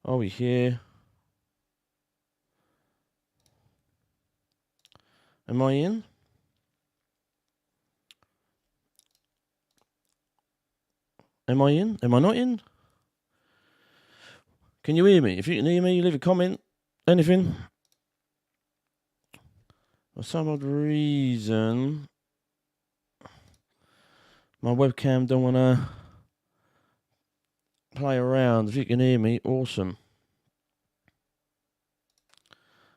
Are we here? Am I in? Am I in? Am I not in? Can you hear me? If you can hear me, leave a comment. Anything? For some odd reason, my webcam don't want to play around. If you can hear me, awesome.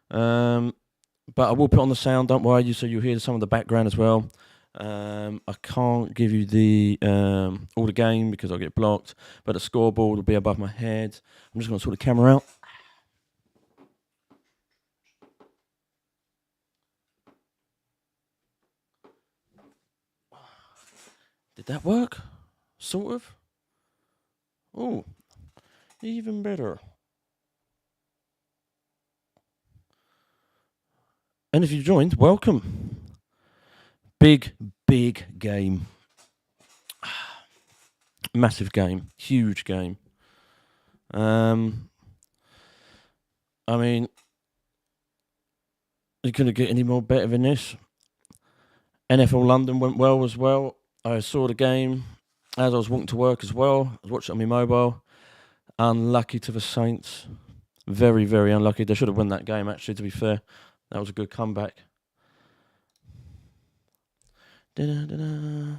But I will put on the sound, don't worry, so you'll hear some of the background as well. I can't give you the all the game because I'll get blocked, but the scoreboard will be above my head. I'm just going to sort the camera out. Did that work? Sort of. Oh, even better. And if you joined, welcome. Big game. Massive game. Huge game. I mean, you couldn't get any more better than this. NFL London went well as well. I saw the game as I was walking to work as well. I was watching it on my mobile. Unlucky to the Saints. Very, very unlucky. They should have won that game, actually, to be fair. That was a good comeback. Da-da-da-da.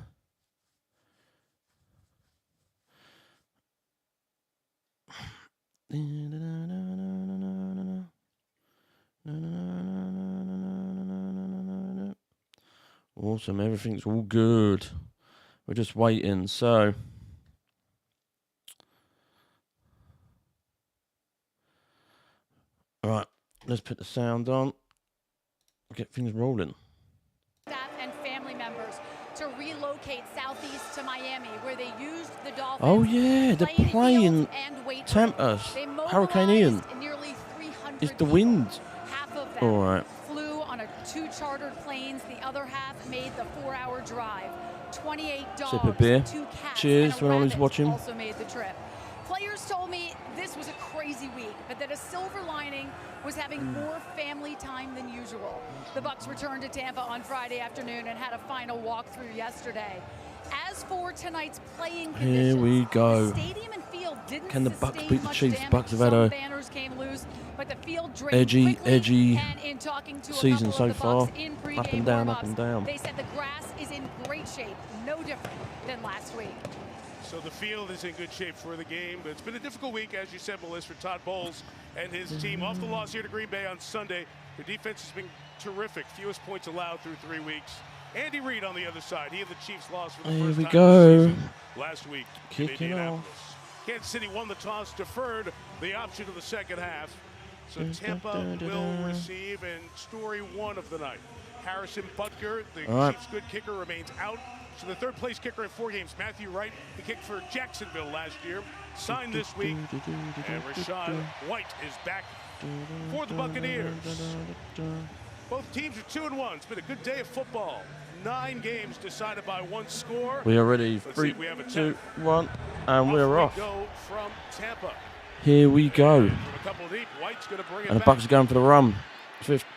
Awesome, everything's all good. We're just waiting, so all right, let's put the sound on. Get things rolling. Staff and family members to relocate southeast to Miami, where they used the Dolphins. Oh yeah, they're playing Tampa. Hurricane Ian. It's the wind. Half of them all right. Flew on 2 chartered planes. The other half made the 4-hour drive. 28 dogs, Sip a beer. 2 cats, Cheers and for anyone who's rabbit watching. also made the trip. Players told me this was a crazy week, but that a silver lining was having more family time than usual. The Bucs returned to Tampa on Friday afternoon and had a final walkthrough yesterday. As for tonight's playing conditions, here we go. the stadium and field didn't Can the Bucs sustain beat the much Chiefs? damage. Bucs have had a banners came loose, but the field drained edgy quickly, and in talking to season a couple so of the far. Bucs in Up pregame and down, warm-ups, up and down. They said the grass is in great shape, no different than last week. So the field is in good shape for the game, but it's been a difficult week, as you said, Melissa, for Todd Bowles and his team. Off the loss here to Green Bay on Sunday, the defense has been terrific. Fewest points allowed through 3 weeks. Andy Reid on the other side. He and the Chiefs lost for the first time this season last week in Indianapolis. Kansas City won the toss, deferred the option of the second half. So Tampa will receive in story 1 of the night. Harrison Butker, the Chiefs' good kicker, remains out. So the third place kicker in 4 games, Matthew Wright, he kicked for Jacksonville last year, signed this week. And Rashad White is back for the Buccaneers. Both teams are 2-1. It's been a good day of football. 9 games decided by 1 score. We are ready. 3, 2, 1, and we're off. Go from Tampa. Here we go. From a couple deep, White's going to bring it And the back. Bucs are going for the run.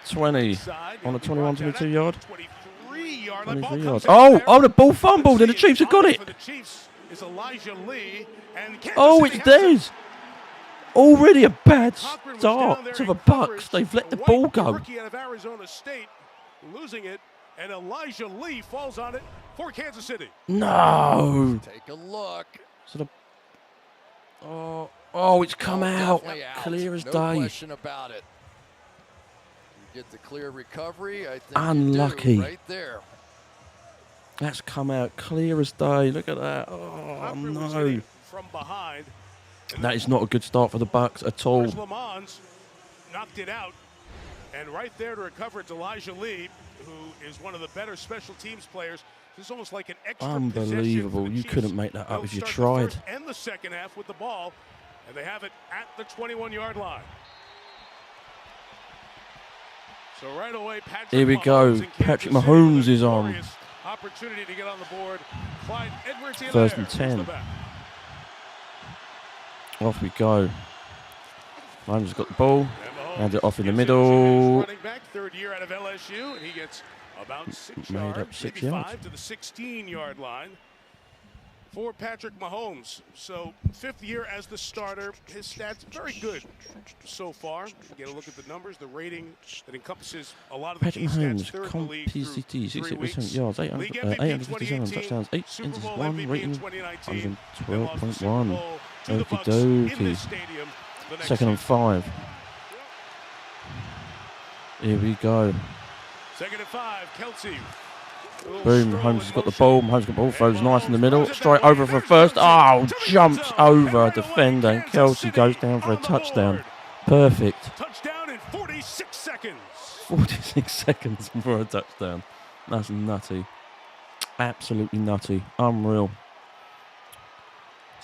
20 on the 21, 22 yard. 23-yard. 23 yards. Oh, the ball fumbled and the Chiefs have got it. For the Chiefs is Elijah Lee, and Oh, it's theirs. Already a bad start to the Bucs. They've let the ball go. Rookie out of Arizona State, losing it, and Elijah Lee falls on it for Kansas City. No. Take a look. So the oh, it's come out clear as no day. Question about it. You get the clear recovery. I think Unlucky. you do right there. That's come out clear as day. Look at that. Oh no. From behind. That is not a good start for the Bucs at all. Lamons knocked it out, and right there to recover it's Elijah Lee, who is one of the better special teams players. This is almost like an extra unbelievable. You couldn't make that up if you tried. The and the second half with the ball, and they have it at the 21-yard line. So right away, Patrick Here we go. Patrick Mahomes is on. Opportunity to get on the board. Clyde Edwards-Helaire 1st and 10. Off we go. Mahomes has got the ball. Hand it off in the Gives it to his middle. running back, third year out of LSU, and he gets about 6 Made yards, up 6 maybe yards. 5 to the 16-yard line for Patrick Mahomes. So 5th year as the starter. His stats very good so far. Get a look at the numbers, the rating that encompasses a lot of the Patrick key stats. Mahomes, Third in the league through PCT, 3 68% weeks. yards, League MVP 857 2018, touchdowns, 8 Super inches, Bowl 1 MVP rating, in 2019, and lost the Super 112.1. Bowl to the Okie Bucks in dokie. this stadium the next Second and season. 5. Here we go. Second and 5, Kelsey. Boom, Mahomes has got the ball. Mahomes got the ball, throws nice in the middle. Straight over for first. Oh, jumps over a defender. And Kelsey goes down for a touchdown. Perfect. Touchdown in 46 seconds. 46 seconds for a touchdown. That's nutty. Absolutely nutty. Unreal.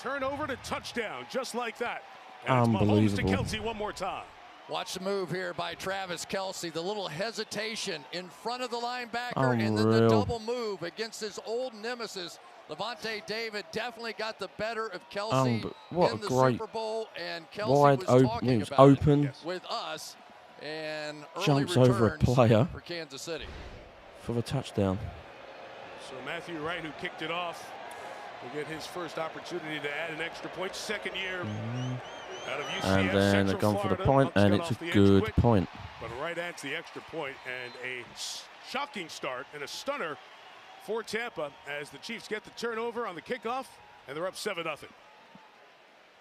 Turnover to touchdown, just like that. And it's Mahomes to Unbelievable. Kelsey one more time. Watch the move here by Travis Kelce. The little hesitation in front of the linebacker, and then the Unreal. double move against his old nemesis. Levante David definitely got the better of Kelce what in a the great Super Bowl, and Kelce wide was open. talking It was about open. it with us. And early Jumps over a returns player. for Kansas City. For the touchdown. So Matthew Wright, who kicked it off, will get his first opportunity to add an extra point. Second year out of UCF, And then they're Central gone for the Florida. point, Bucks and got it's off a the edge good quick, point. But right at the extra point, and a shocking start and a stunner for Tampa as the Chiefs get the turnover on the kickoff, and they're up 7-0.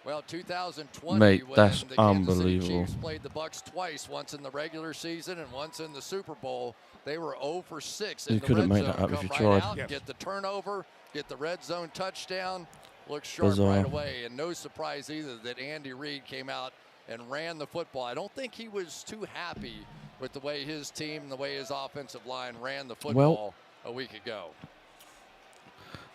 Well, 2020, Mate, when that's the Kansas City unbelievable. Chiefs played the Bucks twice, once in the regular season and once in the Super Bowl, they were 0 for 6 in You the couldn't red make zone. that up if Come you right tried. out, Yes. get the turnover, get the red zone touchdown, look sharp Bizarre. right away. And no surprise either that Andy Reid came out and ran the football. I don't think he was too happy with the way his team and the way his offensive line ran the football a week ago.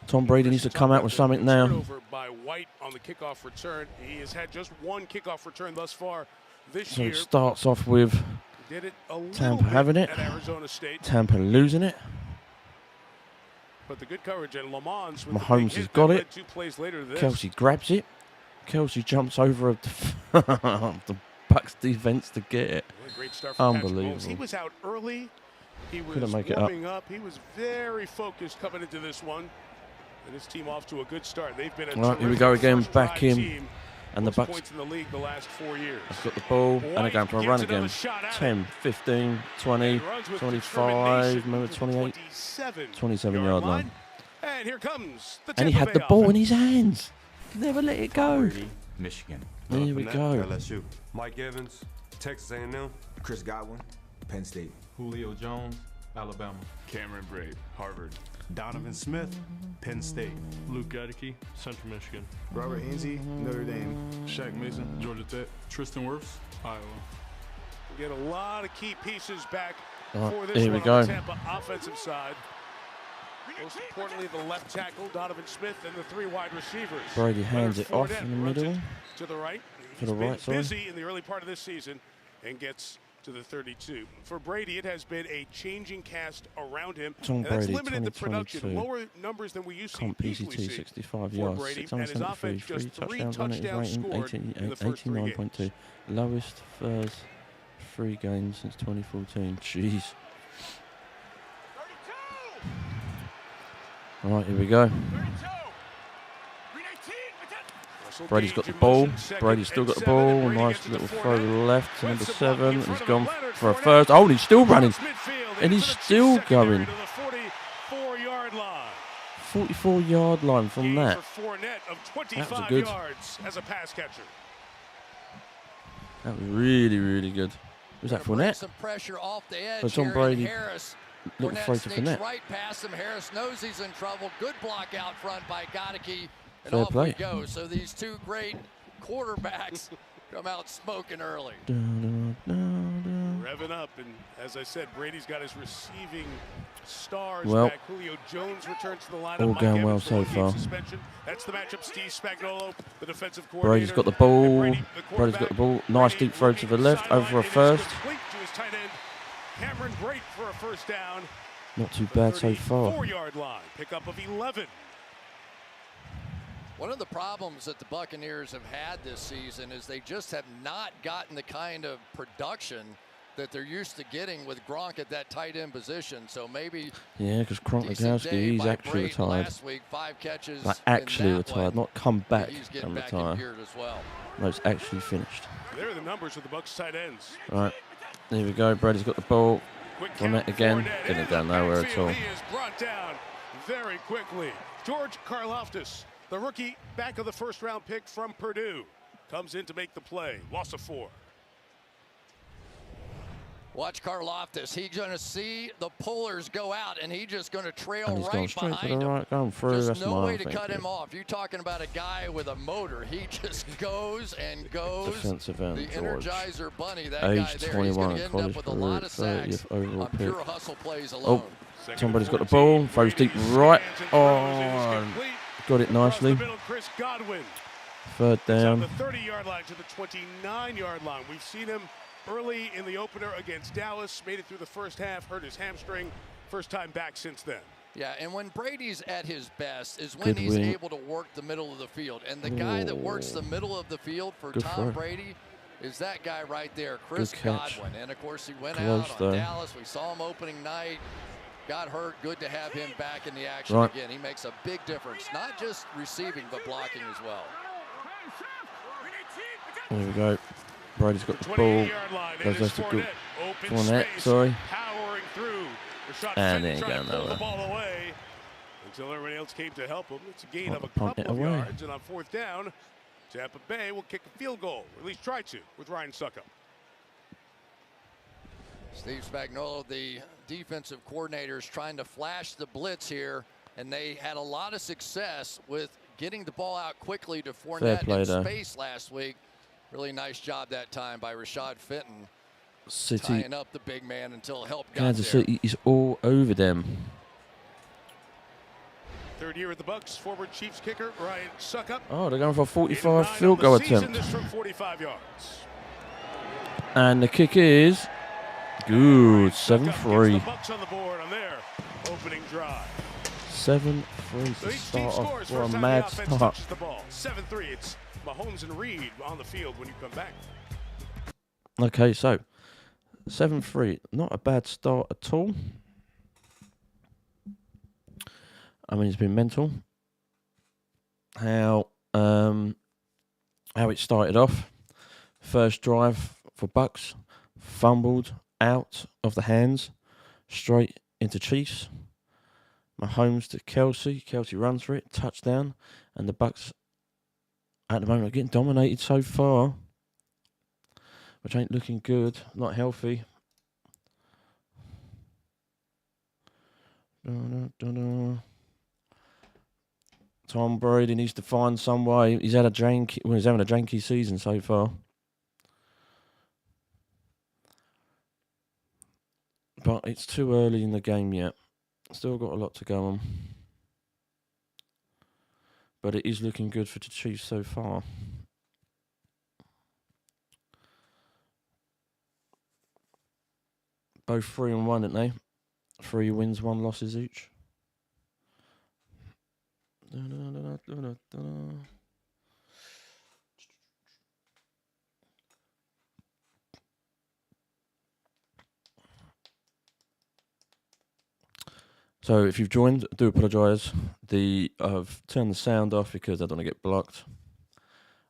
Tom Brady needs to come out with something now. Turnover by White on the kickoff return. He has had just one kickoff return thus far this So year. it starts off with Did it a little Tampa bit having it. at Arizona State, Tampa losing it. but the good coverage and Lamons with Mahomes the big has hit got that it. led 2 plays later to this. Kelsey grabs it. Kelsey jumps over the Bucks defense to get it. What a great start for Patrick Unbelievable. Mahomes. He was out early. He was Couldn't make it up. warming up. He was very focused coming into this one. And his team off to a good start. They've been a Right, here we terrific go again, first back drive in. team. And the Most Bucks points in the league the last 4 years. have got the ball, and they're going for a run again. 10, 15, 20, And runs with 25, determination remember to the 28, 27-yard line. And here comes the And he Tampa had the Bay ball in offense. his hands. Never let it go. Brady, Michigan. Here we go. LSU. Mike Evans, Texas A&M. Chris Godwin, Penn State. Julio Jones, Alabama. Cameron Brate, Harvard. Donovan Smith, Penn State. Luke Gadicke, Central Michigan. Robert Hainsey, Notre Dame. Shaq Mason, Georgia Tech. Tristan Wirfs, Iowa. We get a lot of key pieces back Right, for this here we one on the go. Tampa offensive side. Most importantly, the left tackle, Donovan Smith, and the 3 wide receivers. Brady hands Leonard it off Fournette in the runs middle. it to the right. To He's the been right, sorry. busy in the early part of this season and gets to the 32. For Brady, it has been a changing cast around him. Tom and that's Brady, limited the production. 2022. Lower numbers than we used to Comp usually PCT, see 65 for yards, Brady, and his 673, offense 3 just 3 touchdowns on it, his touchdowns rating scored in the first 3 games. 89.2. Lowest first 3 games since 2014. Jeez. All right, here we go. Russell Brady's Gage got the in ball. motion, second Brady's still and got the 7, and ball. Brady Nice gets to the little throw Fournette. to the left to number Wins the 7. block in And front he's of gone Leonard for a Fournette. first. Oh, and he's still running. Across midfield, And he's into the still Chiefs secondary going. to the 44-yard line. 44-yard line from Gain that. for Fournette of 25 was good. yards as a pass catcher. That was really, really good. Was that Gonna bring Fournette? some pressure off the edge So Tom here, Brady, and Harris. little Fournette throw to sneaks Fournette. right past him. Harris knows he's in trouble. Good block out front by Gadicke. And Fair off play. we go. So these 2 great quarterbacks come out smoking early. Revving up, and as I said, Brady's got his receiving stars Well, back. Julio Jones returns to the lineup. all Mike going Evans, well the so one-game far. suspension. That's the matchup. Steve Spagnuolo, the defensive Brady's coordinator. got the And ball. Brady, the Brady's got the ball. quarterback. Nice Brady deep throw to the looking left, over sideline. a It is first. complete to his tight end, Cameron Brate, for a first down. Not too bad so far. 4-yard line. Pickup of 11. One of the problems that the Buccaneers have had this season is they just have not gotten the kind of production that they're used to getting with Gronk at that tight end position. So maybe because Gronkowski, he's actually retired. Last week, 5 catches. Like actually retired, not come back and retire. As well. No, it's actually finished. There are the numbers of the Bucs tight ends. Right, here we go. Brady's got the ball. On it again. Fournette Didn't go nowhere at all. He is brought down very quickly. George Karlaftis, the rookie back of the first-round pick from Purdue, comes in to make the play. Loss of 4. Watch Karlaftis. He's going to see the pullers go out, and he's just going to trail And he's going right straight to behind the him. right, going through. There's That's no mine, way to thank cut you. him off. You're talking about a guy with a motor. He just goes and goes. Defensive end, the George. Energizer Bunny, that Age guy there. 21, He's going to end college up with a lot of sacks 30th overall on pick. pure hustle plays alone. Oh, somebody's got the ball. Throws deep right on. Got it nicely. Chris Godwin. Third down. From the 30-yard line to the 29-yard line. We've seen him early in the opener against Dallas. Made it through the first half. Hurt his hamstring. First time back since then. Yeah, and when Brady's at his best is when he's able to work the middle of the field. And the guy that works the middle of the field for Tom Brady is that guy right there, Chris Godwin. And, of course, he went out on Dallas. We saw him opening night. Got hurt. Good to have him back in the action again. He makes a big difference, not just receiving but blocking as well. There we go. Brady's got the ball. That's a good Fournette, sorry. Powering through. And there you go, the ball away until everybody else came to help him. It's a gain of a couple of yards, and on 4th down, Tampa Bay will kick a field goal, or at least try to, with Ryan Suckup. Steve Spagnuolo, the defensive coordinator, is trying to flash the blitz here, and they had a lot of success with getting the ball out quickly to Fournette in space last week. Really nice job that time by Rashad Fenton. Tying up the big man until help got Kansas City is all over them. 3rd year at the Bucs, former Chiefs kicker Ryan Suckup. Oh, they're going for a 45 field goal attempt. This from 45 yards. And the kick is good. 7-3. Bucs on the board on their opening drive. 7-3 to start off for a mad start. 7-3. It's Mahomes and Reed on the field when you come back. Okay, so 7-3, not a bad start at all. I mean, it's been mental how it started off. First drive for Bucs, fumbled out of the hands, straight into Chiefs. Mahomes to Kelsey. Kelsey runs for it, touchdown, and the Bucs at the moment are getting dominated so far, which ain't looking good, not healthy. Tom Brady needs to find some way. He's had a janky, well, he's having a janky season so far. But it's too early in the game yet. Still got a lot to go on. But it is looking good for the Chiefs so far. Both 3-1, aren't they? 3 wins, 1 losses each. So if you've joined, I do apologise. I've turned the sound off because I don't want to get blocked.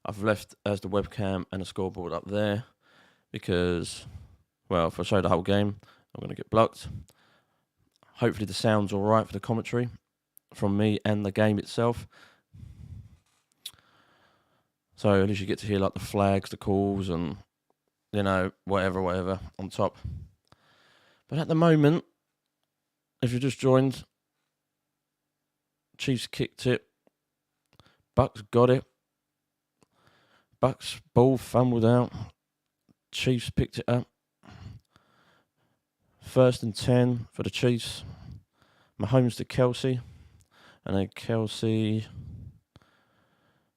I've left as the webcam and the scoreboard up there because, well, if I show the whole game, I'm going to get blocked. Hopefully the sound's all right for the commentary from me and the game itself. So at least you get to hear like the flags, the calls, and, you know, whatever on top. But at the moment, if you just joined, Chiefs kicked it. Bucs got it. Bucs ball fumbled out. Chiefs picked it up. 1st and 10 for the Chiefs. Mahomes to Kelsey. And then Kelsey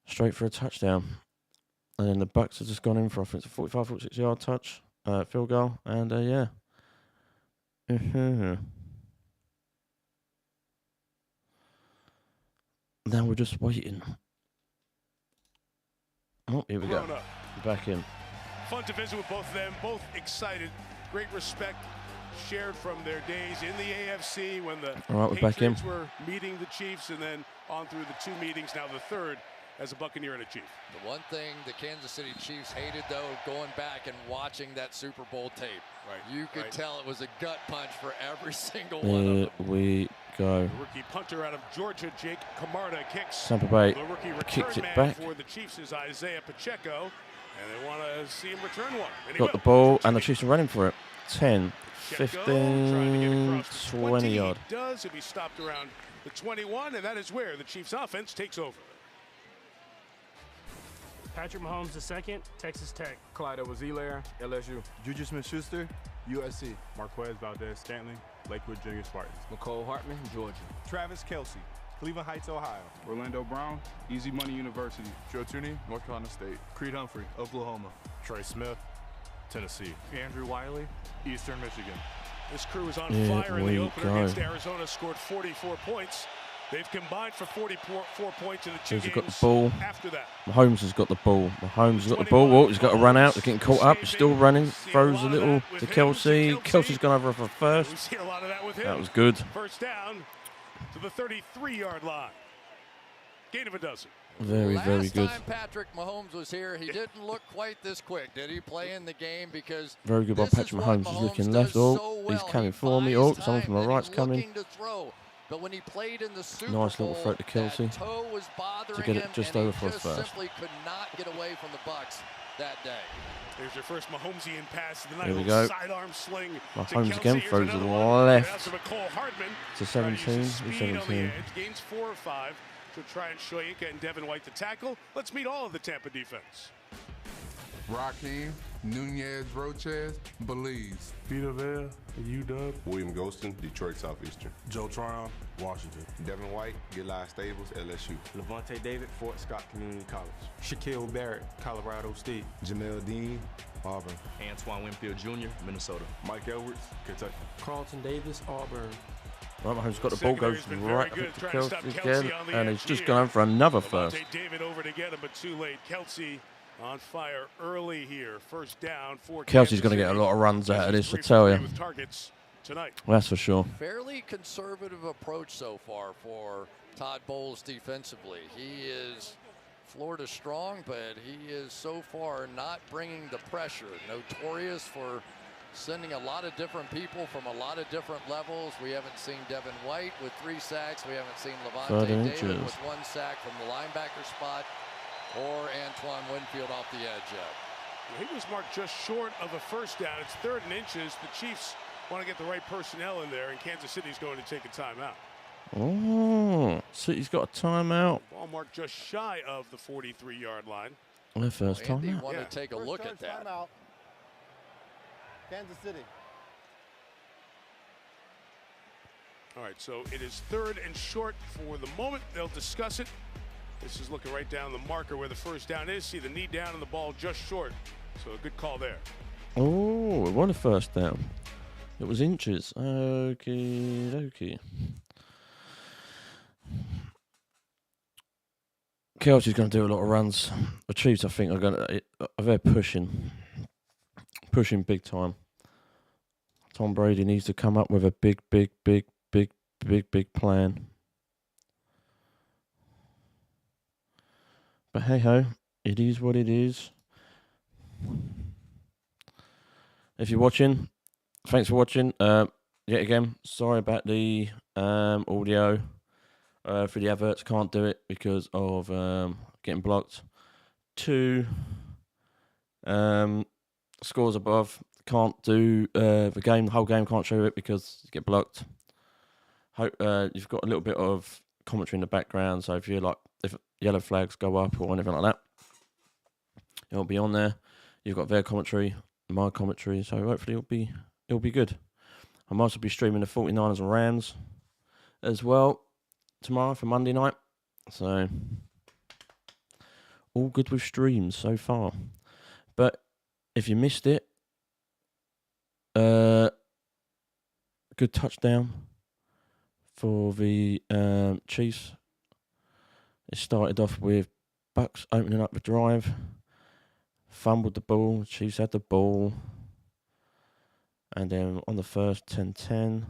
straight for a touchdown. And then the Bucs have just gone in for, I think it's a 45, 46 yard touch, field goal. And yeah. Now we're just waiting Oh, here we go. grown up. Back in. Fun to visit with both of them, both excited. Great respect shared from their days in the AFC when the All right, we're back in. Patriots were meeting the Chiefs, and then on through the 2 meetings, now the 3rd as a Buccaneer and a Chief. The one thing the Kansas City Chiefs hated, though, going back and watching that Super Bowl tape. Right. You could tell it was a gut punch for every single one of them. Here we go. The rookie punter out of Georgia, Jake Camarda, kicks. Tampa Bay The rookie kicks return it man back. for the Chiefs is Isaiah Pacheco, and they want to see him return one. And he Got the will. ball, and the Chiefs are running for it. 10, Pacheco trying to get 15, across the 20 yard. He does. He'll be stopped around the 21, and that is where the Chiefs offense takes over. Patrick Mahomes II, Texas Tech. Clyde Edwards-Helaire, LSU. Juju Smith-Schuster, USC. Marquez Valdez-Scantling, Lakewood Junior Spartans. McCole Hartman, Georgia. Travis Kelsey, Cleveland Heights, Ohio. Orlando Brown, Easy Money University. Joe Tooney, North Carolina State. Creed Humphrey, Oklahoma. Trey Smith, Tennessee. Andrew Wiley, Eastern Michigan. This crew is on Here fire in the we opener go. against Arizona, scored 44 points. They've combined for 44 points in the 2 Chiefs have got the games ball. after that. Mahomes has got the ball. Mahomes has got the ball. Oh, he's got to run out. He's getting caught up. He's still running. Throws a little to Kelsey. Kelsey's gone over for We've first. seen a lot of that with him. That was good. First down to the 33-yard line. Gain of a dozen. Very, very good. Last time Patrick Mahomes was here, he didn't look quite this quick, did he, play in the game? Because Very good by this is Patrick what Mahomes. He's looking does left. Oh, so he's well. coming He for me. buys Oh, someone time from the and right's he's coming. looking to throw. But when he played in the Super Nice little Bowl, throw to Kelsey that toe was bothering get it him, just and over he for a just first. simply could not get away from the Bucs that day. There's your first Mahomesian pass of the night. Here we Little go. Sidearm sling to Mahomes Kelsey. again Here's throws to the another one. left. That's to McCole Hardman. To Trying to 17. use his speed on the 17. edge. Gains 4 or 5 to try and Shoyinka and Devin White to tackle. Let's meet all of the Tampa defense. Raheem Nunez Roches, Belize. Vita Vea, UW. William Golston, Detroit Southeastern. Joe Tryon, Washington. Devin White, Gillies Stables, LSU. Levante David, Fort Scott Community College. Shaquille Barrett, Colorado State. Jamel Dean, Auburn. Antoine Winfield Jr., Minnesota. Mike Edwards, Kentucky. Carlton Davis, Auburn. Right, Mahomes got the ball, goes Secondary's been very right good up to trying to stop Kelsey Kelsey again, on the and edge he's just here. gone for another Levante first. David over to get him, but too late. Kelsey on fire early here. First down for Kelsey's Kansas going to get a City. lot of runs out of He's this, I 3 for tell 3 you. with targets tonight. That's for sure. Fairly conservative approach so far for Todd Bowles defensively. He is Florida strong, but he is so far not bringing the pressure. Notorious for sending a lot of different people from a lot of different levels. We haven't seen Devin White with 3 sacks. We haven't seen Levante David inches. with 1 sack from the linebacker spot, or Antoine Winfield off the edge yet. He was marked just short of a first down. It's 3rd and inches. The Chiefs want to get the right personnel in there, and Kansas City's going to take a timeout. Oh, City's got a timeout. Ball marked just shy of the 43-yard line. Their first Andy timeout. wanted to take a look at that. Kansas City. All right, so it is 3rd and short for the moment. They'll discuss it. This is looking right down the marker where the first down is. See the knee down and the ball just short. So a good call there. Oh, it won a first down. It was inches. Okay, okay. Kelsey's going to do a lot of runs. The Chiefs, I think, they're pushing big time. Tom Brady needs to come up with a big plan. But hey ho, it is what it is. If you're watching, thanks for watching. Yet again, sorry about the audio for the adverts. Can't do it because of getting blocked. 2 scores above. Can't do the game. The whole game can't show it because you get blocked. Hope you've got a little bit of commentary in the background. So if yellow flags go up or anything like that, it'll be on there. You've got their commentary, my commentary. So hopefully it'll be good. I might also be streaming the 49ers and Rams as well tomorrow for Monday night. So all good with streams so far. But if you missed it, good touchdown for the Chiefs. It started off with Bucks opening up the drive. fumbled the ball. Chiefs had the ball. And then on the first 10-10,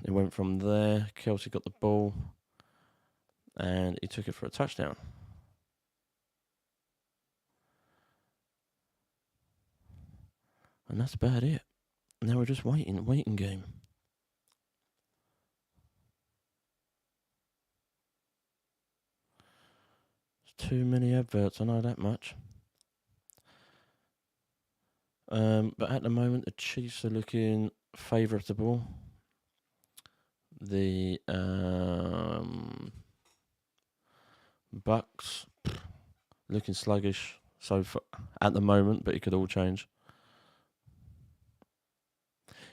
it went from there. Kelsey got the ball. And he took it for a touchdown. And that's about it. Now we're just waiting game. There's too many adverts, I know that much. But at the moment, the Chiefs are looking favourable. The Bucks looking sluggish so far at the moment, but it could all change.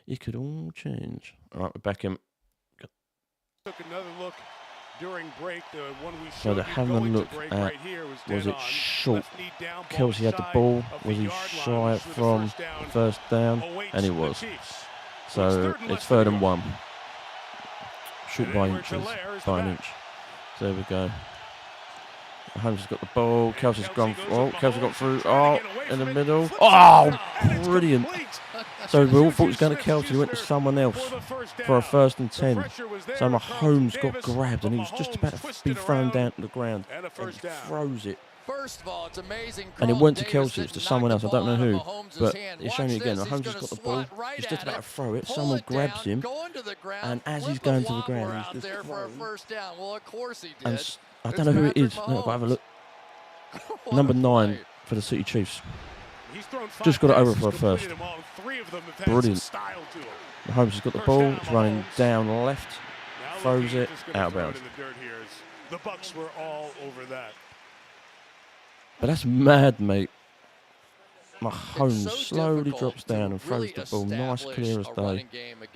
It could all change. All right, we're back in. Took another look during break. The one we So showed they're you having a going look to break at, right here was it on. short? Left knee down, ball Kelsey had the shy ball. of Was the he yard line, shy which was the from first down? awaits And he the was. Chiefs. So it's third and 1. Shoot by inches, by an inch. So there we go. Mahomes has got the ball. Kelsey's gone. Oh, Kelsey got through. Oh, in the middle. Oh, brilliant. So we all thought he was going to Kelsey. He went to someone else for a 1st and 10. So Mahomes got grabbed and he was just about to be thrown down to the ground. And he throws it. First of all, it's amazing. And it weren't to Kelsey, it's to someone else. I don't know who. But it's showing me again. Mahomes has got the ball. He's just about to throw it. Someone grabs him. And as he's going to the ground, he's just throwing. Well, of course he did. And I don't know who it is. No, but have a look. Number 9 for the City Chiefs. Just got it over for a first. Brilliant. Mahomes has got the ball. He's running down left. Throws it out of bounds. The Bucks were all over that. But that's mad, mate. Mahomes slowly drops down and throws the ball. Nice clear as day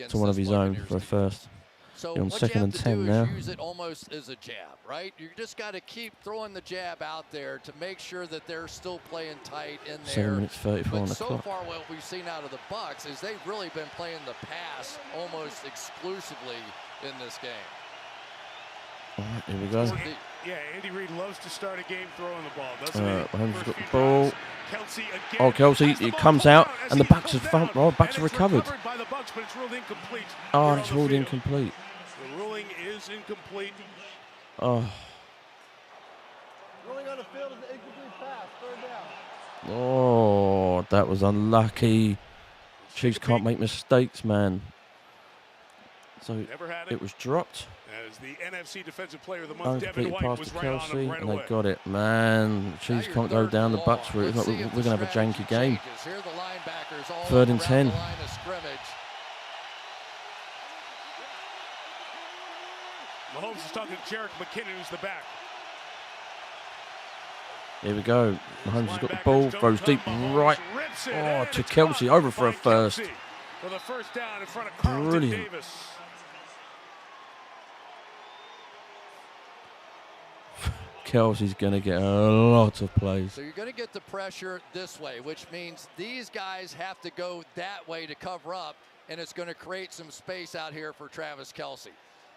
to one of his own for a first. So on what 2nd you have and to 10 do now. is use it almost as a jab, right? You just got to keep throwing the jab out there to make sure that they're still playing tight in there. 7 minutes 34 on but the so clock. far, what we've seen out of the Bucks is they've really been playing the pass almost exclusively in this game. All right, here we go. Yeah, Andy Reid loves to start a game throwing the ball, doesn't he? Mahomes has got the ball. Kelsey again. Oh, Kelsey, it comes out, and the Bucks have found. Oh, Bucks have recovered. By the Bucks, but it's ruled incomplete. Oh, it's ruled incomplete. The ruling is incomplete. Oh. Ruling on the field is an incomplete pass, 3rd down. Oh, that was unlucky. Chiefs can't make mistakes, man. So it was dropped. As the NFC Defensive Player of the Month, Devin Uncompleted White pass was to right on Kelsey, him right and away. they got it. Man, Chiefs can't go down the Bucks route. We're going to have a janky game. 3rd and 10. Mahomes is talking to Jerick McKinnon, who's the back. Here we go. Mahomes has got the ball, throws deep right. Oh, to Kelsey, over for a first. For the first down in front of Carlton Brilliant. Davis. Kelsey's going to get a lot of plays. So you're going to get the pressure this way, which means these guys have to go that way to cover up, and it's going to create some space out here for Travis Kelsey.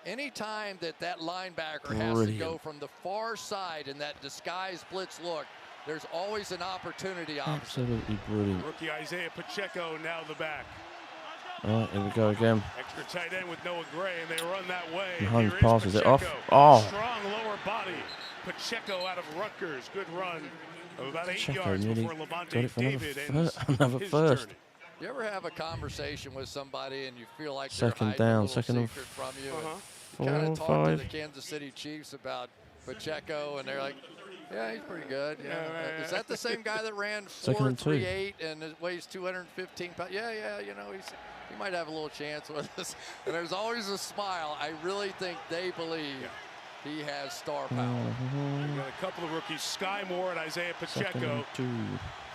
Anytime that linebacker has to go from the far side in that disguised blitz look, there's always an opportunity opposite. Absolutely brilliant. Rookie Isaiah Pacheco now the back. All right, here we go again. Extra tight end with Noah Gray, and they run that way. Mahomes passes it off. Oh. Strong lower body. Pacheco out of Rutgers. Good run of about 8 Pacheco yards nearly before got Levante it for David another first. Journey. You ever have a conversation with somebody and you feel like Second they're down, hiding a second little and secret from you? four, You kind of talk to 5. the Kansas City Chiefs about Pacheco, and they're like, yeah, he's pretty good. Yeah. Is that the same guy that ran 4.38 and weighs 215 pounds? Yeah, you know, he might have a little chance with us. And there's always a smile. I really think they believe he has star power. We've got a couple of rookies, Sky Moore and Isaiah Pacheco.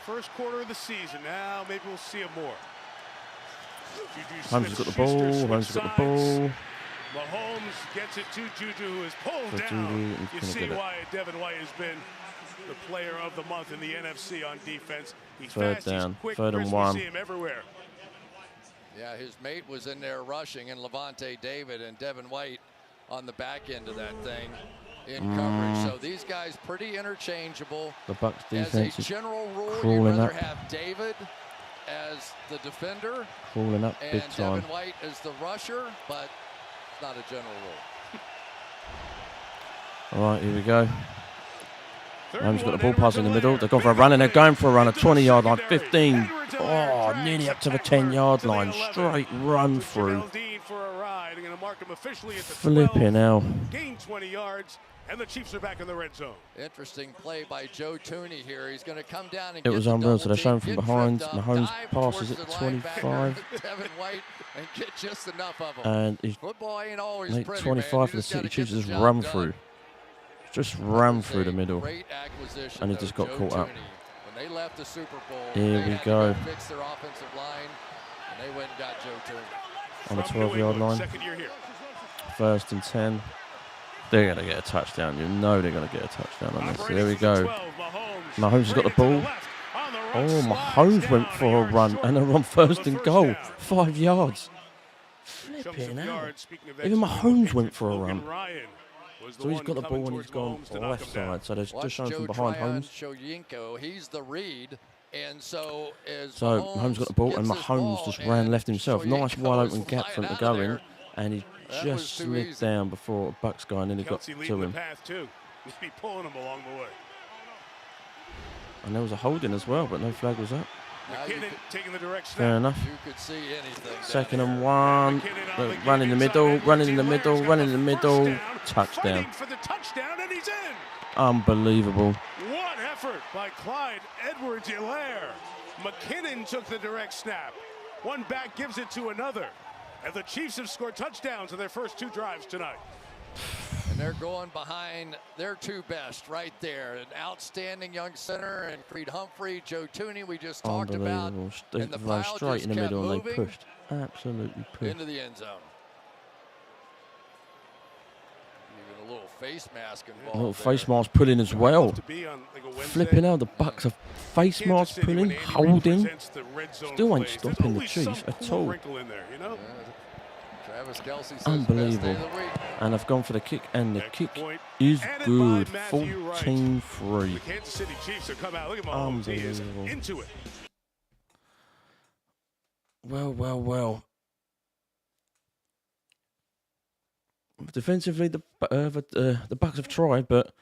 First quarter of the season. Now maybe we'll see him more. Mahomes has got the ball. Mahomes has got the ball. Mahomes gets it to Juju, who is pulled down. You see why Devin White has been the player of the month in the NFC on defense. He's fast, he's quick, 3rd and 1. We see him everywhere. Yeah, his mate was in there rushing, and Levante David and Devin White on the back end of that thing. in coverage. So these guys pretty interchangeable. The Bucks As defense a is general rule, you'd crawling rather up. have David as the defender Crawling up big and time. Devin White as the rusher, but it's not a general rule. All right, here we go. Mahomes got the ball pass in the middle. They've gone for a run, and they're going for a run. A 20-yard line, 15. Oh, nearly up to the 10-yard line. Straight run through. Flipping hell. Gain 20 yards, and the Chiefs are back in the red zone. Interesting play by Joe Tooney here. He's going to come down and It get was the unreal. double So they're showing team, from get behind. tripped up, Mahomes dive passes towards at the 25. linebacker, Devin White, and get just enough of him. And he's Football ain't always mate, pretty, 25 man. for the You just City gotta Chiefs get just the job run done. through. Just ran through the middle. Great acquisition, And he though, just got Joe caught up. Tooney. When they left the Super Bowl, Here they we had go. to fix their offensive line, and they went and got Joe Tooney. On the 12-yard line. Second year here. 1st and 10. They're going to get a touchdown. You know they're going to get a touchdown on this. So there we go. Mahomes has got the ball. Oh, Mahomes went for a run, and they're on 1st and goal. 5 yards. Flipping out. Even Mahomes went for a run. So he's got the ball and he's gone left side. So they're just showing from behind Holmes. Shoyinko, he's the read. And so Mahomes got the ball, and Mahomes just ran left himself. Nice wide open gap for him to go in, and he just slid down before a Bucks guy nearly got to him. Must be pulling him along the way. And there was a holding as well, but no flag was up. McKinnon taking the direct snap. Fair enough. You could see anything. 2nd and 1. Run in the middle, running in the middle, running in the middle. Touchdown. For the touchdown, and he's in. Unbelievable. What effort by Clyde Edwards-Helaire. McKinnon took the direct snap. One back gives it to another. And the Chiefs have scored touchdowns in their first 2 drives tonight. And they're going behind their 2 best right there. An outstanding young center and Creed Humphrey, Joe Tooney we just talked about. They And the ran pile straight just in the kept middle and they moving pushed. Absolutely pushed. into the end zone. Even a little face mask involved. A little there. face mask pulling as well. Flipping out, the Bucks have face mask pulling, holding. Still ain't stopping the Chiefs at all. Travis Kelce says Unbelievable. best day of the week. And I've gone for the kick, and the kick is good. 14-3. The Kansas City Chiefs have come out. Look at Mahomes. He is into it. Well. Defensively, the Bucks have tried, but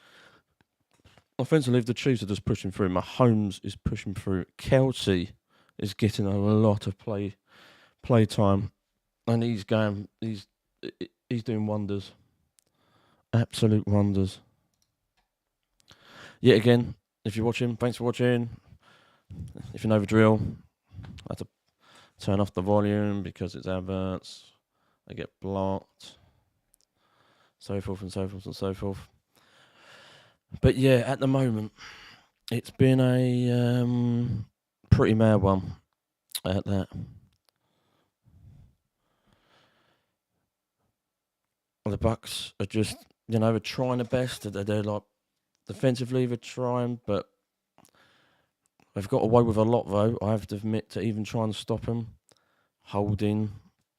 offensively, the Chiefs are just pushing through. Mahomes is pushing through. Kelce is getting a lot of play time, and he's doing wonders, absolute wonders. Yet again, if you're watching, thanks for watching. If you know the drill, I have to turn off the volume because it's adverts. They get blocked. So forth and so forth and so forth. But yeah, at the moment, it's been a pretty mad one at that. The Bucks are just, they're trying their best. They're like, defensively, they're trying, but they've got away with a lot, though. I have to admit, to even try and stop them. Holding,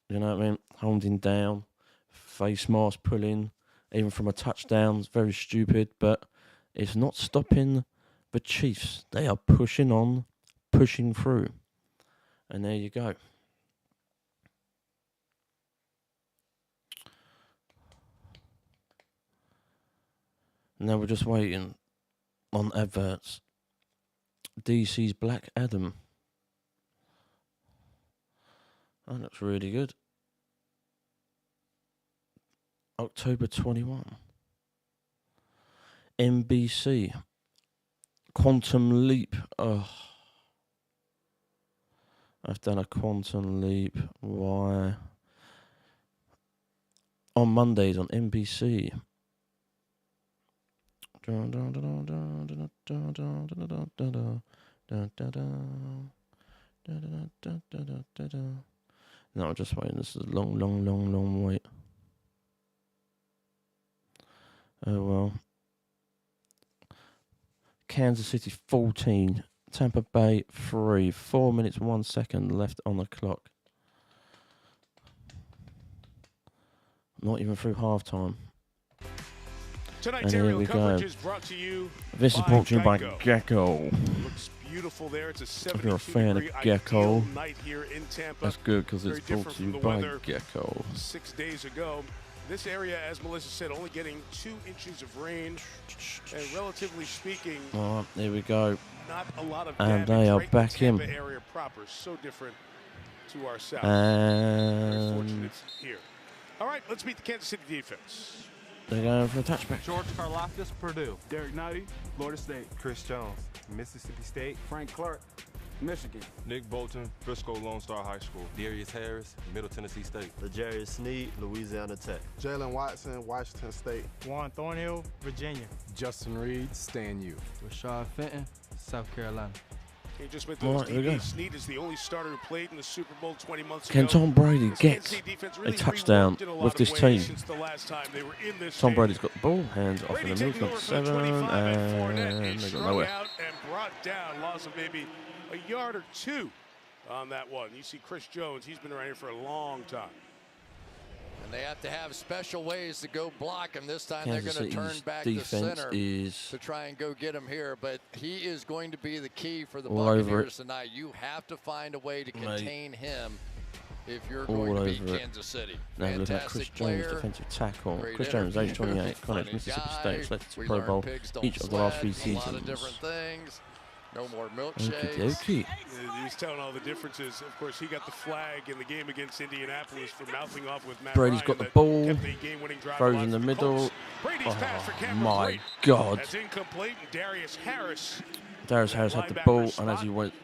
you know what I mean? Holding down. Face mask pulling, even from a touchdown. It's very stupid, but it's not stopping the Chiefs. They are pushing on, pushing through. And there you go. Now we're just waiting on adverts. DC's Black Adam. That looks really good. October 21. NBC. Quantum Leap. Oh. I've done a Quantum Leap. Why? On Mondays on NBC. No, I'm just waiting. This is a long wait. Oh well. Kansas City 14, Tampa Bay 3. 4 minutes 1 second left on the clock. Not even through halftime. Tonight's And here aerial we go. coverage is brought to you This is by brought to you by Geico. Gecko. Looks beautiful there. It's a If you're a fan of 72-degree Gecko, ideal night here in Tampa. that's good because Very it's brought different to you from the by weather Gecko. 6 days ago. This area, as Melissa said, only getting 2 inches of rain, and relatively speaking, All right, here we go. not a lot of And damage they are right back in in. the Tampa area proper. So different to our south. Very fortunate And it's here. All right, let's meet the Kansas City defense. they're going for a touchback. George Karlaftis, Purdue. Derek Knighty, Florida State. Chris Jones, Mississippi State. Frank Clark, Michigan. Nick Bolton, Frisco Lone Star High School. Darius Harris, Middle Tennessee State. L'Jarius Sneed, Louisiana Tech. Jalen Watson, Washington State. Juan Thornhill, Virginia. Justin Reed, Stan U. Rashad Fenton, South Carolina. He just went All those right, here we go. DBs. Snead is the only starter who played in the Super Bowl 20 months Can ago. Tom Brady This get Kansas City defense a really touchdown reworked in a lot with of this ways team? Since the last time they were in this Tom stadium. Brady's got the ball, hands off in Brady the middle, taking over got from the 7, 25 at Fournette. and He they got strung nowhere. out and brought down, loss of maybe a yard or 2 on that one. You see Chris Jones, he's been around here for a long time. And they have to have special ways to go block him. This time they're Kansas going to turn City's back the defense center is to try and go get him here. But he is going to be the key for the all over Buccaneers it. tonight. You have to find a way to Mate. contain him if you're All going to beat over it. Kansas City. Now look at Chris Fantastic Jones, player. defensive tackle. Great Chris Jones, age interview. 28, college, Funny Mississippi guy. State, selected to We Pro learned Bowl pigs don't each of the last 3 sweat, a lot of seasons. different things. No more Okie milkshakes. dokie. He's telling all the differences. Of course, he got the flag in the game against Indianapolis for mouthing off with Matt Brady's Ryan got the that ball, kept the game-winning drive throws alive in the for middle. Colts. Brady's pass for Oh Cameron my Brate. God. That's incomplete, and Darius Harris. Darius Harris had the linebacker ball, and spot. as he went,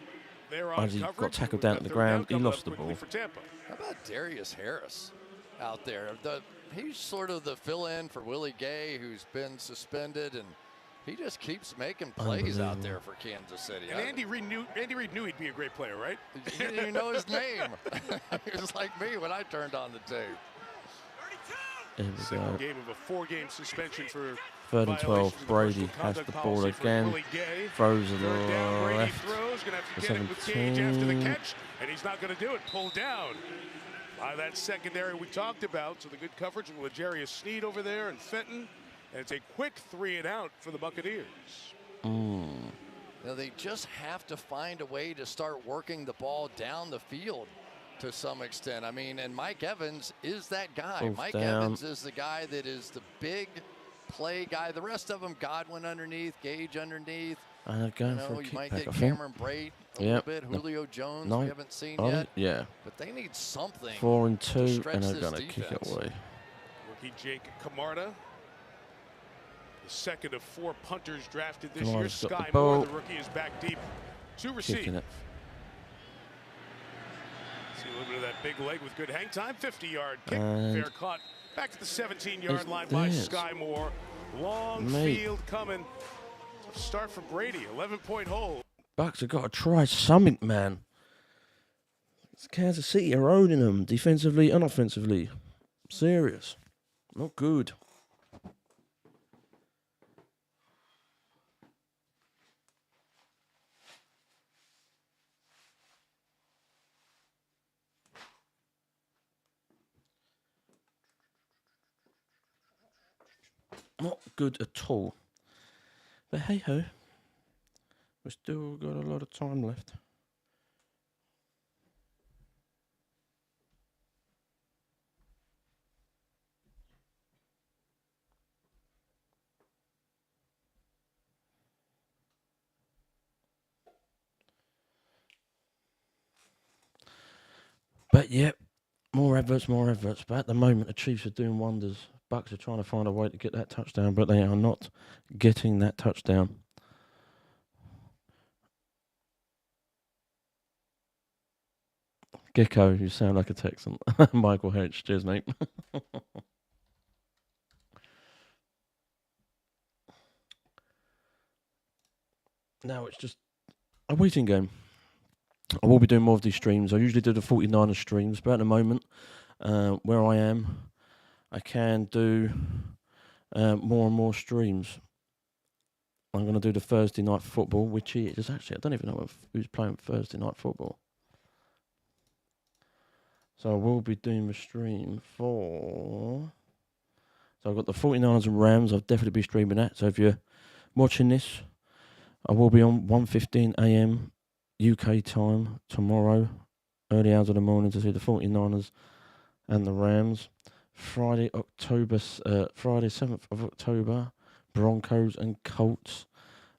They're on as he got coverage. tackled We've down got to the third ground, he coming lost up the quickly ball. for Tampa. How about Darius Harris out there? He's sort of the fill-in for Willie Gay, who's been suspended, and he just keeps making plays out there for Kansas City. And Andy Reid knew he'd be a great player, right? He didn't even know his name. He was like me when I turned on the tape. Here we Second go. game of a 4-game suspension for 3rd and 12. violations of the Brady personal has the conduct ball policy for again. Willie Gay. Throws to the Third down, Brady left. throws, gonna have to for get it with Cage after the 17. catch, and he's not gonna do it. Pulled down by that secondary we talked about. So the good coverage with L'Jarius Sneed over there and Fenton, and it's a quick 3 and out for the Buccaneers. Now they just have to find a way to start working the ball down the field to some extent. I mean, and Mike Evans is that guy. Fourth Mike down. Evans is the guy that is the big play guy. The rest of them, Godwin underneath, Gage underneath. And they're going for a You might kickback, get I think. Cameron Brate a Yep. little bit. Julio Jones, No. we haven't seen Oh, yet. yeah. But they need something. 4 and to 2, stretch and they're this going to kick it defense. away. Rookie Jake Camarda, the second of 4 punters drafted this year. Camarda's got the Sky ball. Moore, the rookie, is back deep to receive. Kicking it. See a little bit of that big leg with good hang time. 50-yard kick, And fair caught. Back to the 17-yard it's line by theirs. Sky Moore. Long Mate. field coming. Tough start for Brady. 11-point hole. Bucks have got to try something, man. It's Kansas City are owning them defensively and offensively. Serious. Not good. Not good at all. But hey ho. We've still got a lot of time left. But yep, more adverts. But at the moment, the Chiefs are doing wonders. Bucks are trying to find a way to get that touchdown, but they are not getting that touchdown. Gecko, you sound like a Texan. Michael H. Cheers, mate. Now it's just a waiting game. I will be doing more of these streams. I usually do the 49er streams, but at the moment, where I am, I can do more and more streams. I'm going to do the Thursday night football, which is actually, I don't even know who's playing Thursday night football. So I will be doing the stream for So I've got the 49ers and Rams. I'll definitely be streaming that. So if you're watching this, I will be on 1:15 a.m. UK time tomorrow, early hours of the morning, to see the 49ers and the Rams. Friday 7th of October, Broncos and Colts.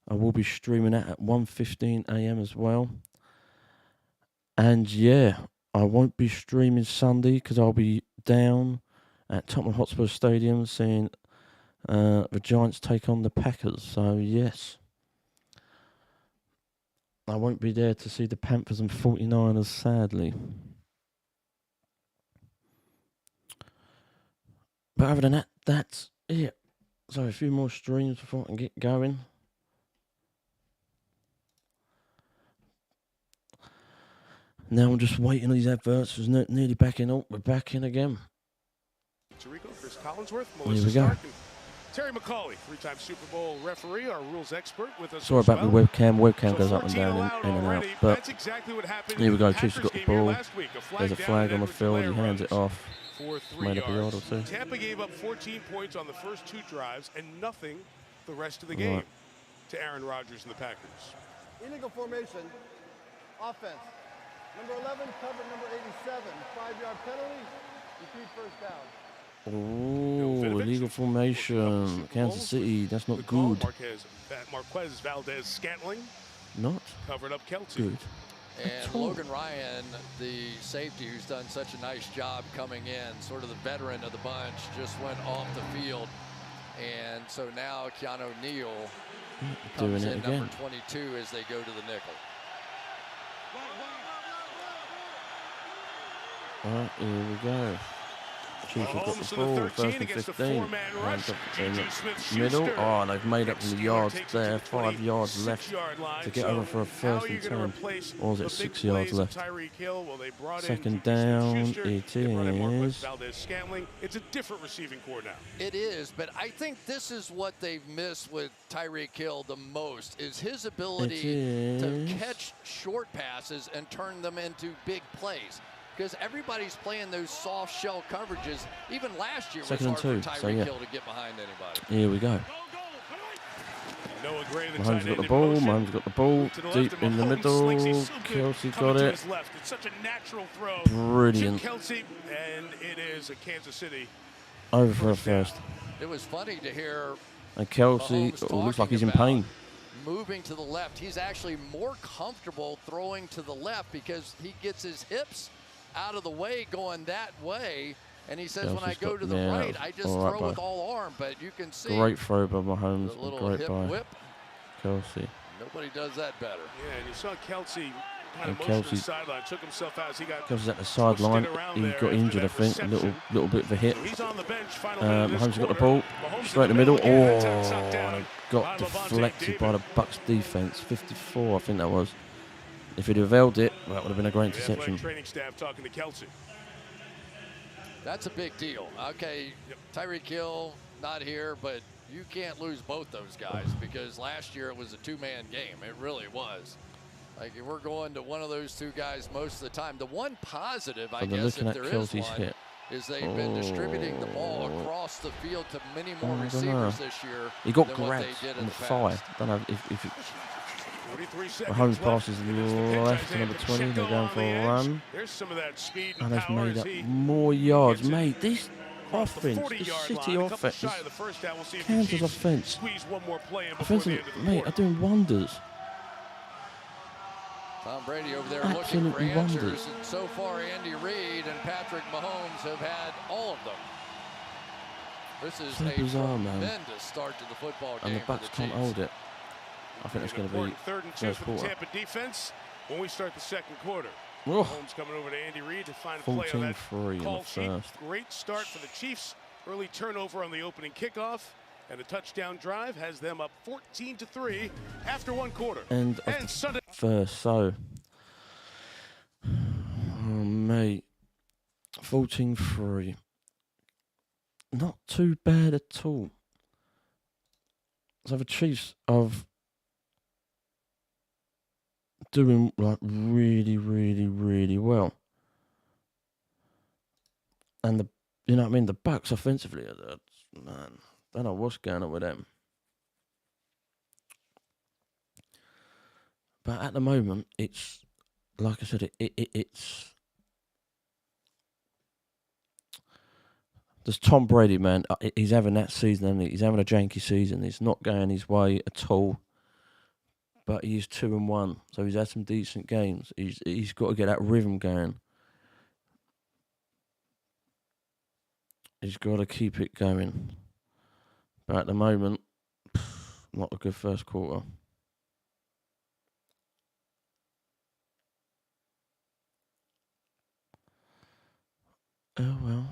I will be streaming that at 1:15 a.m. as well. And yeah, I won't be streaming Sunday because I'll be down at Tottenham Hotspur Stadium seeing the Giants take on the Packers. So yes, I won't be there to see the Panthers and 49ers, sadly. But other than that, that's it. So a few more streams before I can get going. Now I'm just waiting on these adverts. It's nearly back in. Oh, we're back in again. Tarico, Chris Collinsworth, Here Melissa we go. Stark, and Terry McCauley, three-time Super Bowl referee, our rules expert, with us. Sorry as about well. the webcam. Webcam So goes up and 14 down allowed in and out. already. But that's exactly what happened here we in go. the Chiefs have got Packers the game here ball. last week. A There's a down flag and on the Edwards field. He Helaire hands it runs off. for 3 Made up a yard yards. or two. Tampa gave up 14 points on the first 2 drives and nothing the rest of the game to Aaron Rodgers and the Packers. Illegal formation. Offense. Number 11 covered number 87. 5-yard penalty. Repeat first down. Oh, illegal formation. Kansas City. That's not good. Marquez Valdez-Scantling. Not covered up Kelce. good. And Logan Ryan, the safety who's done such a nice job coming in, sort of the veteran of the bunch, just went off the field. And so now Keanu Neal comes in number 22 as they go to the nickel. All right, here we go. Chiefs have got the ball, first and 15. Hands up in the middle. Oh, and they've made up the yards there. 5 yards left to get over for a first and 10. Or was it 6 yards left? Second down, it is. It's a different receiving core now. It is, but I think this is what they've missed with Tyreek Hill the most, is his ability to catch short passes and turn them into big plays. Because everybody's playing those soft shell coverages. Even last year, it was hard for Tyreek Hill to get behind anybody. Here we go. Mahomes got the ball. Mahomes got the ball deep in the middle. Kelce got it. It's such a natural throw. Brilliant. Kelce, and it is a Kansas City over for a first. It was funny to hear. And Kelce looks like he's in pain. Moving to the left, he's actually more comfortable throwing to the left because he gets his hips out of the way going that way, and he says, when I go to the right, I just throw with all arm. But you can see great throw by Mahomes, the little great hip by whip. Kelce. Nobody does that better. Yeah, and you saw Kelce kind of motion to the sideline, took himself out as he got Kelce's at the sideline. He got injured, I think, a little bit of a hit. So he's on the bench. Mahomes got the ball straight in the middle. Oh, and it got deflected by the Bucs defense. 54, I think that was. If he'd have held it, that would have been a great interception. Training staff talking to Kelce. That's a big deal. Okay, Tyreek Hill not here, but you can't lose both those guys because last year it was a 2-man game. It really was. Like, we're going to one of those 2 guys most of the time. The one positive, I guess, if there is one, is they've been distributing the ball across the field to many more receivers this year. He got than grabbed what they did on in the the thigh. past. Don't know if Mahomes passes left to number 20. They're going for a run. There's some of that speed and they've made up more yards. Mate, this offense, this City offense, this Kansas offense, mate, are doing wonders. Tom Brady over there looking for answers, and so far Andy Reid and Patrick Mahomes have had all of them. This is a tremendous start to the football game. And the Bucs can't hold it. I think it's going to be 3rd and 2 for the Tampa defense when we start the second quarter. Mahomes coming over to Andy Reid to find a play on that call sheet. Great start for the Chiefs. Early turnover on the opening kickoff, and a touchdown drive has them up 14-3 after 1 quarter. And Sunday first, so mate, 14-3. Not too bad at all. So the Chiefs of doing like really well, and you know what I mean, the Bucs offensively are man, don't know what's going on with them. But at the moment, it's like I said, it's. There's Tom Brady, man. He's having that season, and he's having a janky season. It's not going his way at all. But he's 2-1, so he's had some decent games. He's got to get that rhythm going. He's got to keep it going. But at the moment, not a good first quarter. Oh well.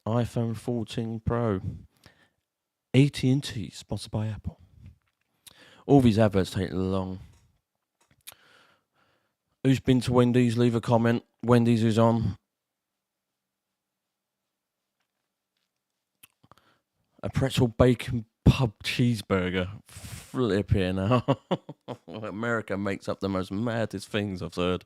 iPhone 14 Pro. AT&T, sponsored by Apple. All these adverts take long. Who's been to Wendy's? Leave a comment. Wendy's is on. A pretzel bacon pub cheeseburger. Flipping out. America makes up the most maddest things I've heard.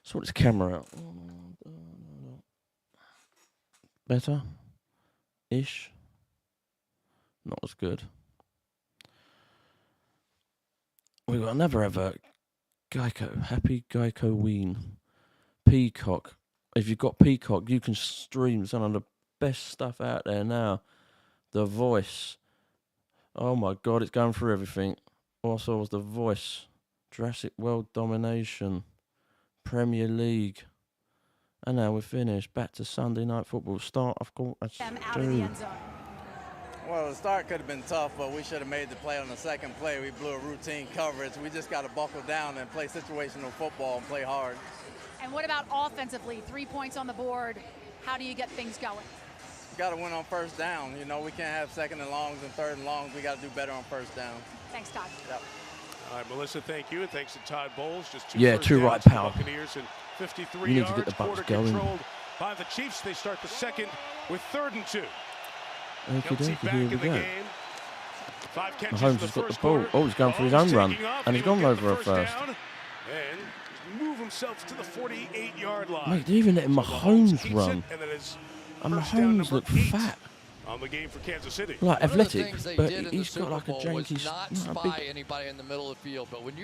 Sort this camera out. Better? Ish? Not as good. We've got another advert. Geico. Happy Geico Ween. Peacock. If you've got Peacock, you can stream some of the best stuff out there now. The Voice. Oh my God, it's going through everything. Also was The Voice. Jurassic World Domination. Premier League. And now we're finished. Back to Sunday Night Football. Start, I've got a do. Well, the start could have been tough, but we should have made the play on the second play. We blew a routine coverage. We just got to buckle down and play situational football and play hard. And what about offensively? 3 points on the board. How do you get things going? We got to win on first down. You know, we can't have second and longs and third and longs. We got to do better on first down. Thanks, Todd. Yep. All right, Melissa, thank you, and thanks to Todd Bowles. Just two right, for pal. Buccaneers and 53 you need yards. to get the Bucks going. Controlled by the Chiefs. They start the second with 3rd and 2. Okie dokie, here we go. 5 catches Mahomes has got the ball. Oh, he's going for his own run. And he's gone over a first. And move himself to the 48-yard line. Mate, they're even letting Mahomes run. And Mahomes look fat. On the game for Kansas City. Like athletic, but he's got like a janky,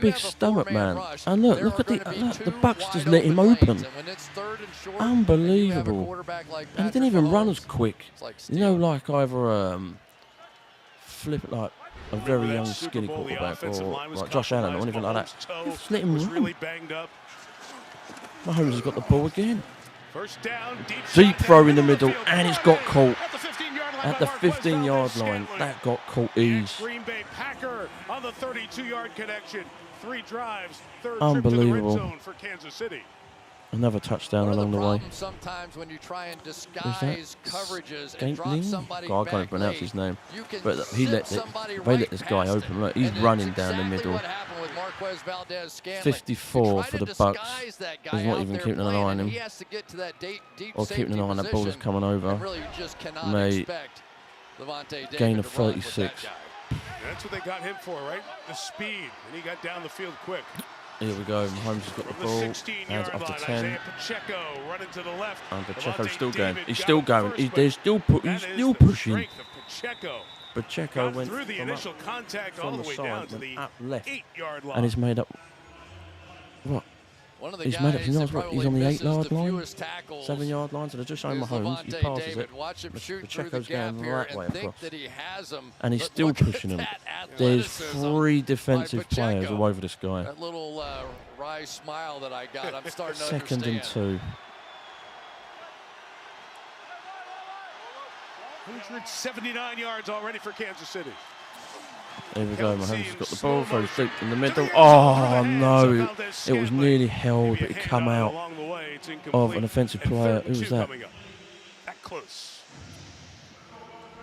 big stomach, man. And look at the Bucks just let him open. Unbelievable. And he didn't even run as quick. You know, like either flip like a very young skinny quarterback or like Josh Allen or anything like that. Just let him run. Mahomes has got the ball again. First down, deep throw in the middle, and it's got caught. At the 15-yard line, that got caught ease. Green Bay Packer on the 32-yard connection. 3 drives, 3rd Unbelievable. trip to the red zone for Kansas City. Another touchdown along the way. Sometimes when you try and disguise coverages and drop God, somebody I can't even pronounce his name. But they let this guy open. Look, he's running down the middle. 54 for the Bucks. He's not even keeping an eye on him. Or keeping an eye on that ball that's coming over. Mate, gain of 36. That's what they got him for, right? The speed. And he got down the field quick. Here we go. Mahomes has got the ball. Hands it off to 10. And Pacheco's still going. He's still going. He's still pushing. Pacheco went through the initial contact all the way down to the up left, 8-yard line. and he's made up. What? He's made up. He knows what? He's on the 8-yard line, 7-yard line. So they're just showing Mahomes. He passes it. Pacheco's going that way across, and he's still pushing him. There's 3 defensive players all over this guy. That little wry smile that I got, I'm starting to Second and 2. 179 yards already for Kansas City. Here we go. Mahomes has got the ball, throws deep in the middle. Oh no! It was nearly held, but it come out of an offensive player. Who was that? That close.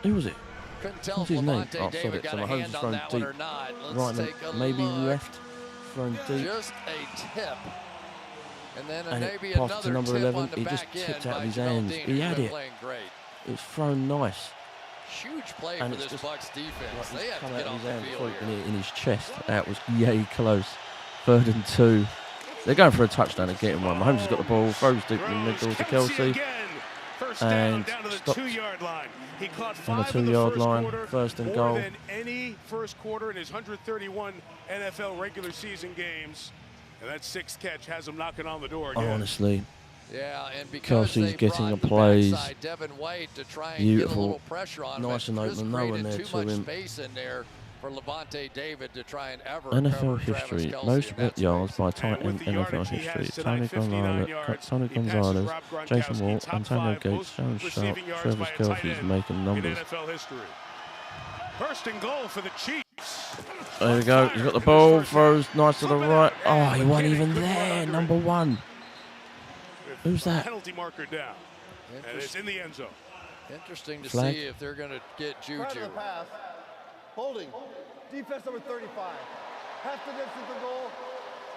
Who was it? What's his name? Oh, sorry. So Mahomes has thrown deep, right, maybe left, thrown deep. Just a tip. And then and maybe it passed to another number tip 11. on the It just back tipped end out of by his Jamel hands. Dean, He who's had been it. playing great. It was thrown nice. Huge play And for it's this just Bucks defense. like They he's have come to out get of off his the hand field before here. in his chest. That was yay close. 3rd and 2. They're going for a touchdown and getting one. Mahomes has got the ball, throws deep in the middle to Kelsey. First And down to the stopped 2-yard line. He caught on the 5 in the 2-yard first line, quarter, 1st and more goal. than any first quarter in his 131 NFL regular season games. And that 6th catch has him knocking on the door again. Honestly. Yeah, and because Kelsey's they getting brought the plays. backside Devin White to try and Beautiful. get a little pressure on him, Nice and just open. No one created there too to much him. space in there for Levante David to try and ever NFL cover Travis history. Kelce Most in that yards space. by tight end NFL history. Tony Gonzalez, Jason Walt, Antonio Gates, Jones Sharp, Travis Kelce's making numbers. NFL history. First and goal for the Chiefs. There we go. He's got the ball. Throws nice to the right. Oh, he wasn't even there. Number 1. Who's that? Penalty marker down. And it's in the end zone. Interesting to Flag. see if they're going to get Prior to Juju. the pass, holding, defense number 35. Half the distance to goal,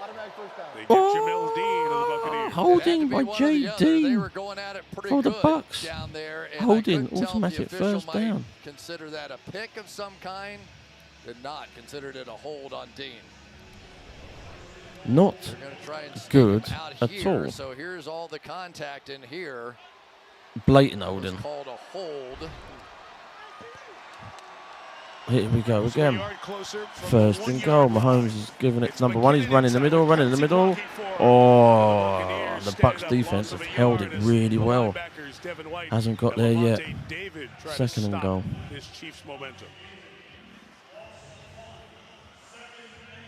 automatic first down. They get Jamel Dean of the Buccaneers. Holding by They J.D. were going at it pretty for the good Bucks. down there. And Holding, I couldn't tell if the automatic official first might down. consider that a pick of some kind. Did not. Considered it a hold on Dean. Not They're going to try and sneak good him out at here. all. So here's all the contact in here. Blatant It was holding. called a hold. Here we go again. Yard closer from 1st the and goal. 1 yard Mahomes is giving it to number 1. He's running in the middle, running in the middle. Oh, the Bucks defense have held it really well. Hasn't got there yet. 2nd and goal. This Chiefs momentum.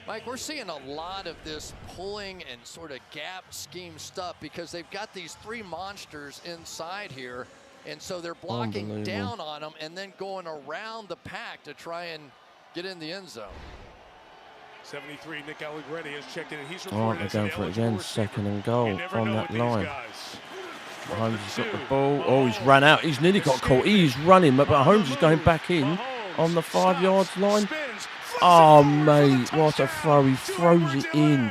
Mike, we're seeing a lot of this pulling and sort of gap scheme stuff because they've got these 3 monsters inside here. And so they're blocking down on them and then going around the pack to try and get in the end zone. 73, Nick Allegretti has checked in. And he's Oh, reported they're as going an for it eligible again. receiver. 2nd and goal You never on know that with these line. guys. Mahomes has got the ball. Oh, he's ran out. He's nearly got caught. He's running, but Mahomes is going back in on the 5 yards line. Oh, mate, what a throw. He throws it in.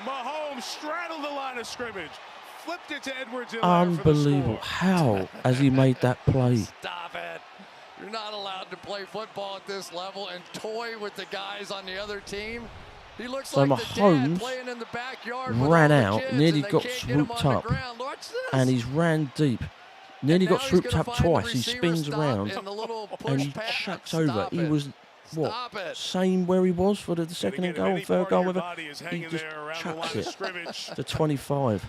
Mahomes straddled the line of scrimmage. Flipped it to Edwards. Unbelievable. How has he made that play? Stop it. You're not allowed to play football at this level and toy with the guys on the other team. He looks So like the dad Mahomes playing in the backyard with ran all the out, kids nearly and they got can't get him swooped on the up, ground. Watch this. and he's ran deep. Nearly got now he's swooped gonna up find the twice. He receiver spins stop around and the little and he push pass. chucks over. Stop He it. was what? Stop it. Same where he was for the 2nd and goal, 3rd goal with He just chucks it to 25.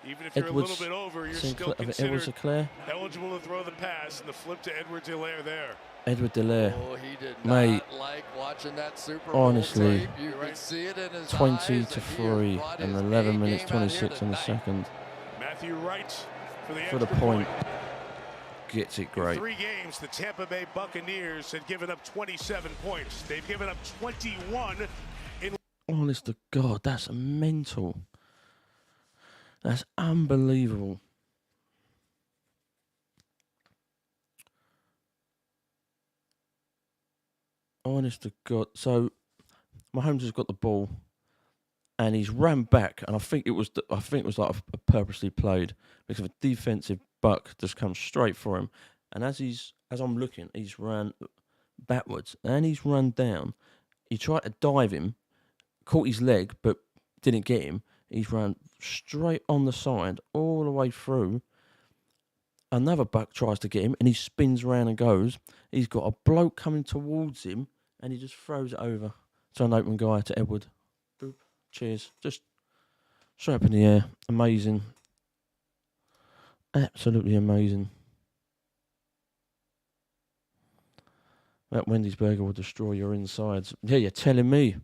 Even if you're Edwards, a little bit over, you're Sinclair, still Edwards considered Sinclair. eligible to throw the pass, and the flip to Edwards-Helaire there. Edward Delaire. Oh, he did Mate, not like watching that Super Bowl honestly, tape. You could see it in his 20 eyes, to and he 3 has brought and his 11 A minutes game out here 26 in the tonight. 2nd. Matthew Wright For the point. Gets it great. 3 games, the Tampa Bay Buccaneers had given up 27 points. They've given up 21 in... Honest to God, that's mental. That's unbelievable. Honest to God. So Mahomes has got the ball and he's ran back, and I think it was like a purposely played, because a defensive buck just comes straight for him. And as I'm looking, he's ran backwards and he's run down. He tried to dive him, caught his leg, but didn't get him. He's run straight on the side, all the way through. Another buck tries to get him, and he spins around and goes. He's got a bloke coming towards him, and he just throws it over to an open guy, to Edward. Boop. Cheers. Just straight up in the air. Amazing. Absolutely amazing. That Wendy's burger will destroy your insides. Yeah, you're telling me.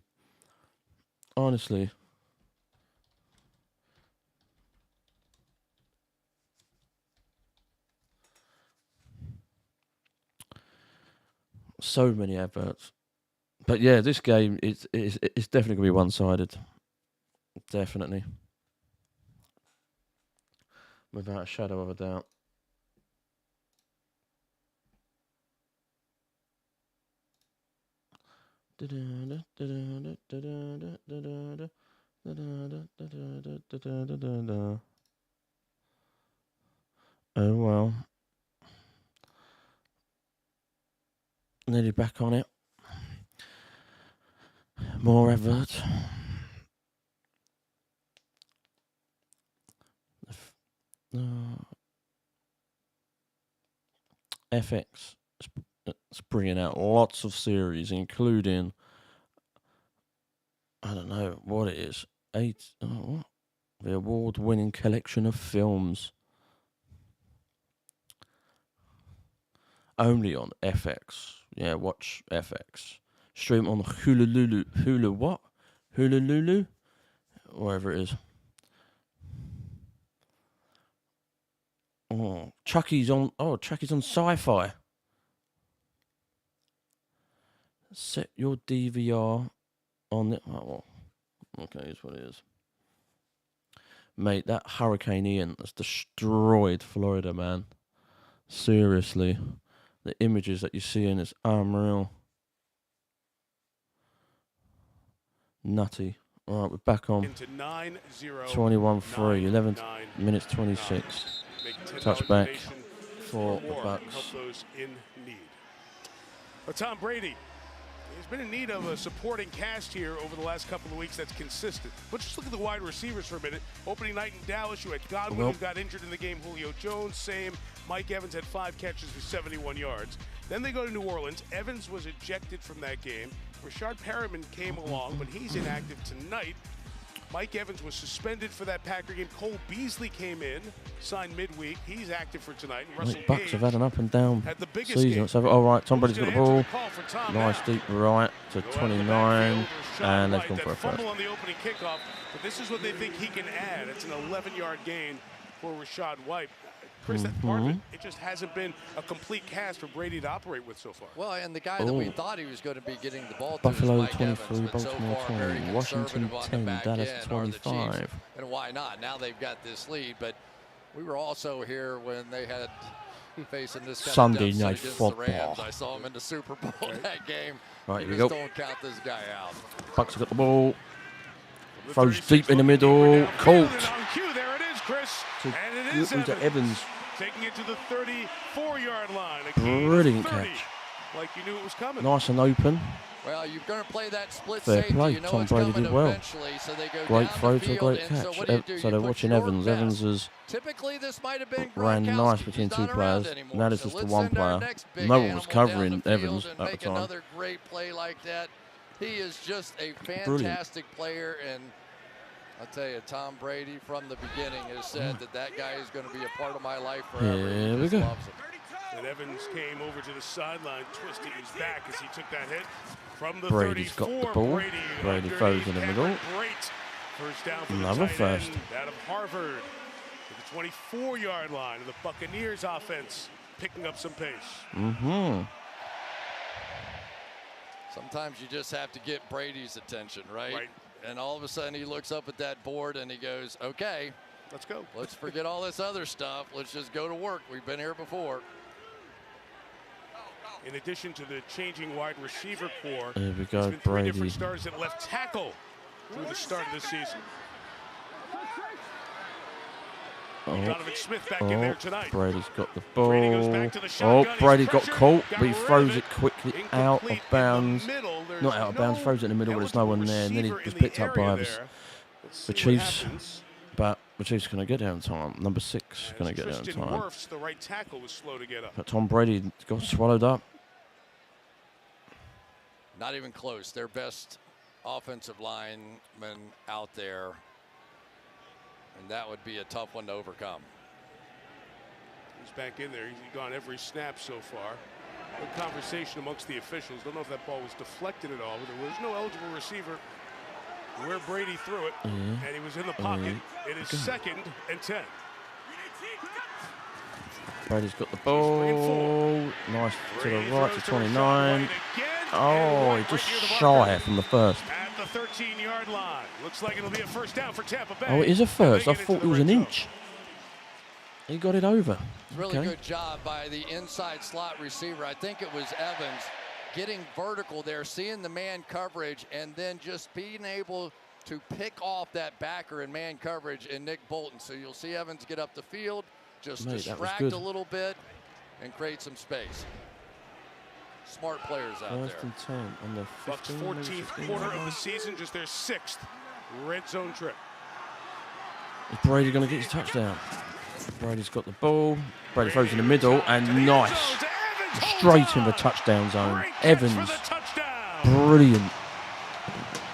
Honestly. So many adverts. But yeah, this game, it's definitely going to be one-sided. Definitely. Without a shadow of a doubt. Oh well. Nearly back on it. More adverts. FX. It's bringing out lots of series, including, I don't know what it is. The award-winning collection of films. Only on FX. Yeah, watch FX. Stream on Hulu what? Hulu? Wherever it is. Oh, Chucky's on Sci-Fi. Set your DVR on the... Oh, well. Okay, here's what it is. Mate, that Hurricane Ian has destroyed Florida, man. Seriously. The images that you're seeing is unreal. Nutty. All right, we're back on. 21-3, 11 minutes 26. Touchback for the Bucks. But Tom Brady, he's been in need of a supporting cast here over the last couple of weeks that's consistent. But just look at the wide receivers for a minute. Opening night in Dallas, you had Godwin, who got injured in the game. Julio Jones, same. Mike Evans had 5 catches for 71 yards. Then they go to New Orleans. Evans was ejected from that game. Rashard Perriman came along, but he's inactive tonight. Mike Evans was suspended for that Packer game. Cole Beasley came in, signed midweek. He's active for tonight. And Russell Bucks have had an up and down season. So, all right, Tom Brady's got the ball. Nice deep right to 29, and they've gone for a first. On the opening kickoff, but this is what they think he can add. It's an 11-yard gain for Rashad White. Chris, that part of it, it just hasn't been a complete cast for Brady to operate with so far. Well, and the guy that we thought he was going to be getting the ball to Buffalo is Mike 23, Evans, Baltimore 20, Washington 10, Dallas 25. And why not? Now they've got this lead, but we were also here when they had facing this kind Sunday of night against football. The Rams. I saw him in the Super Bowl that game. Right, here we just go. Don't count this guy out. Bucks have got the ball. Throws deep in the middle. Caught. There it is, Chris. And it is Evans. Taking it to the 34-yard line. Brilliant catch. Like you knew it was coming. Nice and open. Well, you're going to play that split Fair safety. play. You know Tom Brady did well. So they go Great down throw the to a field, great and catch. So they're watching Evans. Evans has typically this might have been ran nice between two players. Now this is the one player. No one was covering Evans at the time. Another great play like that. He is just a fantastic player, and I'll tell you, Tom Brady from the beginning has said that guy is going to be a part of my life forever. Here we go. And Evans came over to the sideline, twisting his back as he took that hit from the Brady's 34. got the ball. Brady throws in the middle. Great first down for Another the first. out of Harvard to the 24-yard line of the Buccaneers offense, picking up some pace. Sometimes you just have to get Brady's attention, right? And all of a sudden he looks up at that board and he goes, okay, let's go. Let's forget all this other stuff. Let's just go to work. We've been here before. In addition to the changing wide receiver core, here we go, there's been 3 Brady. different starters at left tackle through the start of the season. Donovan Smith back in there tonight. Brady's got the ball. Brady goes back to the shotgun. Brady got caught, but he throws it quickly out of bounds. Not out of bounds, throws it in the middle, but there's no one there. And then he was picked up by the Chiefs. But the Chiefs going to get there in time. Number 6 going to get there in time. Wirfs, the right tackle, was slow to get up. But Tom Brady got swallowed up. Not even close. Their best offensive lineman out there. And that would be a tough one to overcome. He's back in there. He's gone every snap so far. Good conversation amongst the officials. Don't know if that ball was deflected at all, but there was no eligible receiver where Brady threw it, and he was in the pocket. It is 2nd and 10. Brady's got the ball. Nice to the right to 29. Oh, he just shy from the first. At the 13-yard line. Looks like it'll be a first down for Tampa Bay. Oh, it is a first. I thought it was an inch. He got it over. Really good job by the inside slot receiver. I think it was Evans getting vertical there, seeing the man coverage, and then just being able to pick off that backer in man coverage in Nick Bolton. So you'll see Evans get up the field, just distract a little bit, and create some space. Smart players out there. 1st and 10 on the 15. Bucks' 14th quarter of the season, just their 6th red zone trip. Is Brady going to get his touchdown? Brady's got the ball. Brady throws in the middle, and nice. Straight in the touchdown zone. Evans, brilliant.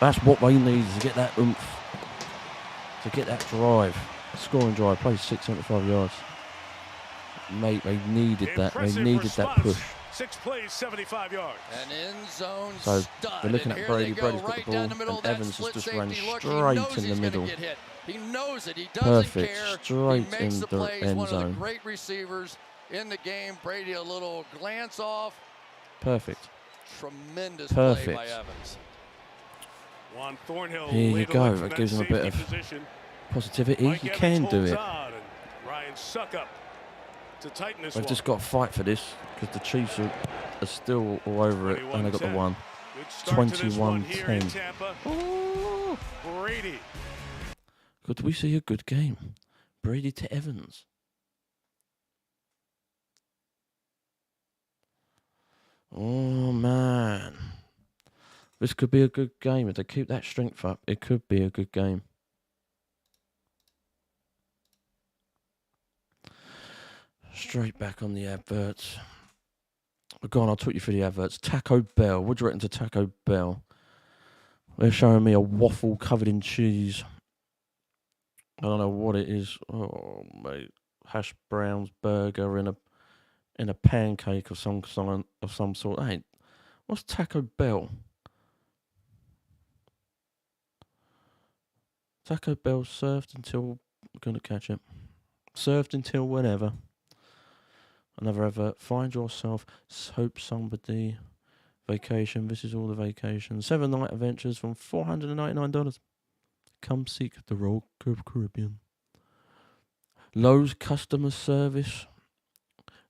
That's what they need, to get that oomph, to get that drive. Scoring drive, plays 675 yards. Mate, they needed that. They needed that push. 6 plays, 75 yards. An end zone So stud. we're looking at Brady. Brady's got right the down ball, the middle and of Evans has just split ran safety look. straight in the middle. Get hit. He knows it. He doesn't Perfect. care. Straight he makes in the the play. He's end one zone. of the great receivers in the game. Brady a little glance off. Perfect. Tremendous Perfect. play by Evans. Juan Thornhill. Here you go. That gives him a bit of positivity. Mike You Evans can do holds it. on, and Ryan Suckup to tighten this They've one. just got to fight for this, because the Chiefs are still all over it, and they got the one. 21-10. Oh. Brady. Could we see a good game? Brady to Evans. Oh, man. This could be a good game. If they keep that strength up, it could be a good game. Straight back on the adverts. Go on, I'll talk you through the adverts. Taco Bell. What do you reckon to Taco Bell? They're showing me a waffle covered in cheese. I don't know what it is. Oh, mate. Hash browns burger in a pancake of some sort. Hey, what's Taco Bell? Taco Bell served until... I'm going to catch it. Served until whenever. Another advert. Find yourself. Hope somebody. Vacation. This is all the vacations. 7-night adventures from $499. Come seek the Royal Caribbean. Lowe's customer service.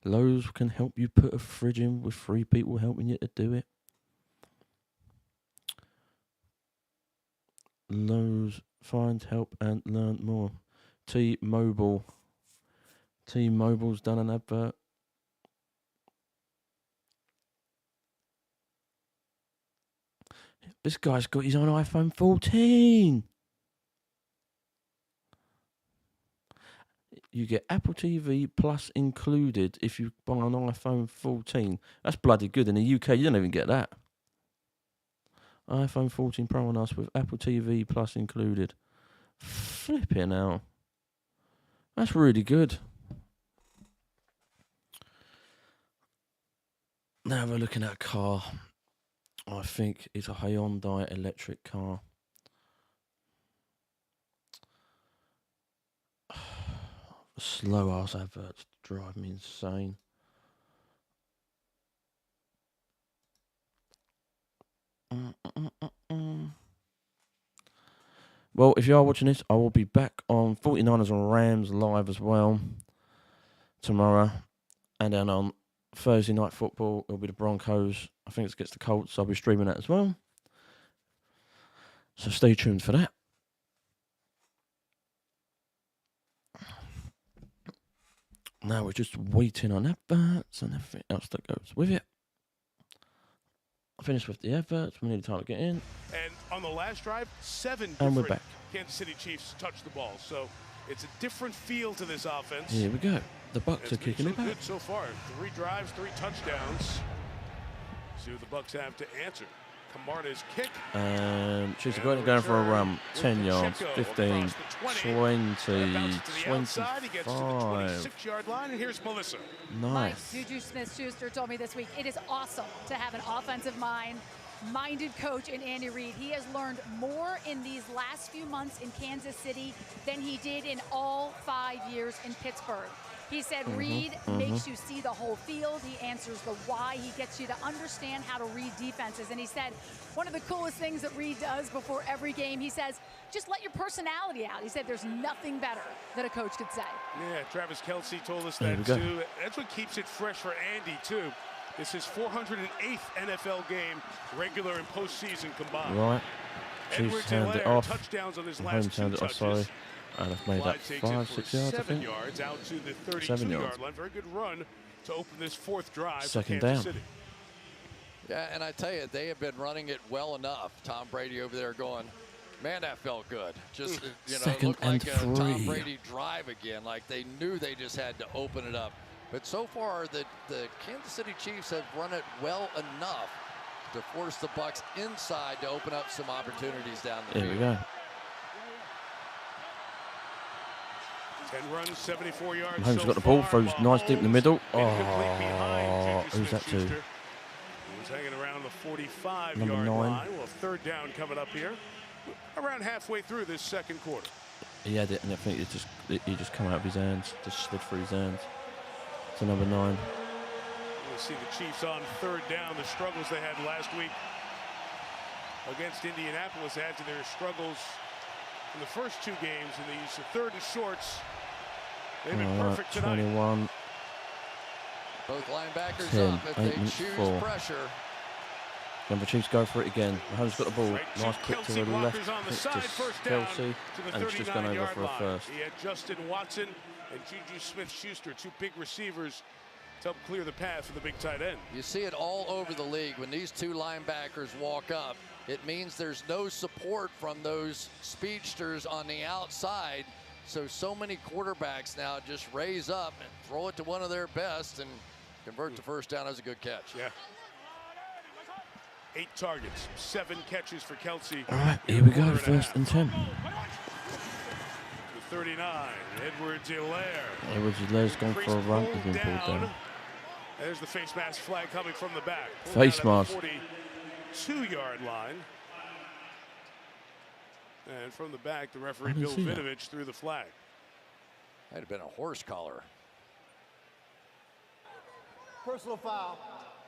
Lowe's can help you put a fridge in with 3 people helping you to do it. Lowe's. Find help and learn more. T-Mobile. T-Mobile's done an advert. This guy's got his own iPhone 14. You get Apple TV Plus included if you buy an iPhone 14. That's bloody good. In the UK, you don't even get that. iPhone 14 Pro on us with Apple TV Plus included. Flipping hell. That's really good. Now we're looking at a car. I think it's a Hyundai electric car. Slow ass adverts drive me insane. Well, if you are watching this, I will be back on 49ers and Rams live as well tomorrow. And then on Thursday Night Football, it'll be the Broncos. I think it's against the Colts, so I'll be streaming that as well. So stay tuned for that. Now we're just waiting on adverts and everything else that goes with it. I finished with the adverts. We need time to get in. And on the last drive, 7 and we're different back. Kansas City Chiefs touched the ball. So it's a different feel to this offense. Here we go. The Bucks are kicking it back. Good so far. 3 drives, 3 touchdowns. See what the Bucks have to answer. Camarda's kick. She's going for a run. 10 yards, 15, 20, 25. He gets to the 26-yard line, and here's Melissa. Nice. Juju Smith-Schuster told me this week, it is awesome to have an offensive minded coach in Andy Reid. He has learned more in these last few months in Kansas City than he did in all 5 years in Pittsburgh. He said Reid makes you see the whole field. He answers the why. He gets you to understand how to read defenses. And he said one of the coolest things that Reid does before every game, he says, just let your personality out. He said there's nothing better that a coach could say. Yeah, Travis Kelce told us that too. That's what keeps it fresh for Andy too. This is 408th NFL game, regular and postseason combined. Right. Chiefs hand it off. Mahomes hand it off, sorry. And I've made that 5, 6 yards, I think. Yards out to the 7 yards. yard line. Very good run to open this 4th drive. Second for Kansas down. City. Yeah, and I tell you, they have been running it well enough. Tom Brady over there going, man, that felt good. Just, you know, it looked like a Tom Brady drive again. Like they knew they just had to open it up. But so far, the Kansas City Chiefs have run it well enough to force the Bucs inside to open up some opportunities down the field. Here we go. 10 runs, 74 yards. Mahomes got the ball, throws nice deep in the middle. Oh, who's that to? He was hanging around the 45-yard Number 9. line. Well, 3rd down coming up here. Around halfway through this 2nd quarter. He had it, and I think he just come out of his hands, just slid through his hands. To number 9. We'll see the Chiefs on 3rd down. The struggles they had last week against Indianapolis add to their struggles in the first 2 games in the use of 3rd and shorts. They've been perfect tonight. 21. Both linebackers 10, up if 8 they minutes choose 4. pressure. And the Chiefs go for it again. Mahomes got the ball. Right, Nice quick to the left. on the It's side, just first down Kelsey, to the and it's just gone over 39-yard for a line. first. He had Justin Watson and Juju Smith-Schuster, 2 big receivers, to help clear the path for the big tight end. You see it all over the league. When these 2 linebackers walk up, it means there's no support from those speedsters on the outside. So many quarterbacks now just raise up and throw it to one of their best and convert the first down as a good catch. Yeah. 8 targets, 7 catches for Kelsey. All right, here we go. 1st and 10. 39, Edwards-Helaire. Edwards-Hilaire's gone for a run. He's been pulled down. There's the face mask flag coming from the back. Face mask. 42-yard line. And from the back, the referee, Bill Vinovich, threw the flag. That'd have been a horse collar. Personal foul.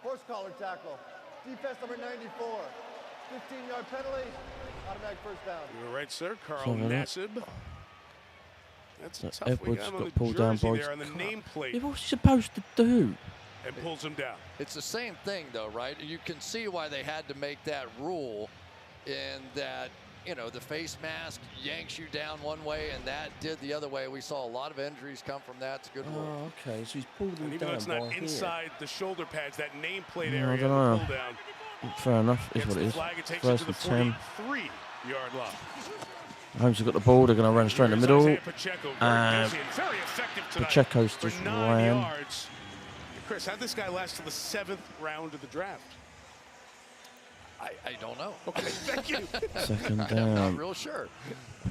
Horse collar tackle. Defense number 94. 15-yard penalty. Automatic first down. You're right, sir. Carl Nassib. That's a tough Edwards one. got pulled down by there on the nameplate. Yeah, what's he supposed to do? And pulls him down. It's the same thing, though, right? You can see why they had to make that rule in that, you know, the face mask yanks you down one way, and that did the other way. We saw a lot of injuries come from that. It's a good rule. Oh, okay. So he's pulled him and even down. though it's not by inside the shoulder pads, that nameplate I area, don't know. the pull down. Fair enough. Is what it is. Flag, it takes 1st it to the and 10. 43-yard line. Mahomes has got the ball. They're going to run straight in the middle. Pacheco, And very effective tonight Pacheco's just for 9 ran. yards. Chris, how'd this guy last to the 7th round of the draft? I don't know. Okay, thank you. 2nd I'm not down. real sure.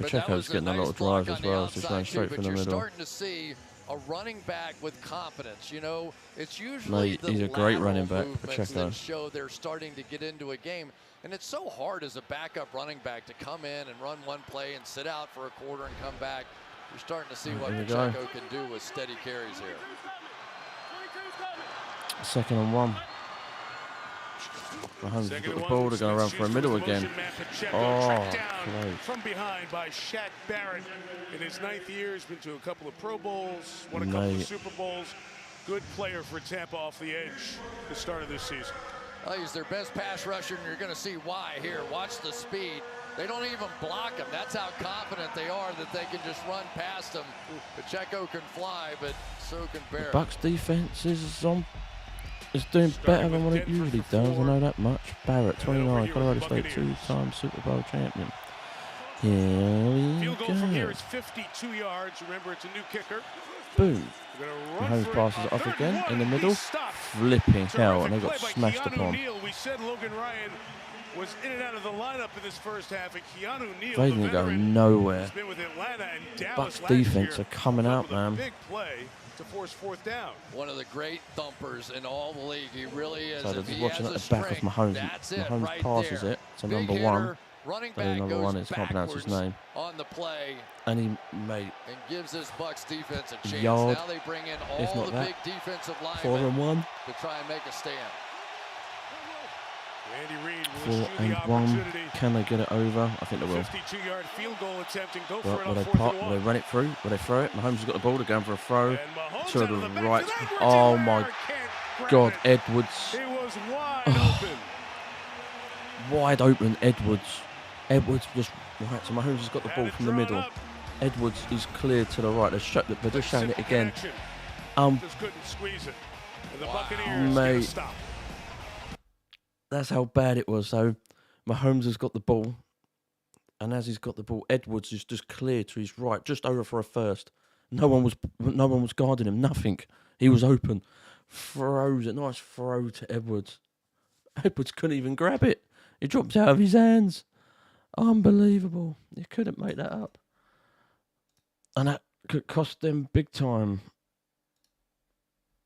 Pacheco's getting a lot of drives as well. So he's going straight for the You're middle. starting to see a running back with confidence. You know, it's usually he's a great running back, movements Pacheco. that show they're starting to get into a game. And it's so hard as a backup running back to come in and run one play and sit out for a quarter and come back. You're starting to see what Pacheco can do with steady carries here. 2nd and 1. Mahomes has got the ball. They're going to run for a middle again. Oh, close. From behind by Shaq Barrett. In his 9th year, he's been to a couple of Pro Bowls, won a couple of Super Bowls. Good player for Tampa off the edge the start of this season. He's their best pass rusher, and you're going to see why here. Watch the speed. They don't even block him. That's how confident they are that they can just run past him. Pacheco can fly, but so can Barrett. The Bucs defense is doing better than what it usually does. I know that much. Barrett, 29, Colorado State, 2-time Super Bowl champion. Here we Field goal from here go. is 52 yards. Remember, it's a new kicker. Boom. Mahomes passes it off again in the middle. Flipping hell, and they got smashed upon. We said Logan Ryan was in and out of the lineup in this first half, and Keanu Neal, They didn't go nowhere. has been with Atlanta and Dallas Bucs last defense year. are coming out, man. Big play to force 4th down. One of the great thumpers in all the league. He really is. So they're If just he watching has at the back of strength, Mahomes. that's it Mahomes right passes there. it to Big number hitter, 1. Running I back don't know goes one is, can't pronounce his backwards name. on the play And he made and gives this Bucs defense a chance. yard, Now they bring in if all not the that. big defensive 4 linemen and 1. to try and make a stand. Andy Reid will 4 issue and the 1. opportunity. Can they get it over? I think they will. 52-yard field goal attempt and go Well, for it will on they 4th pop? and Will 1. they run it through? Will they throw it? Mahomes has got the ball. They're going for a throw. And Mahomes To out the of the back right. to Edwards. Oh my Can't God, grab it. Edwards. He was wide open. Wide open, Edwards. Edwards just right. So Mahomes has got the ball from the middle. Edwards is cleared to the right. They're just showing it again. Just couldn't squeeze it. And the Buccaneers get a stop. That's how bad it was. So Mahomes has got the ball, and as he's got the ball, Edwards is just cleared to his right, just over for a first. No one was guarding him. Nothing. He was open. Throws a nice throw to Edwards. Edwards couldn't even grab it. It drops out of his hands. Unbelievable. You couldn't make that up. And that could cost them big time.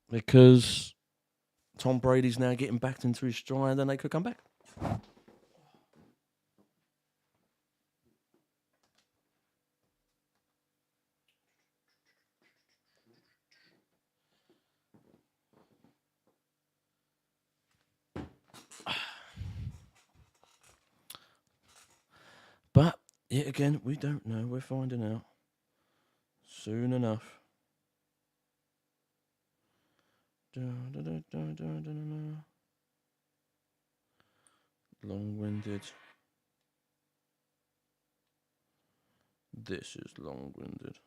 Because Tom Brady's now getting back into his stride and they could come back. But, yet again, we don't know. We're finding out soon enough. Long-winded. This is long-winded.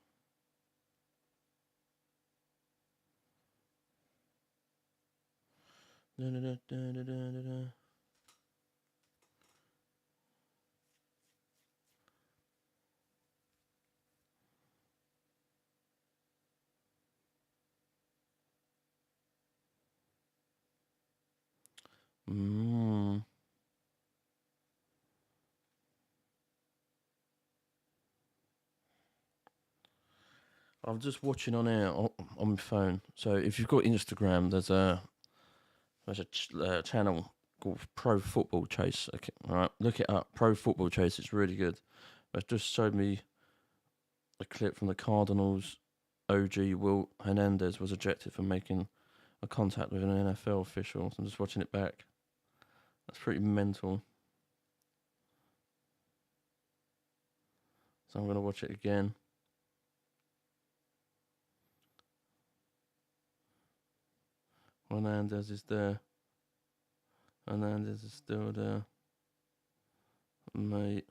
I'm just watching on air on my phone. So if you've got Instagram, there's a channel called Pro Football Chase. Okay, all right, look it up. Pro Football Chase. It's really good. It just showed me a clip from the Cardinals. OG Will Hernandez was ejected for making a contact with an NFL official. So I'm just watching it back. That's pretty mental. So I'm going to watch it again. Hernandez is there. Hernandez is still there. Mate.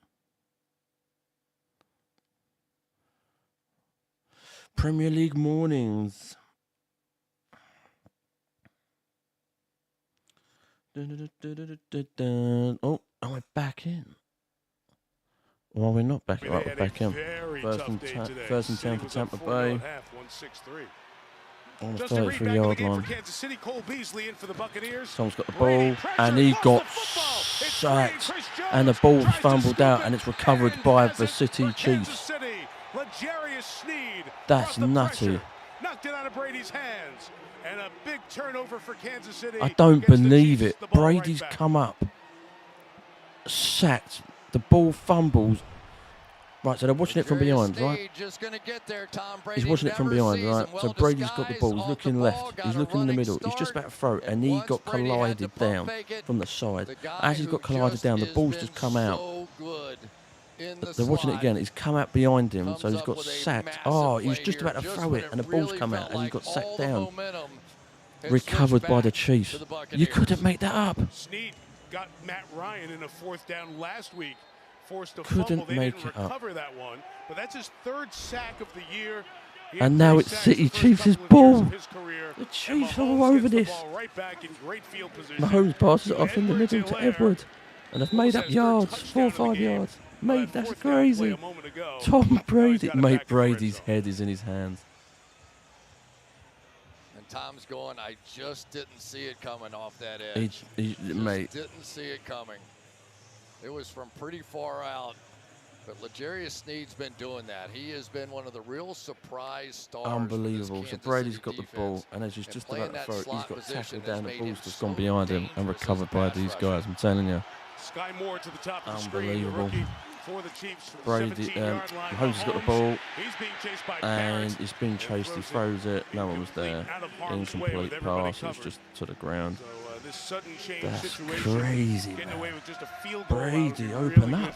Premier League mornings. Oh, am I back in? Well, we're not back. Right, we're back in. First and 10 for Tampa Bay. On the 33-yard line. Tom's got the ball, and he got sacked. And the ball fumbled out, and it's recovered by the City Chiefs. That's nutty. Knocked it out of Brady's hands. And a big turnover for Kansas City. I don't believe it. Brady's come up, sacked. The ball fumbles. Right, so they're watching it from behind, right? He's watching it from behind, right? So Brady's got the ball. He's looking left. He's looking in the middle. He's just about to throw it, and he got collided down from the side. As he's got collided down, the ball's just come out. They're watching it again. He's come out behind him, so he's got sacked. Oh, he was just about to throw it, and the ball's come out, and he got sacked down. Recovered by the Chiefs. You couldn't make that up. Snead got Matt Ryan in a fourth down last week. Forced to couldn't fumble. They make didn't it up. recover that one, but that's his third sack of the year. And now it's City Chiefs' ball. The Chiefs are all over this. Mahomes passes it off in the middle to Edwards. And they've made up yards, 4 or 5 yards. Mate, that's crazy. Tom Brady. Mate, Brady's head is in his hands. And Tom's going, I just didn't see it coming off that edge. Mate. Didn't see it coming. It was from pretty far out. But L'Jarius Sneed's been doing that. He has been one of the real surprise stars. Unbelievable. So Brady's got the ball, and as he's just about to throw it, he's got tackled down. The ball's just gone behind him and recovered by these guys. I'm telling you. Sky Moore to the top of the unbelievable. Screen, for the Chiefs, Brady, Mahomes has got the ball, and he's being chased. He throws it. No one was there. Incomplete pass. It was just to the ground. This sudden change that's situation, crazy, getting away with just a field goal. Brady, open up.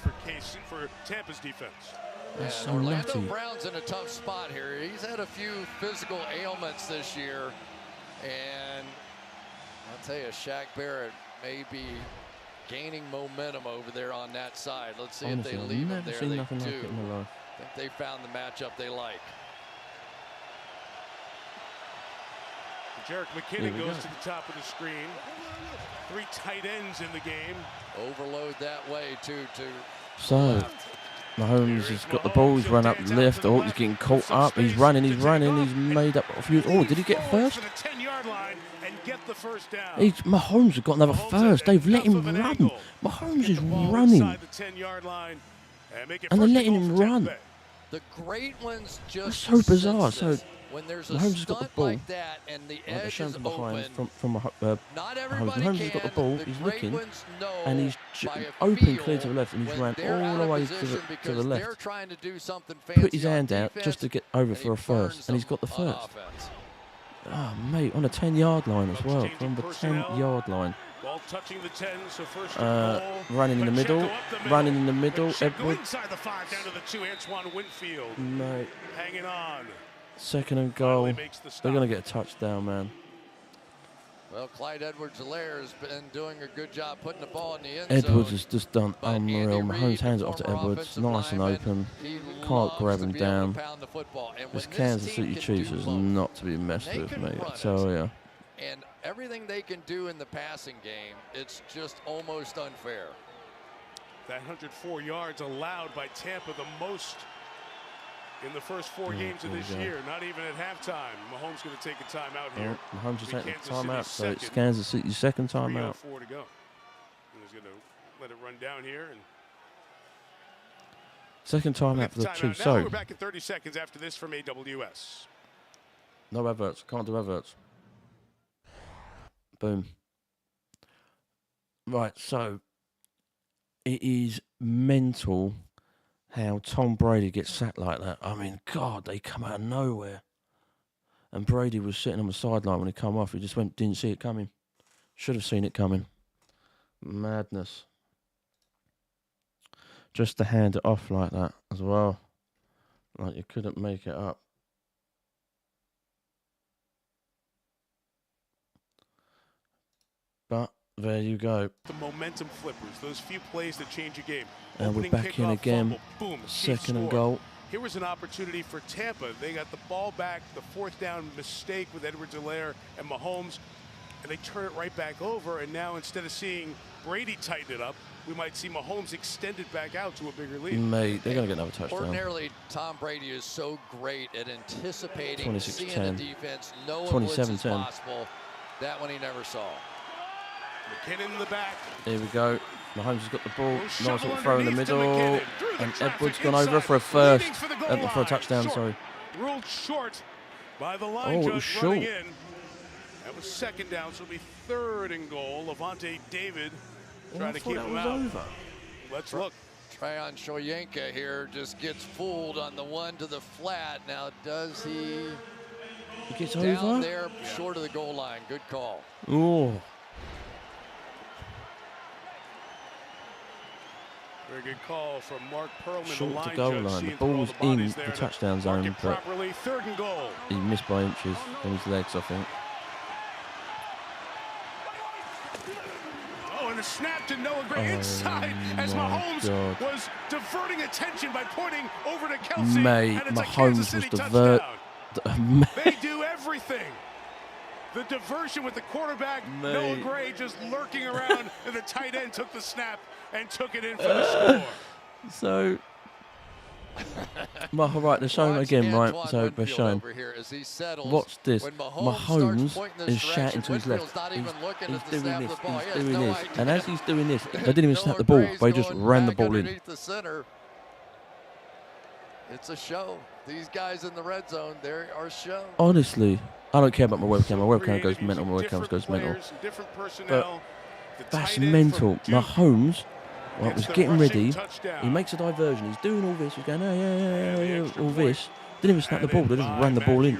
For Tampa's defense. That's so Orlando nutty. Brown's in a tough spot here. He's had a few physical ailments this year, and I'll tell you, Shaq Barrett may be gaining momentum over there on that side. Let's see Honestly, if they I've leave never him there. seen They nothing do. like it in my life. I think they found the matchup they like. Jarek McKinnon goes to the top of the screen. 3 tight ends in the game. Overload that way, too, to So, Mahomes has got the ball. He's run up left. Oh, he's getting caught up. He's running. He's made up a few. Oh, did he get first? Mahomes has got another first. They've let him run. Mahomes is running. And they're letting him run. The great ones just That's so bizarre. So, when there's a Mahomes has got the ball. like that and the edge is behind open, from not Mahomes. everybody Mahomes has got the ball. He's looking, and he's open clear to the left, and he's ran all the way to the left. Trying to do something Put his hand out just to get over for a first, and he's got the first. Oh, mate, on the 10-yard line as well. From the 10-yard line. Ball touching the 10, so first running in the middle. Running in the middle. Edwards. Inside the 5, down to the 2, Antoine Winfield. Mate. Hanging on. Second and goal. They're going to get a touchdown, man. Well, Clyde Edwards-Helaire has been doing a good job putting the ball in the end Edwards zone. has just done unreal. Mahomes hands it off to Edwards. Nice and open. Can't grab him down. This Kansas City Chiefs is not to be messed with, mate. I tell ya. And everything they can do in the passing game, it's just almost unfair. That 104 yards allowed by Tampa, the most in the first 4 games of this year, not even at halftime. Mahomes going to take a timeout here. Mahomes is taking a timeout, so it's Kansas City's second timeout. 3:04 to go. And he's going to let it run down here. And second timeout for the Chiefs. Now So we're back in 30 seconds after this from AWS. no adverts. Can't do adverts. Boom. Right, so it is mental how Tom Brady gets sacked like that. I mean, God, they come out of nowhere. And Brady was sitting on the sideline when he come off. He just didn't see it coming. Should have seen it coming. Madness. Just to hand it off like that as well. Like you couldn't make it up. But there you go. The momentum flippers, those few plays that change a game. And Opening we're back in kickoff, again. Fumble, boom, Second and score. goal. Here was an opportunity for Tampa. They got the ball back, the 4th down mistake with Edwards-Helaire and Mahomes, and they turn it right back over. And now instead of seeing Brady tighten it up, we might see Mahomes extended back out to a bigger lead. Mate, they're going to get another touchdown. Ordinarily, Tom Brady is so great at anticipating, seeing the defense, knowing what's possible. That one he never saw. McKinnon in the back. Here we go. Mahomes has got the ball. Nice little throw in the middle. And Edwards gone over for a first. For a touchdown, sorry. Ruled short by the line judge running in. That was 2nd down, so it'll be 3rd and goal. Levante David trying to keep him out. Over. Let's look. Tryon Shoyinka here just gets fooled on the one to the flat. Now, does he? He gets down over? there, short of the goal line. Good call. Oh. Very good call from Mark Perlman. Short to goal line. The ball's in the touchdown zone, but 3rd and goal. He missed by inches on his legs, I think. Oh, and a snap to Noah Gray inside as Mahomes was diverting attention by pointing over to Kelsey. Mate, and it's Mahomes a was touchdown. They do everything. The diversion with the quarterback, Noah Gray just lurking around, and the tight end took the snap and took it in for the score. So, right, they're showing again, right? So they're showing. Watch this. Mahomes is shouting to his left. He's doing this. He's doing this. And as he's doing this, they didn't even snap the ball. They just ran the ball in. It's a show. These guys in the red zone, they're our show. Honestly, I don't care about my webcam. My webcam goes mental. My webcam goes mental. But that's mental. Mahomes was getting ready. He makes a diversion. He's doing all this. He's going, all this. Didn't even snap the ball. They just ran the ball in.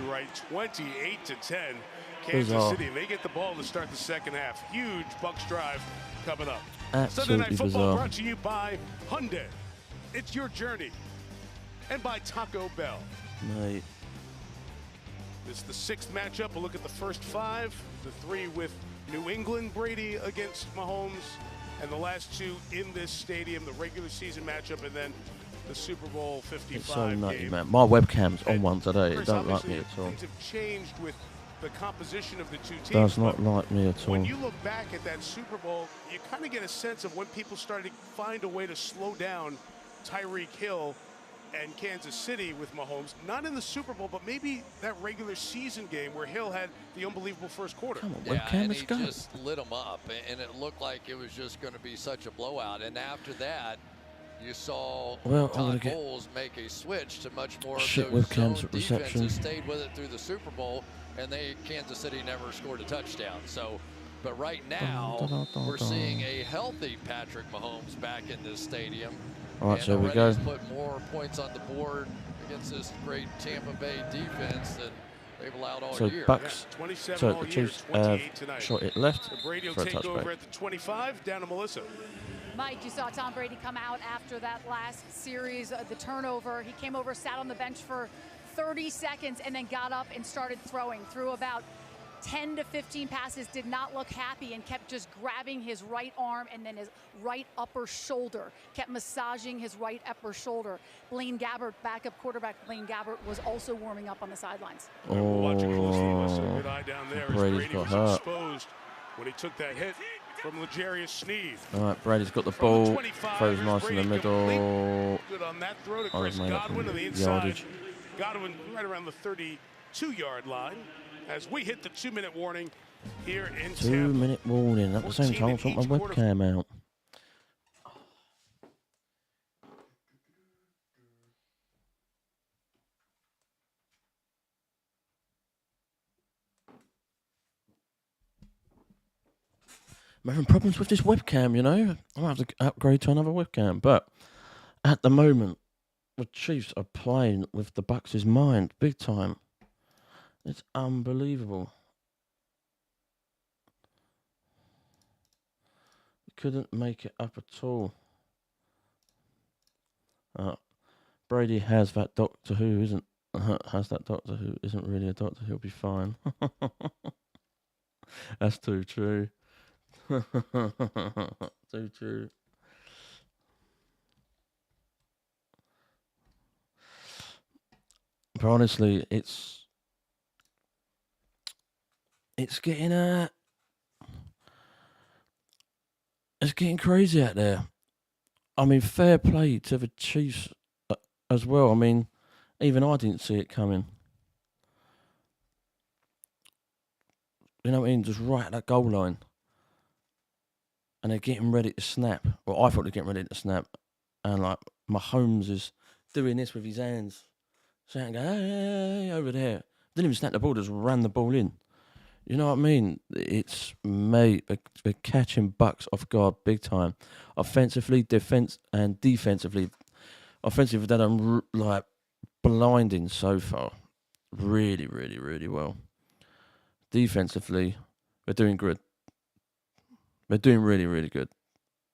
28-10. Kansas City. They get the ball to start the 2nd half. Huge Bucs drive coming up. Absolutely Sunday Night Football bizarre. brought to you by Hyundai. It's your journey. And by Taco Bell. Mate. This is the 6th matchup. A look at the first 5. The 3 with New England, Brady against Mahomes. and the last two in this stadium, the regular season matchup and then the Super Bowl 55 It's so nutty, game. man. My webcam's on one today. It Chris, don't like me at all. Things have changed with the composition of the two teams. Does not like me at all. When you look back at that Super Bowl, you kind of get a sense of when people started to find a way to slow down Tyreek Hill and Kansas City with Mahomes. Not in the Super Bowl, but maybe that regular season game where Hill had the unbelievable first quarter. Come on, Yeah, webcam, and let's he go. just lit them up, and it looked like it was just going to be such a blowout. And after that, you saw Todd Bowles make a switch to much more of those zone defenses, stayed with it through the Super Bowl, and Kansas City never scored a touchdown. So, but right now, we're seeing a healthy Patrick Mahomes back in this stadium. All right, so we go. Put more points on the board against this great Tampa Bay defense than they've allowed all so year. Bucks, so the Chiefs shot it left So Brady will for a take over touchback. at the 25, down to Melissa. Mike, you saw Tom Brady come out after that last series, the turnover. He came over, sat on the bench for 30 seconds, and then got up and started throwing. Threw about 10 to 15 passes, did not look happy, and kept just grabbing his right arm and then his right upper shoulder. Kept massaging his right upper shoulder. Blaine Gabbert, backup quarterback Blaine Gabbert, was also warming up on the sidelines. Watch it closely. He must have a good eye down there as Brady's Brady got was hurt. exposed when he took that hit from L'Jarius Sneed. All right, Brady's got the ball. Throws nice in the middle. Good on that throw to Oh, Chris he's made up Godwin some on the inside. yardage. Godwin right around the 32-yard line as we hit the 2-minute warning here in Tampa. 2-minute warning. At the same time, I put my webcam out. I'm having problems with this webcam, you know. I might have to upgrade to another webcam. But at the moment, the Chiefs are playing with the Bucks' mind big time. It's unbelievable. Couldn't make it up at all. Brady has that Doctor Who isn't really a Doctor. He'll be fine. That's too true. Too true. But honestly, it's getting it's getting crazy out there. I mean, fair play to the Chiefs as well. I mean, even I didn't see it coming. You know what I mean? Just right at that goal line. And they're getting ready to snap. Well, I thought they were getting ready to snap. And, like, Mahomes is doing this with his hands. Shouting, hey, over there. Didn't even snap the ball, just ran the ball in. You know what I mean? It's, mate, they're catching Bucks off guard big time. Offensively, defensively. Offensively, they've done, like, blinding so far. Really, really, really well. Defensively, they're doing good. They're doing really, really good.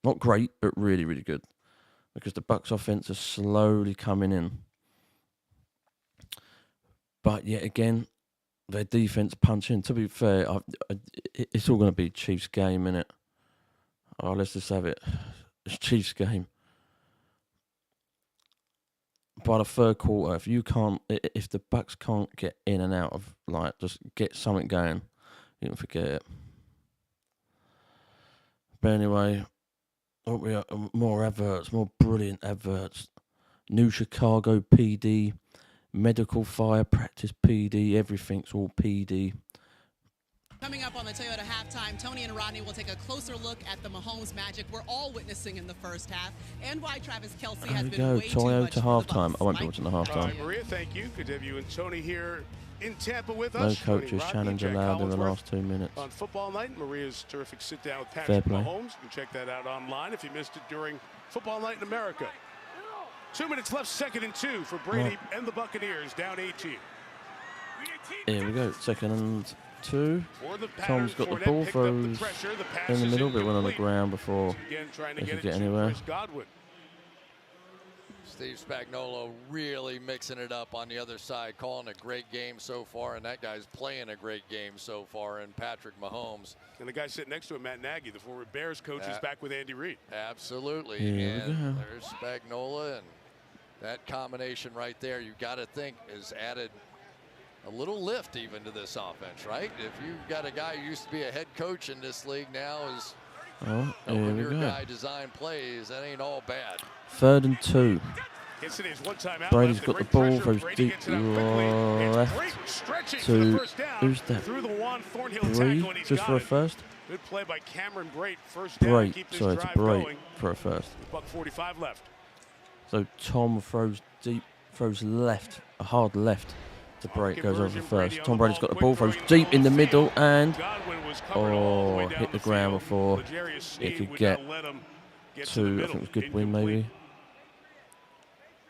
Not great, but really, really good. Because the Bucks offense is slowly coming in. But yet again, their defense punching. To be fair, it's all going to be Chiefs game, innit? Oh, let's just have it. It's Chiefs game. By the third quarter, if the Bucks can't get in and out of, like, just get something going, you can forget it. But anyway, more adverts, more brilliant adverts. New Chicago PD, medical fire practice PD, everything's all PD. Coming up on the Toyota halftime, Tony and Rodney will take a closer look at the Mahomes magic we're all witnessing in the first half, and why Travis Kelce has been way too much Toyota halftime. I won't be watching the All halftime. right, Maria, thank you. Good to have you and Tony here in Tampa with No us. coaches challenge allowed in the last 2 minutes. On Football Night, Maria's terrific sit-down with Fair Patrick play. Mahomes. You can check that out online if you missed it during Football Night in America. 2 minutes left, 2nd and 2 for Brady and the Buccaneers, down 18. Here we go, 2nd and 2. For the Tom's got the Fournette ball, picked up the throws pressure. The pass in the is middle, but went on the incomplete. ground before Again, trying to they get could it get to anywhere. Chris Godwin. Steve Spagnuolo really mixing it up on the other side, calling a great game so far, and that guy's playing a great game so far, and Patrick Mahomes. And the guy sitting next to him, Matt Nagy, the former Bears coach, is back with Andy Reid. Absolutely. Here we go. There's Spagnuolo, and that combination right there, you got to think, has added a little lift even to this offense, right? If you've got a guy who used to be a head coach in this league now is helping your guy design plays, that ain't all bad. 3rd and 2. Brady's got the ball, throws deep left to, who's that? Brady, just for a first? Good play by Cameron Brate, first down. Brady, sorry, it's Brady for a first. $1:45 left. So Tom throws deep, throws left, a hard left to Brady, goes over first. Tom Brady's got the ball, throws deep in the middle, and hit the ground before it could get to, I think it was Goodwin maybe.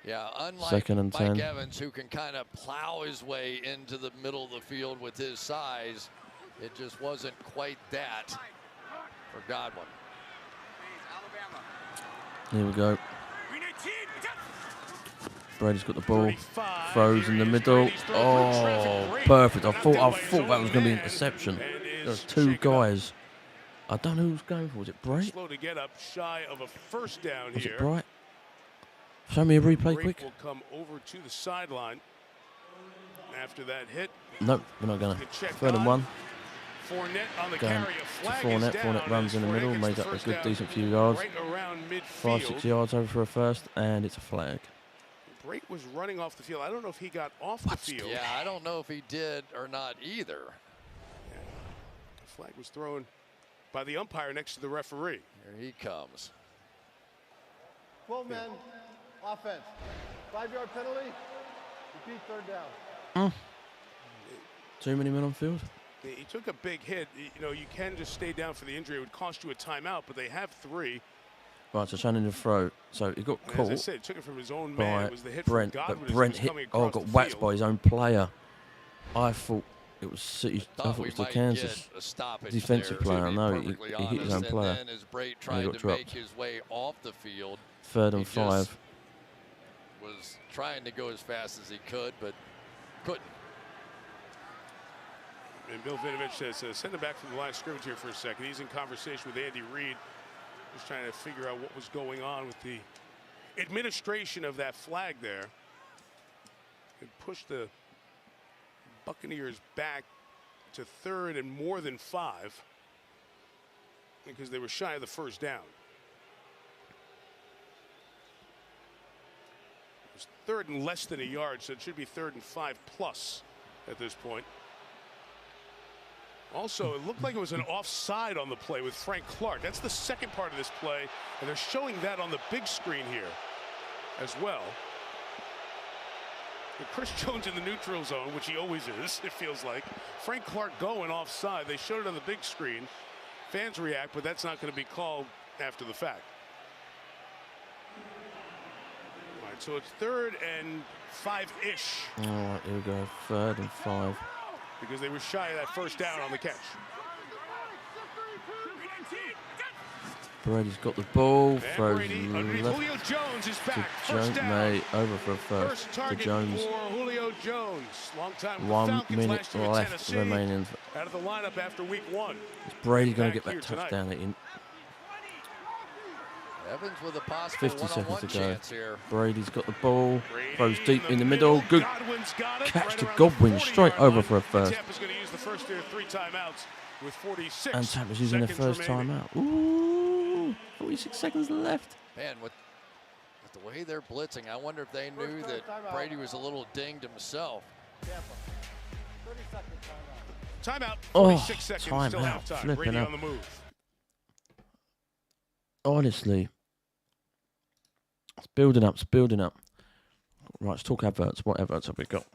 Yeah, unlike 2nd and 10. Mike Evans, who can kind of plow his way into the middle of the field with his size, it just wasn't quite that for Godwin. Here we go. Brady's got the ball, throws in the middle. Oh, perfect. I thought that was going to be an interception. There's 2 guys. I don't know who's going for. Was it Bright? Slow to get up, shy of a first down Was here. it Bright? Show me a replay quick. Will come over to the sideline after that hit. Nope, we're not going to. 3rd and 1. Fournette on the Going carry. to Fournette. Fournette runs in the middle, made up a good, decent few yards. Right around 5-6 yards over for a first, and it's a flag. Brate was running off the field. I don't know if he got off the field. Yeah, I don't know if he did or not either. Yeah. The flag was thrown by the umpire next to the referee. Here he comes. 12 men, offense. 5-yard penalty, repeat 3rd down. Too many men on field? He took a big hit. You know, you can just stay down for the injury. It would cost you a timeout, but they have 3. Right, so trying to throw. So he got caught. As I said, took it from his own man. It was the hit Brent, from Godwin, but Brent hit. Got whacked by his own player. I thought it was City. I thought it was the Kansas defensive player. No, he hit his own player. And then as Brate tried to make his way off the field, 3rd and 5. Was trying to go as fast as he could, but couldn't. And Bill Vinovich says, send him back from the line of scrimmage here for a second. He's in conversation with Andy Reid, just trying to figure out what was going on with the administration of that flag there. It pushed the Buccaneers back to 3rd and more than 5 because they were shy of the first down. It was 3rd and less than a yard, so it should be 3rd and 5+ at this point. Also, it looked like it was an offside on the play with Frank Clark. That's the second part of this play, and they're showing that on the big screen here as well. And Chris Jones in the neutral zone, which he always is, it feels like. Frank Clark going offside. They showed it on the big screen. Fans react, but that's not going to be called after the fact. All right, so it's 3rd and 5-ish. All right, here we go. 3rd and 5. Because they were shy of that first down on the catch. Brady's got the ball, throws Julio left Jones is back. to Jones, mate, over for a first to Jones. For Julio Jones. Long time 1 minute left remaining. Out of the lineup after week 1. Is Brady going to get that touchdown in? Evans with a possible 50 seconds to go. chance here. Brady's got the ball, throws deep in the middle. Good catch to Godwin, straight over for a first. Tampa's going to use the first of their 3 timeouts with 46 And Tampa's using their first timeout. Ooh, 46 seconds left. Man, with the way they're blitzing, I wonder if they knew that Brady was a little dinged himself. Tampa, 30-second timeout. Timeout, 46 seconds, still timeout, halftime. Brady on the move. Honestly, it's building up, it's building up. Right, let's talk adverts. What adverts have we got?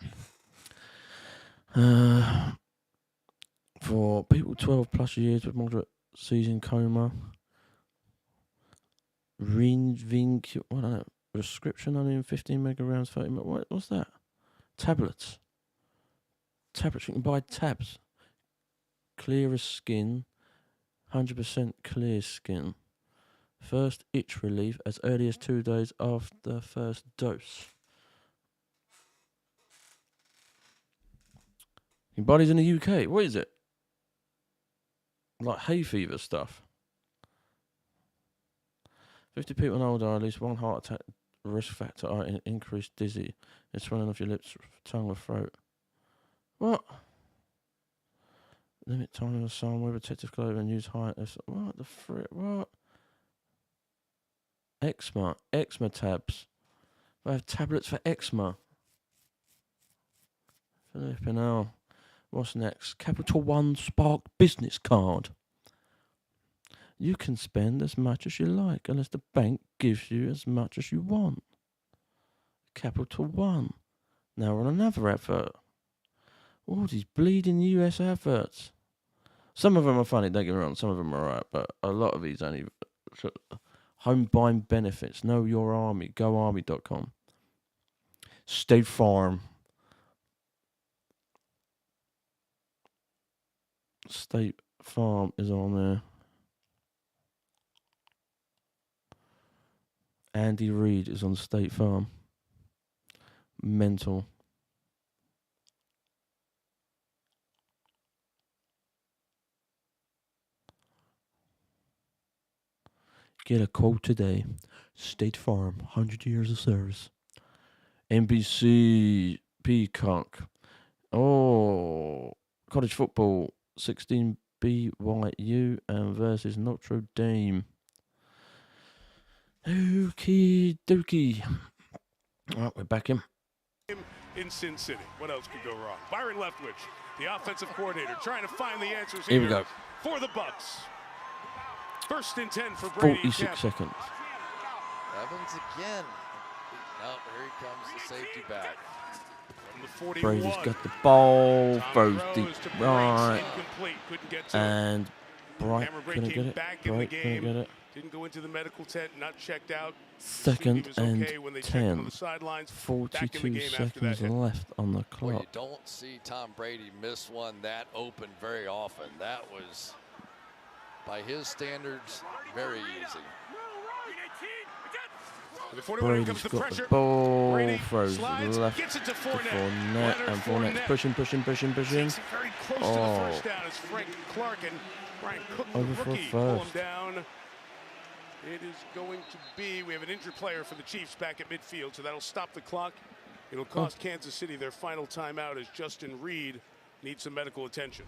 For people 12+ years with moderate season coma, prescription 115 megagrams, 30 what's that? Tablets. Tablets, you can buy tabs. Clearer skin, 100% clear skin. First itch relief as early as 2 days after first dose. Your body's in the UK. What is it? Like hay fever stuff. 50 people and older are at least one heart attack risk factor are increased dizzy. It's swelling off your lips, tongue, or throat. What? Limit time of the sun, wear protective clothing and use height. What the frick? What? Eczema tabs. I have tablets for eczema. Flipping hell. What's next? Capital One Spark business card. You can spend as much as you like unless the bank gives you as much as you want. Capital One. Now we're on another advert. All these bleeding US adverts. Some of them are funny, don't get me wrong. Some of them are alright, but a lot of these only... Home buying benefits. Know your army. GoArmy.com. State Farm. State Farm is on there. Andy Reid is on State Farm. Mental. Get a quote today. State Farm, 100 years of service. NBC Peacock. Oh, college football, 16 BYU and versus Notre Dame. Okie dokie. All right, we're back in Sin City. What else could go wrong? Byron Leftwich, the offensive coordinator, trying to find the answers here we go. For the Bucks. First and 10 for Brady. 46 seconds. Evans again. Nope, here he comes, the safety back. Brady's got the ball, throws deep right, and Bright couldn't get it. Bright couldn't get it. Didn't go into the medical tent, not checked out. Second and 10. 42 seconds left on the clock. Well, you don't see Tom Brady miss one that open very often. That was, by his standards, very easy. Brady's got the ball, throws left to Fournette, and Fournette's pushing. Takes it very close to the first down as Frank Clark and Brian Cook, the rookie, pull him down. It is going to be, we have an injured player for the Chiefs back at midfield, so that'll stop the clock. It'll cost Kansas City their final timeout as Justin Reed needs some medical attention.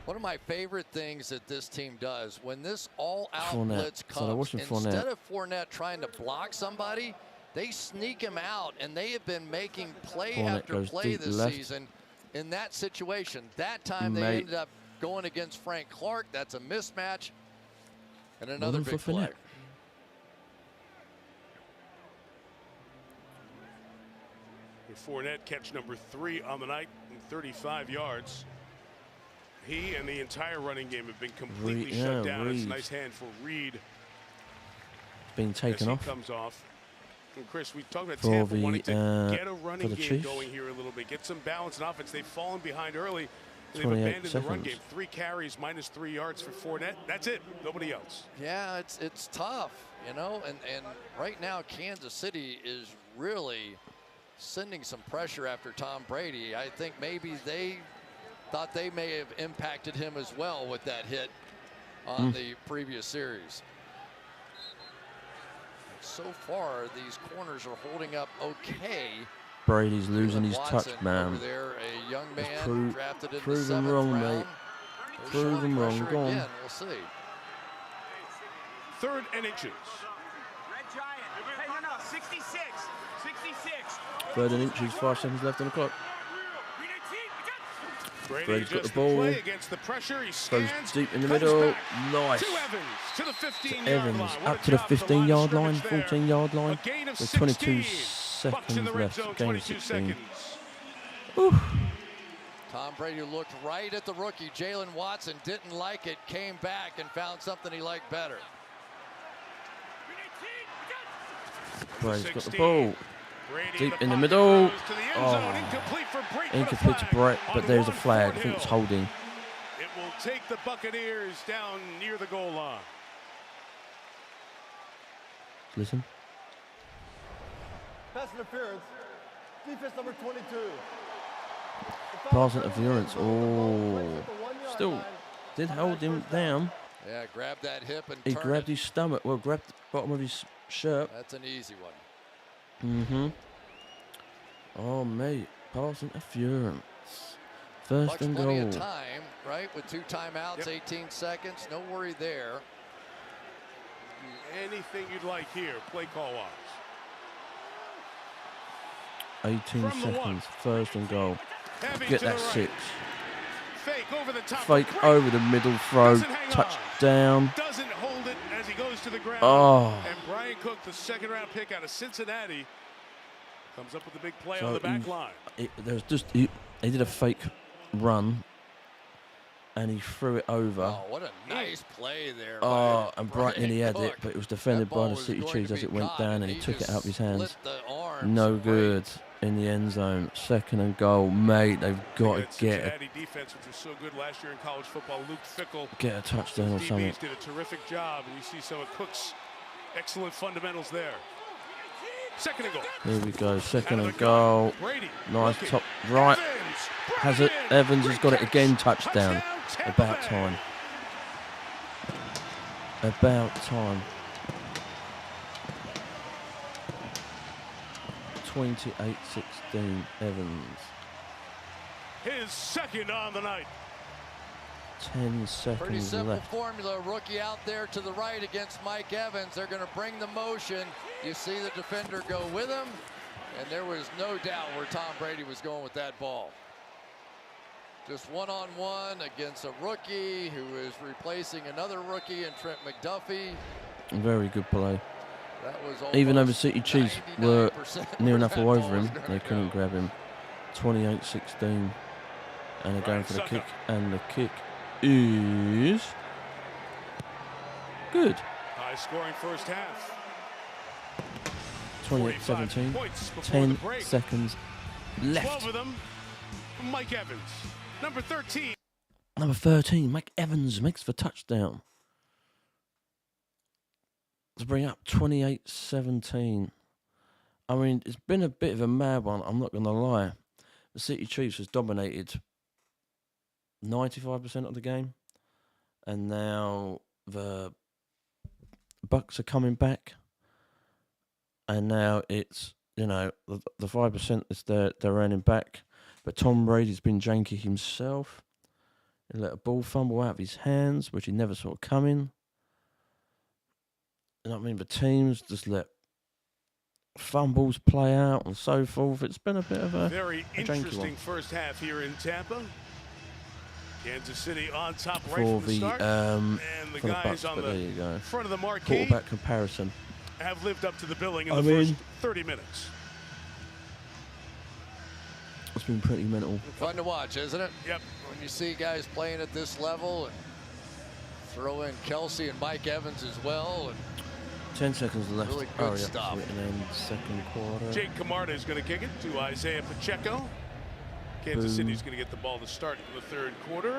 One of my favorite things that this team does, when this all-out blitz comes, instead of Fournette trying to block somebody, they sneak him out, and they have been making play after play this season in that situation. That time they ended up going against Frank Clark. That's a mismatch. And another big play. Fournette, catch number 3 on the night, 35 yards. He and the entire running game have been completely shut down. It's a nice hand for Reed. Being taken off. Comes off. And Chris, we talked about Tampa wanting to get a running game Chiefs. going here a little bit, get some balance in offense. They've fallen behind early. They've abandoned the run game. 3 carries, -3 yards for Fournette. That's it. Nobody else. Yeah, it's tough, you know. And right now, Kansas City is really sending some pressure after Tom Brady. I think maybe they thought they may have impacted him as well with that hit on the previous series. So far, these corners are holding up okay. Brady's losing his touch, man. Over there, a young man drafted in the 7th him wrong, round. mate. Prove him wrong. Go on. We'll see. 3rd and inches. Red Giant. Hey, no, 66. 66. 3rd and inches, 5 seconds left on the clock. Brady's got the ball. Against the pressure. He goes deep in the middle. Nice. To the 15-yard Evans line. up to the 15-yard line, 14-yard line. With 22 seconds left. Game 16. Tom Brady looked right at the rookie. Jalen Watson didn't like it, came back and found something he liked better. Brady's got the ball. Deep in the middle. Incomplete to Brett, but there's a flag. I think it's holding. It will take the Buccaneers down near the goal line. Listen. Pass interference. Defense number 22. Pass interference. Oh. Still did hold him down. Yeah, grab that hip and he turn grabbed it. his stomach. Well, grabbed the bottom of his shirt. That's an easy one. Mm-hmm. Oh, mate. Pass interference. First Bucks and plenty goal. of time, right? With 2 timeouts, 18 seconds. No worry there. Anything you'd like here, play call wise. 18 seconds. First and goal. Heavy Get to that the right. 6. Fake over the top. Fake over the middle throw. Touchdown. Doesn't hold it as he goes to the ground. Oh. And Brian Cook, the second-round pick out of Cincinnati, comes up with a big play So on the back line. There was just he did a fake run, and he threw it over. Oh, what a nice play there. Oh, and Brighton he had Cook. it, but it was defended by the City Chiefs as it went down, and he took it out of his hands. No good in the end zone. Second and goal, mate. They've got to get Cincinnati defense, which was so good last year in college football. Luke Fickell, a touchdown or DBs something. did a terrific job, and you see some of Cook's excellent fundamentals there. Second and goal. Here we go. Second and goal. Brady. Nice top right. Has it? Evans has got it again. Touchdown. About time. About time. 28-16. Evans. His second on the night. 10 Pretty seconds simple left. formula. Rookie out there to the right against Mike Evans. They're going to bring the motion. You see the defender go with him. And there was no doubt where Tom Brady was going with that ball. Just one-on-one against a rookie who is replacing another rookie in Trent McDuffie. Very good play. That was Even though the City Chiefs were 99% near enough where all that over ball him, was they gonna couldn't go. grab him. 28-16. And they're going for the kick. And the kick is good. High scoring first half. 28-17. 10 10 seconds 12 left. of them. Mike Evans, number 13. Number 13, Mike Evans makes the touchdown to bring up 28-17. I mean, it's been a bit of a mad one, I'm not going to lie. The City Chiefs has dominated 95% of the game, and now the Bucks are coming back, and now it's, you know, the 5% is they're earning back, but Tom Brady's been janky himself. He let a ball fumble out of his hands, which he never saw coming. You know what I mean? The teams just let fumbles play out and so forth. It's been a bit of a Very a janky interesting one. first half here in Tampa. Kansas City on top right For from the the start. And the for the guys Bucks, on but the there you go. front of the marquee Quarterback comparison. have lived up to the billing in I the mean- first 30 minutes. It's been pretty mental. Fun to watch, isn't it? Yep. When you see guys playing at this level and throw in Kelsey and Mike Evans as well. And 10 seconds left. Really good yeah, stuff. And then second quarter. Jake Camarda is going to kick it to Isaiah Pacheco. Kansas Boom. City's going to get the ball to start in the third quarter.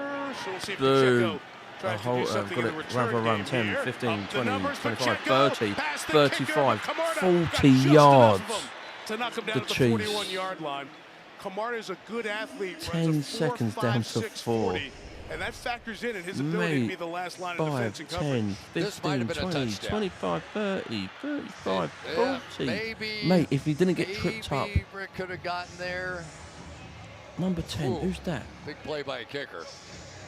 So we'll see if Boom. Pacheco tries to do something in the return run for run. game 10, here. 15, Up the 20, numbers, 25, Pacheco 30, past the 35, kicker, Camarda 40 got just yards. enough of him to knock him down The at the Chiefs. 41-yard line. Camarda is a good athlete. 10 seconds down to 4. 40, and that factors in his ability to be the last line of defense 5, and coverage. 10, This might 15, have been a 20, touchdown. 25, 30, 35, Yeah, 40. maybe, Mate, if he didn't get tripped up. Rick could have gotten there. Number 10, Ooh. who's that? Big play by a kicker.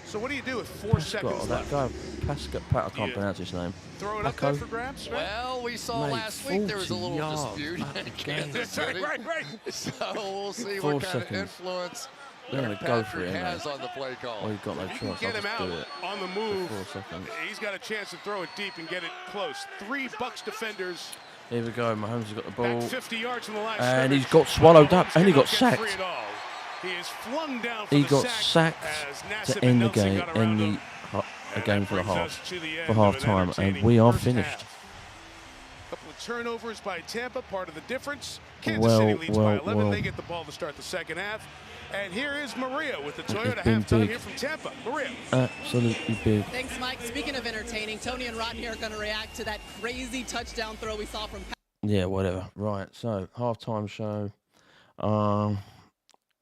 So what do you do with 4 seconds That left? guy, I can't Yeah. pronounce his name. Throw it up Paco? there for grabs? Well, we saw Mate, last week there was a 40 little yards. dispute in Fucking Kansas City. right. So we'll see 4 what kind seconds. of influence They're going to go for Patrick it, has mate. on the play call. Oh, you've got no You can choice. get I'll him just out do it. on the move. 4 seconds. He's got a chance to throw it deep and get it close. 3 Bucks defenders. Here we go. Mahomes has got the ball. Back 50 yards from the line. And he's got swallowed up, and he got sacked. He is flung down for He the got sack sacked as Nassib to end the Nelson game, got around him. the game for the brings half, us to the end for of half an time, and entertaining we are first finished. half. Couple of turnovers by Tampa, part of the difference. Kansas Well, City leads by well, 11. well. They get the ball to start the second half. And here is Maria with the Toyota It's been halftime big. here from Tampa. Maria. Absolutely big. Thanks, Mike. Speaking of entertaining, Tony and Rodney are going to react to that crazy touchdown throw we saw from. Yeah, whatever. Right, so halftime show.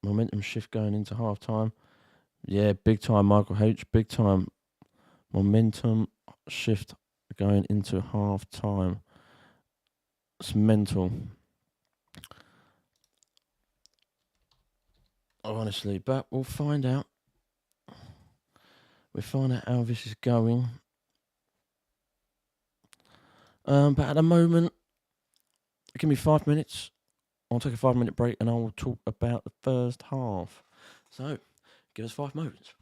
Momentum shift going into halftime. Yeah, big time, Michael H. Big time momentum shift going into halftime. It's mental. Honestly, but we'll find out. We'll find out how this is going. But at the moment, give me 5 minutes. I'll take a 5-minute break and I will talk about the first half. So, give us 5 moments.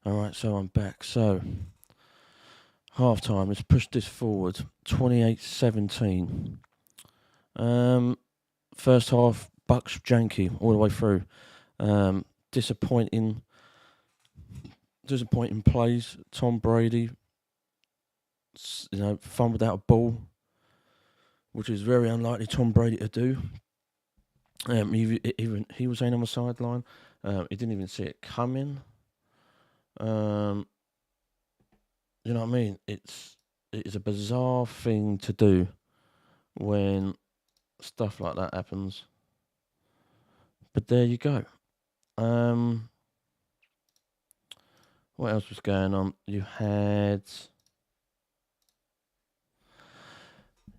Alright, so I'm back. So, half time, let's push this forward. 28-17. First half, Bucks janky all the way through. Disappointing plays. Tom Brady, fumbled out a ball, which is very unlikely Tom Brady to do. He was saying on the sideline, he didn't even see it coming. You know what I mean? It is a bizarre thing to do when stuff like that happens. But there you go. What else was going on? You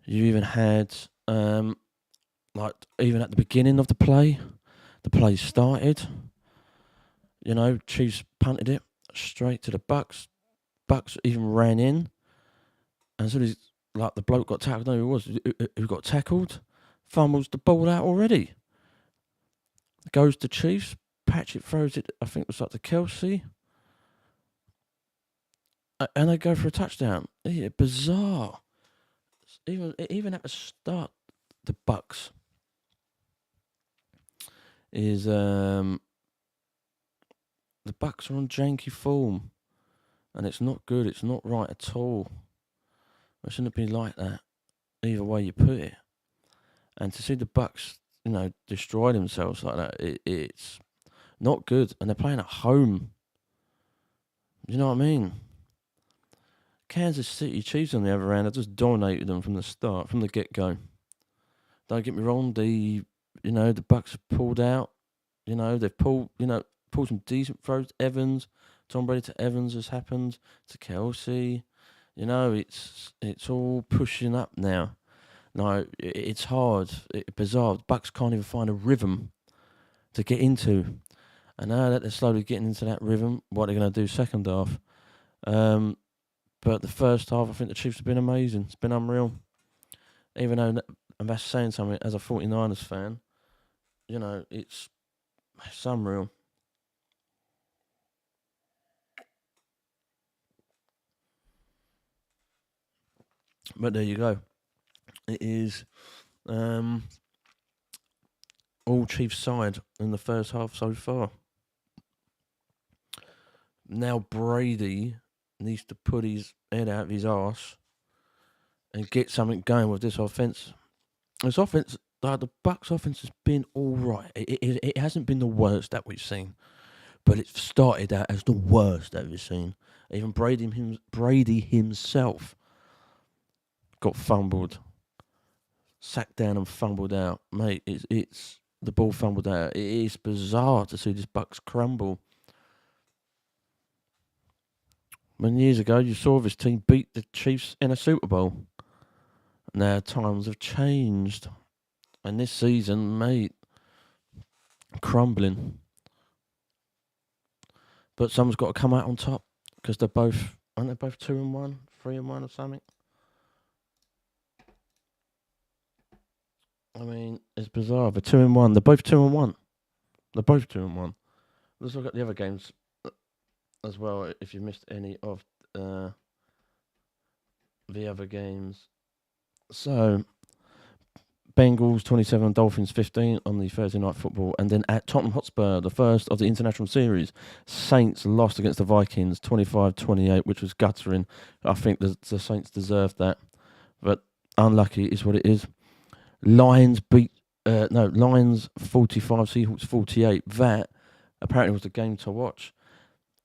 even had like even at the beginning of the play started. Chiefs punted it straight to the Bucks. Bucks even ran in, and so like the bloke got tackled. No, who got tackled? Fumbles the ball out already. Goes to Chiefs. Patchett throws it. I think it was like to Kelsey, and they go for a touchdown. Yeah, bizarre. Even at the start, the Bucks is the Bucks are on janky form, and it's not good. It's not right at all. It shouldn't be like that, either way you put it. And to see the Bucks, destroy themselves like that, it's not good. And they're playing at home. You know what I mean? Kansas City Chiefs on the other hand, I just dominated them from the start, from the get-go. Don't get me wrong, the Bucks have pulled out. They've pulled some decent throws. Evans, Tom Brady to Evans has happened, to Kelsey. It's all pushing up now. No, it's hard. It's bizarre. The Bucks can't even find a rhythm to get into. And now that they're slowly getting into that rhythm, what are they going to do second half? But the first half, I think the Chiefs have been amazing. It's been unreal. Even though, and that's saying something, as a 49ers fan, it's unreal. But there you go. It is all Chiefs side in the first half so far. Now Brady needs to put his head out of his arse and get something going with this offense. This offense, the Bucks offense has been all right. It hasn't been the worst that we've seen, but it started out as the worst that we've seen. Even Brady himself got fumbled, sacked down and fumbled out. Mate, it's the ball fumbled out. It is bizarre to see this Bucks crumble. When years ago you saw this team beat the Chiefs in a Super Bowl. Now times have changed. And this season, mate, crumbling. But someone's got to come out on top, because aren't they both 2-1, 3-1 or something? I mean, it's bizarre. They're 2-1. They're both 2-1. They're both 2-1. Let's look at the other games as well, if you missed any of the other games. So, Bengals 27, Dolphins 15 on the Thursday Night Football. And then at Tottenham Hotspur, the first of the international series, Saints lost against the Vikings 25-28, which was guttering. I think the Saints deserved that. But unlucky is what it is. Lions 45, Seahawks 48. That apparently was the game to watch.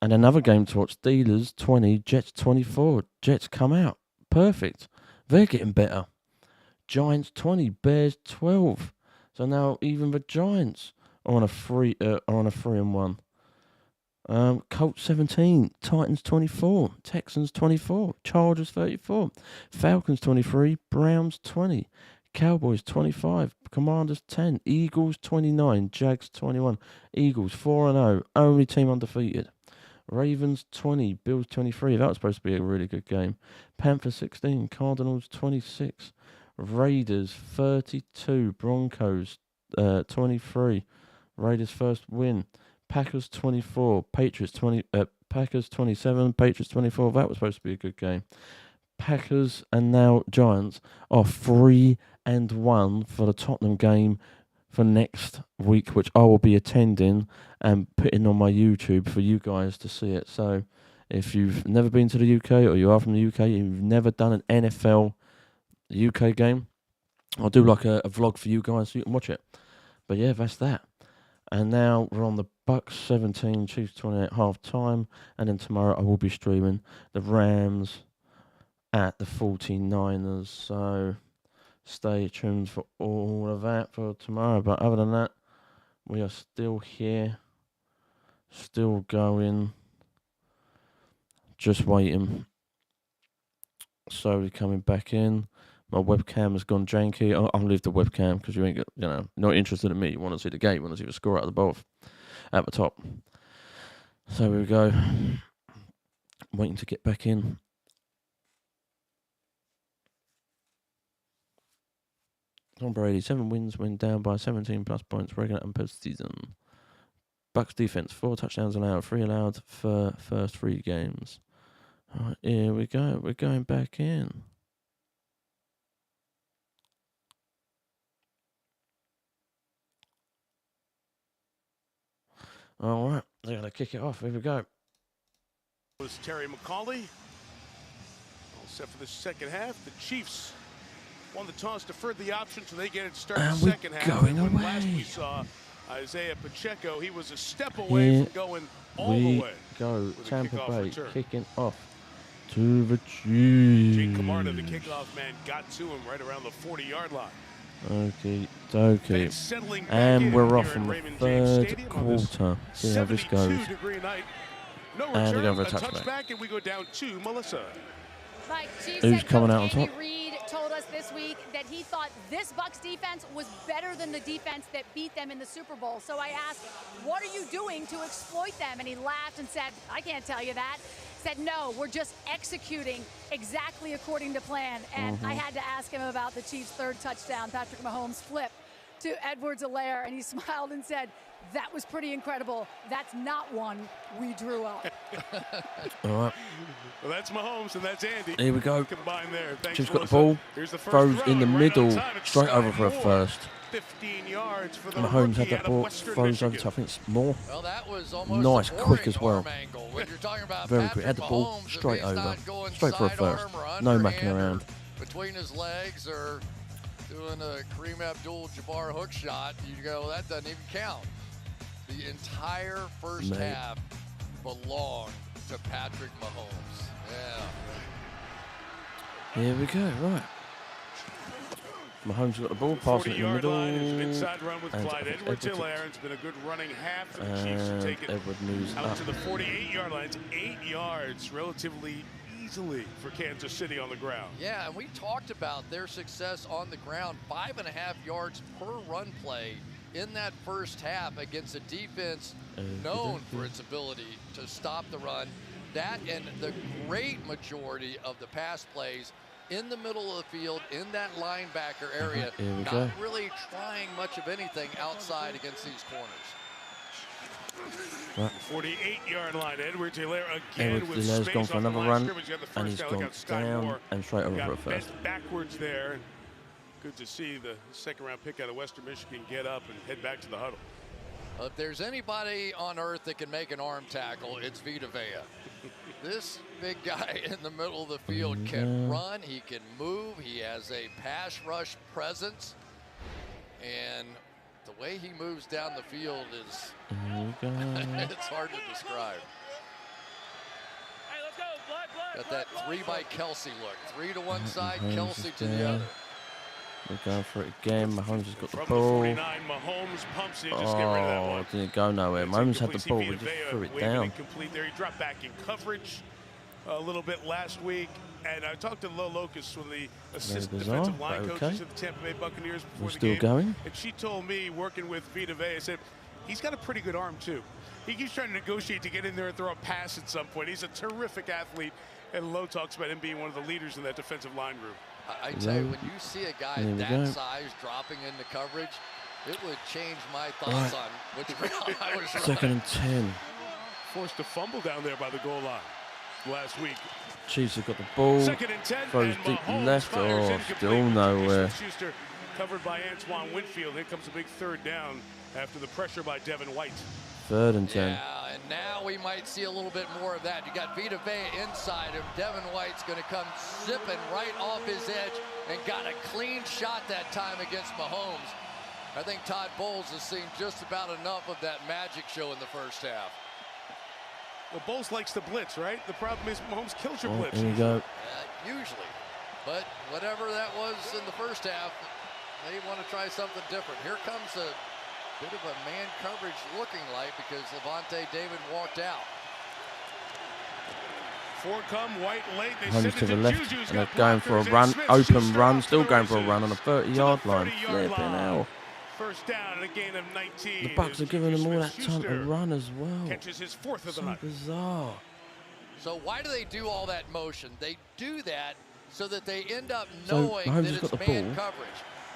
And another game to watch, Steelers 20, Jets 24. Jets come out. Perfect. They're getting better. Giants 20, Bears 12. So now even the Giants are on a 3-1. Colts 17, Titans 24, Texans 24, Chargers 34, Falcons 23, Browns 20. Cowboys 25, Commanders 10, Eagles 29, Jags 21, Eagles 4-0, only team undefeated. Ravens 20, Bills 23, that was supposed to be a really good game. Panthers 16, Cardinals 26, Raiders 32, Broncos 23, Raiders first win. Packers 24, Patriots Packers 27, Patriots 24. That was supposed to be a good game. Packers and now Giants are 3-1 for the Tottenham game for next week, which I will be attending and putting on my YouTube for you guys to see it. So if you've never been to the UK or you are from the UK, you've never done an NFL UK game, I'll do like a vlog for you guys so you can watch it. But yeah, that's that. And now we're on the Bucks 17, Chiefs 28 half time. And then tomorrow I will be streaming the Rams at the 49ers. So stay tuned for all of that for tomorrow. But other than that, we are still here. Still going. Just waiting. Slowly coming back in. My webcam has gone janky. I'll leave the webcam because you ain't got, not interested in me. You want to see the game. You want to see the score out of the both at the top. So here we go. Waiting to get back in. Tom Brady, 7 wins, went down by 17 plus points, regular and postseason. Bucks defense, 4 touchdowns allowed, 3 allowed for first 3 games. All right, here we go. We're going back in. All right, they're going to kick it off. Here we go. Was Terry McCauley. All set for the second half. The Chiefs won the toss, deferred the option, so they get it started the second half. Going away. Last we saw Isaiah Pacheco, he was a step away from going all the way. Go. Tampa Bay return. Kicking off to the Chiefs. Jake Camarda, the kickoff man, got to him right around the 40-yard line. Okay, okay. And we're off in the third quarter. See how this goes. No and they're going for a touchback, and we go down to Melissa. Mike, Chiefs Who's head coming coach out on top? Andy Reid told us this week that he thought this Bucs defense was better than the defense that beat them in the Super Bowl. So I asked, what are you doing to exploit them? And he laughed and said, I can't tell you that. Said, no, we're just executing exactly according to plan. And I had to ask him about the Chiefs' 3rd touchdown, Patrick Mahomes' flip to Edwards-Helaire, and he smiled and said, that was pretty incredible. That's not one we drew up. All right. Well, that's Mahomes, and that's Andy. Here we go. Combined there. Thanks, Chiefs got the ball. Throws in the middle, straight over for a first. 15 yards for the Mahomes had that ball, throws over to, I think it's more. Well, that was almost nice, quick as well. When you're talking about very quick. Had the ball Mahomes, straight over, straight for a first. No macking around. Between his legs or doing a Kareem Abdul-Jabbar hook shot, you go, that doesn't even count. The entire first half belonged to Patrick Mahomes. Yeah. Here we go, right. Mahomes got the ball, passing it in the middle. Inside run with Clyde Edwards-Helaire. It's been a good running half for the Chiefs to take it out to the 48-yard line. It's 8 yards relatively easily for Kansas City on the ground. Yeah, and we talked about their success on the ground, 5.5 yards per run play in that first half against a defense known for its ability to stop the run. That and the great majority of the pass plays in the middle of the field, in that linebacker area, not really trying much of anything outside against these corners. 48-yard line, Edwards-Helaire again with Edwards-Helaire's gone for another run, and he's gone down and straight over for a first. Backwards there. Good to see the second-round pick out of Western Michigan get up and head back to the huddle. If there's anybody on earth that can make an arm tackle, it's Vita Vea. This big guy in the middle of the field can run, he can move, he has a pass rush presence, and the way he moves down the field is it's hard to describe. Hey, let's go. Got that 3 by Kelsey look, 3 to one side, Kelsey to the other. We're going for it again. Mahomes has got the From ball. 49, Mahomes pumps it. Just get rid of that one. Didn't go nowhere. Mahomes had the ball. We just threw it down. Incomplete there. He dropped back in coverage a little bit last week. And I talked to Lo Locust, one of the assistant defensive line coaches of the Tampa Bay Buccaneers before the game. Going? And she told me, working with Vita Vea, said, he's got a pretty good arm, too. He keeps trying to negotiate to get in there and throw a pass at some point. He's a terrific athlete. And Lo talks about him being one of the leaders in that defensive line group. I tell you, when you see a guy that size dropping into coverage, it would change my thoughts on which route I was running. Second and 10 Forced to fumble down there by the goal line last week. Chiefs have got the ball. Second and 10, Throws and deep Mahomes left. fires Oh, incomplete. still nowhere. Schuster covered by Antoine Winfield. Here comes a big third down after the pressure by Devin White. 3rd and 10. Yeah, and now we might see a little bit more of that. You got Vita Vea inside him. Devin White's going to come zipping right off his edge and got a clean shot that time against Mahomes. I think Todd Bowles has seen just about enough of that magic show in the first half. Well, Bowles likes to blitz, right? The problem is Mahomes kills your blitz. Here you go. Usually. But whatever that was in the first half, they want to try something different. Here comes a bit of a man coverage looking like because Levante David walked out. Four come, White late. They Holmes send to it the to left, Juju's and they're got going for a blockers, run, Smith open Schuster run, off still the going for a races run on the 30-yard line. 30-yard Flipping line. hell. First down and a gain of 19. The Bucks are giving them all that time to Smith-Schuster run as well. catches his 4th of the So night. bizarre. So why do they do all that motion? They do that so that they end up So knowing Mahomes that has it's got the man ball. coverage.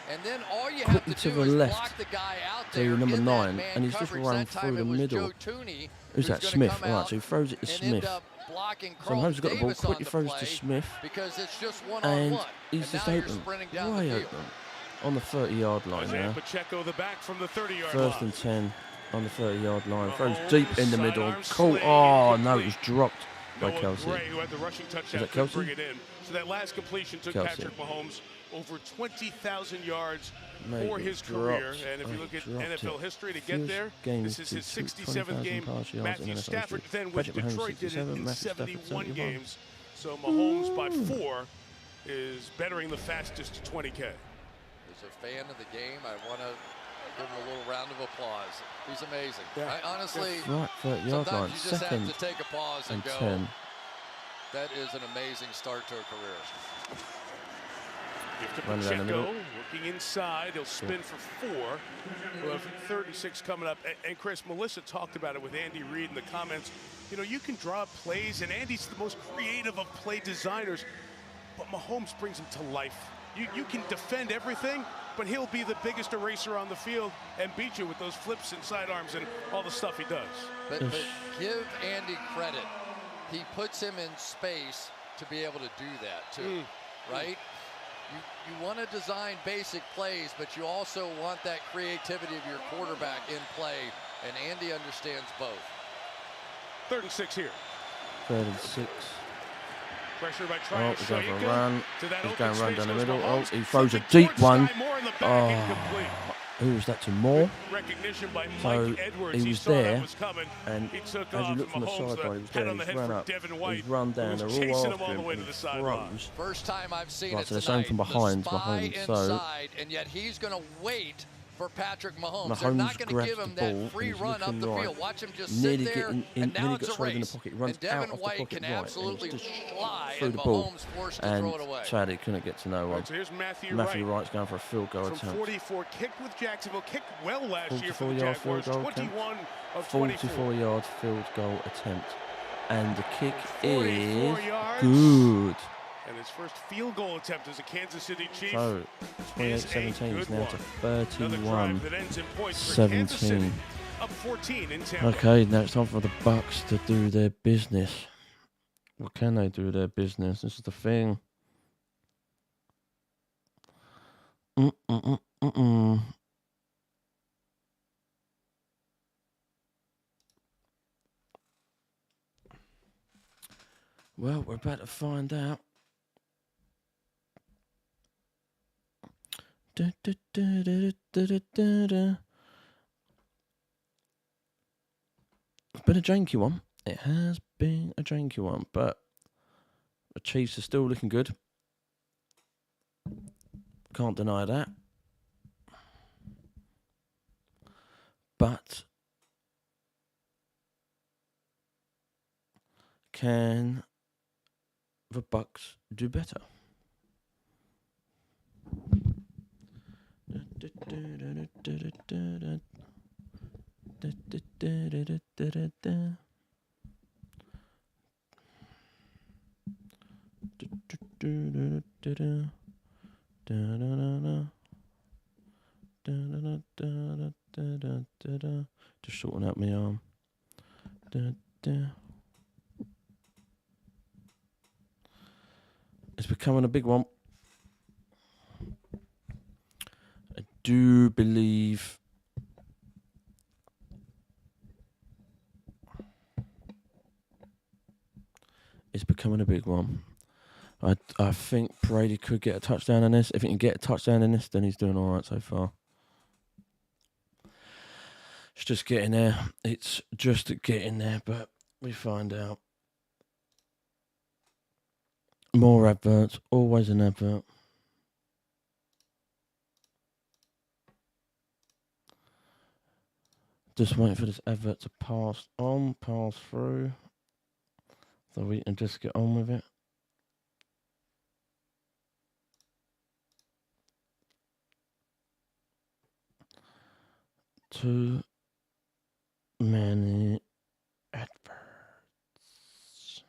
And then all you have Quickly to to do the is left block the guy out to there number in 9, that man and he's just coverage. run That time through the it was middle. Joe Tooney Who's that? gonna Smith. come Right, out so he throws it to and Smith. end up blocking So Carl Mahomes has got the ball, Davis on quickly the throws play to Smith. because it's just And one-on-one. he's And just now you're open, sprinting down way the field. open, on the 30-yard line Isaiah now. Pacheco, the back from the 30-yard 1st line. and 10 on the 30-yard line. Throws Mahomes, deep in the middle. sidearm Cool. sling, Oh, no, incomplete. it was dropped by Noah Kelsey. Gray, who had the rushing touchdown, that couldn't Kelsey? bring it in. So that last completion took Kelsey. Patrick Mahomes over 20,000 yards Mate, for it his dropped. career. And if you Oh, look at dropped NFL it. history to Fewest get there, games this is his to 67th 20,000 game. pass yards in Matthew NFL Stafford history. then with Patrick Mahomes, Detroit did it 67, in Matthew Stafford, 71 71. games. So Mahomes by 4 is bettering the fastest to 20K. As a fan of the game, I want to give him a little round of applause. He's amazing. Yeah. I honestly, Right, 30-yard line. sometimes you just have 2nd to take a pause and and go, 10. that is an amazing start to a career. Give to Run down the Pacheco, middle. looking inside. He'll spin for 4. We'll have 36 coming up. And Chris, Melissa talked about it with Andy Reid in the comments. You know, you can draw up plays, and Andy's the most creative of play designers, but Mahomes brings them to life. You can defend everything, but he'll be the biggest eraser on the field and beat you with those flips and sidearms and all the stuff he does. But give Andy credit. He puts him in space to be able to do that too, right? You want to design basic plays, but you also want that creativity of your quarterback in play, and Andy understands both. 3rd and 6 here. 3rd and 6. Pressure by Oh, trying he's going for a run. to that He's open going to run space down the goes middle. Oh, Mahomes, he throws a flipping deep towards one. Sky Moore in the back, incomplete. Who was that to Moore? Recognition by So Mike Edwards. he was saw that there, was coming. and He took as off, you look from the Mahomes, sideline, he was head there, on the he's head run for up, Devin White, he's run who down, was they're chasing all him after all the him, way to and the he sideline. throws. First time I've seen Right, it so they're showing tonight. from behind The spy Mahomes, so- inside, and yet he's going to wait for Patrick Mahomes. They're Mahomes not going to grabs give him the ball, that free and he's run up looking the right. field. Watch him just Nearly sit there, getting in, and now nearly it's got a thrown in the race. pocket, runs And Devin out of the White pocket can right, and absolutely he's just fly, through and the ball, Mahomes forced to and throw it away. sadly couldn't get to no one. Right, so here's Matthew Wright's going for a field goal from attempt. 44, kicked with Jacksonville, kicked well last year for the 44-yard field Jaguars, goal attempt. 21 of 24. 44-yard field goal attempt. And the kick 44 is yards. good. And his first field goal attempt as a Kansas City Chief. So, 28-17 is now to 31-17. Up 14 in Tampa. Okay, now it's time for the Bucks to do their business. What can they do their business? This is the thing. Well, we're about to find out. It's been a janky one. It has been a janky one, but the Chiefs are still looking good. Can't deny that. But can the Bucks do better? Just sorting out my arm. It's becoming a big one. I do believe it's becoming a big one. I think Brady could get a touchdown in this. If he can get a touchdown in this, then he's doing all right so far. It's just getting there. It's just getting there, but we find out. More adverts. Always an advert. Just waiting for this advert to pass through. So we can just get on with it. Too many adverts.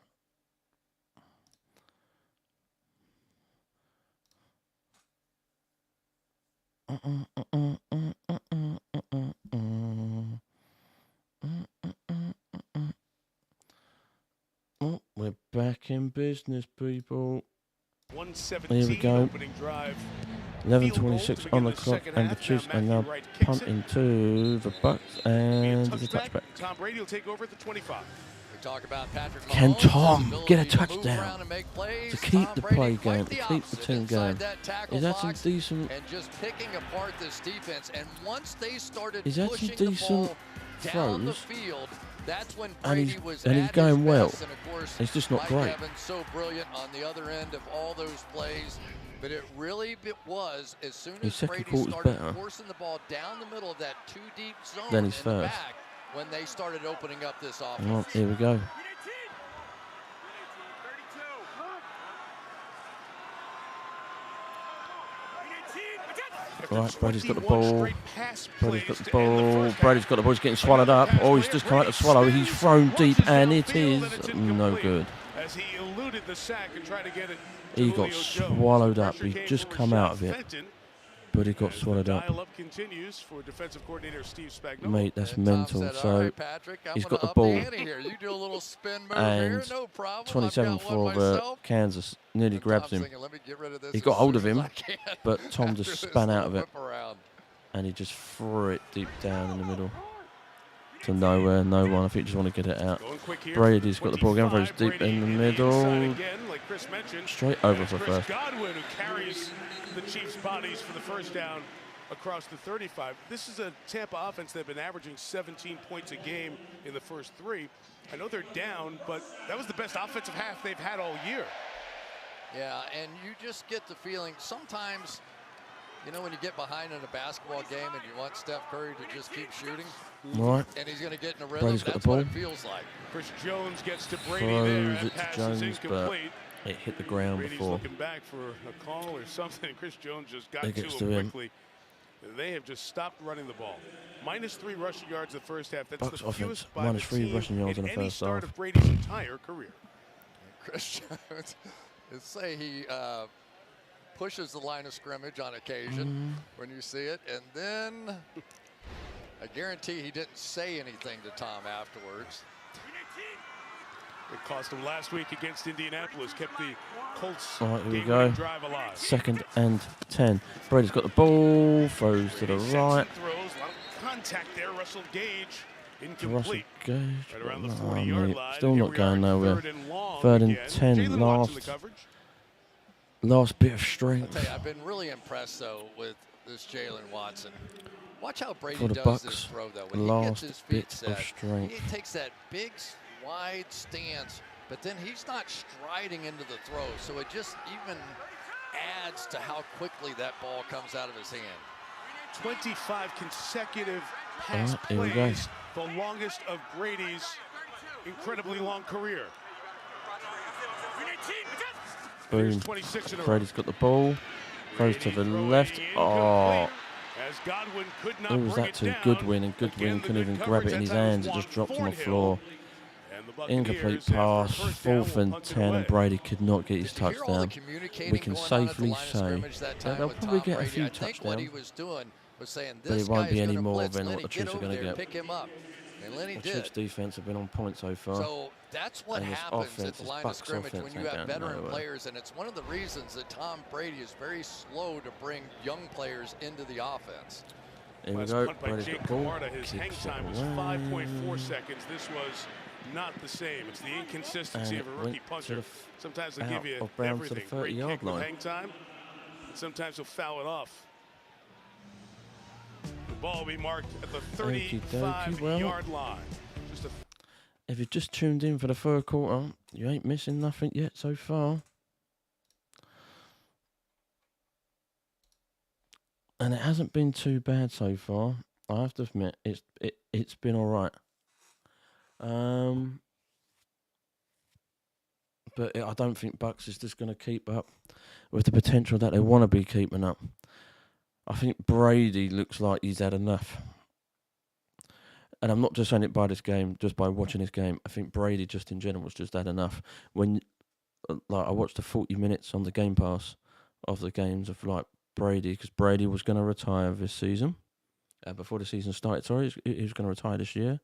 Oh, we're back in business, people. 117 Here we go. opening drive. 11:26 on the clock, and the Chiefs are now punting to the Bucks, and there's a touchback. Tom Brady will take over at the 25. We talk about Patrick Mahomes, Can Tom get a to touchdown plays, to keep Tom the Brady play quite going, the to keep the opposite team inside going? that tackle Is that some box decent? And just picking apart this defense. And once they started Is that some pushing the decent ball down the throws? field, that's when And Brady he's was and at he's going his well. best. And of course, It's just not Mike great. Evans so brilliant on the other end of all those plays. But it really was as soon His as second Brady quarter's started better. forcing the ball down the middle of that too deep zone Then he's in first. the back when they started opening up this offense. Well, here we go. Right, Brady's got the ball. Brady's got the ball. Brady's got the ball. He's getting swallowed up. Oh, he's just come out to swallow. He's thrown deep, and it is no good. As he eluded the sack and tried to get it. He got swallowed up. He just come out of it, but he got swallowed up. Dial-up continues for defensive coordinator Steve Spagnuolo. Mate, that's And mental. Tom said, So "All right, Patrick, I'm he's gonna got the up ball. ante here. You do a little spin move And here, no problem. 27 I've got for one myself." Kansas nearly grabs Tom's him. thinking, "Let me get rid of this He as got hold of soon as him, I can but Tom after just this span out little of it, whip around." and he just threw it deep down in the middle to nowhere. No one. I think he just want to get it out. Brady's got the ball again. Throws deep in the middle. Straight over for first. Godwin, who carries the Chiefs' bodies for the first down across the 35. This is a Tampa offense that have been averaging 17 points a game in the first three. I know they're down, but that was the best offensive half they've had all year. Yeah, and you just get the feeling sometimes, you know, when you get behind in a basketball game and you want Steph Curry to just keep shooting, Right. and he's going to get in a rhythm, Brady's got that's the ball. what it feels like. Chris Jones gets to Brady Throws there. it That to pass is Jones, incomplete. but it hit the ground Brady's before. looking back for a call or something. Chris Jones just got It to gets him to him. quickly. They have just stopped running the ball. -3 rushing yards the first half. That's Bucks the offense, fewest by the -3 team rushing yards in the any first start half. of Brady's entire career. Chris Jones, let's say he pushes the line of scrimmage on occasion when you see it, and then I guarantee he didn't say anything to Tom afterwards. It cost him last week against Indianapolis, kept the Colts All right, here we game-winning go. drive alive. 2nd and 10. Brady's got the ball. Throws to the Sets right. and throws, a lot of contact there. Russell Gage To Russell incomplete. Gage. Right around the Oh, 40-yard mate, line. still and here not we going are, nowhere. 3rd and long 3rd and again. 10. Jalen watching the Last coverage. bit of I'll strength. tell you, I've been really impressed though with this Jalen Watson. Watch how Brady For the does Bucks, this throw though. When he last gets his feet bit of set, strength. he takes that big wide stance, but then he's not striding into the throw, so it just even adds to how quickly that ball comes out of his hand. 25 consecutive pass All right, here we go. plays, the longest of Brady's incredibly long career. Boom. 26 in a row. Brady's got the ball. Throws to the left. Oh. As Godwin could not Who was bring that it to? down. Goodwin, and Goodwin Again, the couldn't good even grab it coverage. in his That time was hands. It Juan just dropped on the Thornhill. floor. And the Buccaneers, Incomplete after a pass. first down, 4th will and punt it 10, away. and Brady could not get his Did you hear all the touchdown. communicating We can going on at the safely line of say scrimmage that that time they'll with probably Tom get a Brady? few I think what he touchdowns. was doing was saying, But it this won't guy be is any gonna more blitz. than what Lenny, the get Chiefs are over gonna there, get. pick him up. And Lenny The did. Chiefs defense have been on point so far. So that's what And this happens offense, at the this line of Bucks scrimmage when offense you ain't have going veteran nowhere. players, and it's one of the reasons that Tom Brady is very slow to bring young players into the offense. Here we Last go. punt by Brady's Jake got the ball. Camarda. His hang Kicks it time was away. 5.4 seconds. This was not the same. It's the inconsistency And of a it rookie went to puncher. the Sometimes they out give you of bounds to the everything. Great 30-yard kick with line. hang time. And sometimes they'll foul it off. The ball will be marked at the 35-yard line. Just a If you've just tuned in for the third quarter, you ain't missing nothing yet so far. And it hasn't been too bad so far. I have to admit, it's been all right. But I don't think Bucks is just going to keep up with the potential that they want to be keeping up. I think Brady looks like he's had enough. And I'm not just saying it by this game, just by watching this game. I think Brady just in general has just had enough. When, like, I watched the 40 minutes on the Game Pass of the games of, like, Brady, because Brady was going to retire this season. Before the season started, sorry, he was going to retire this year.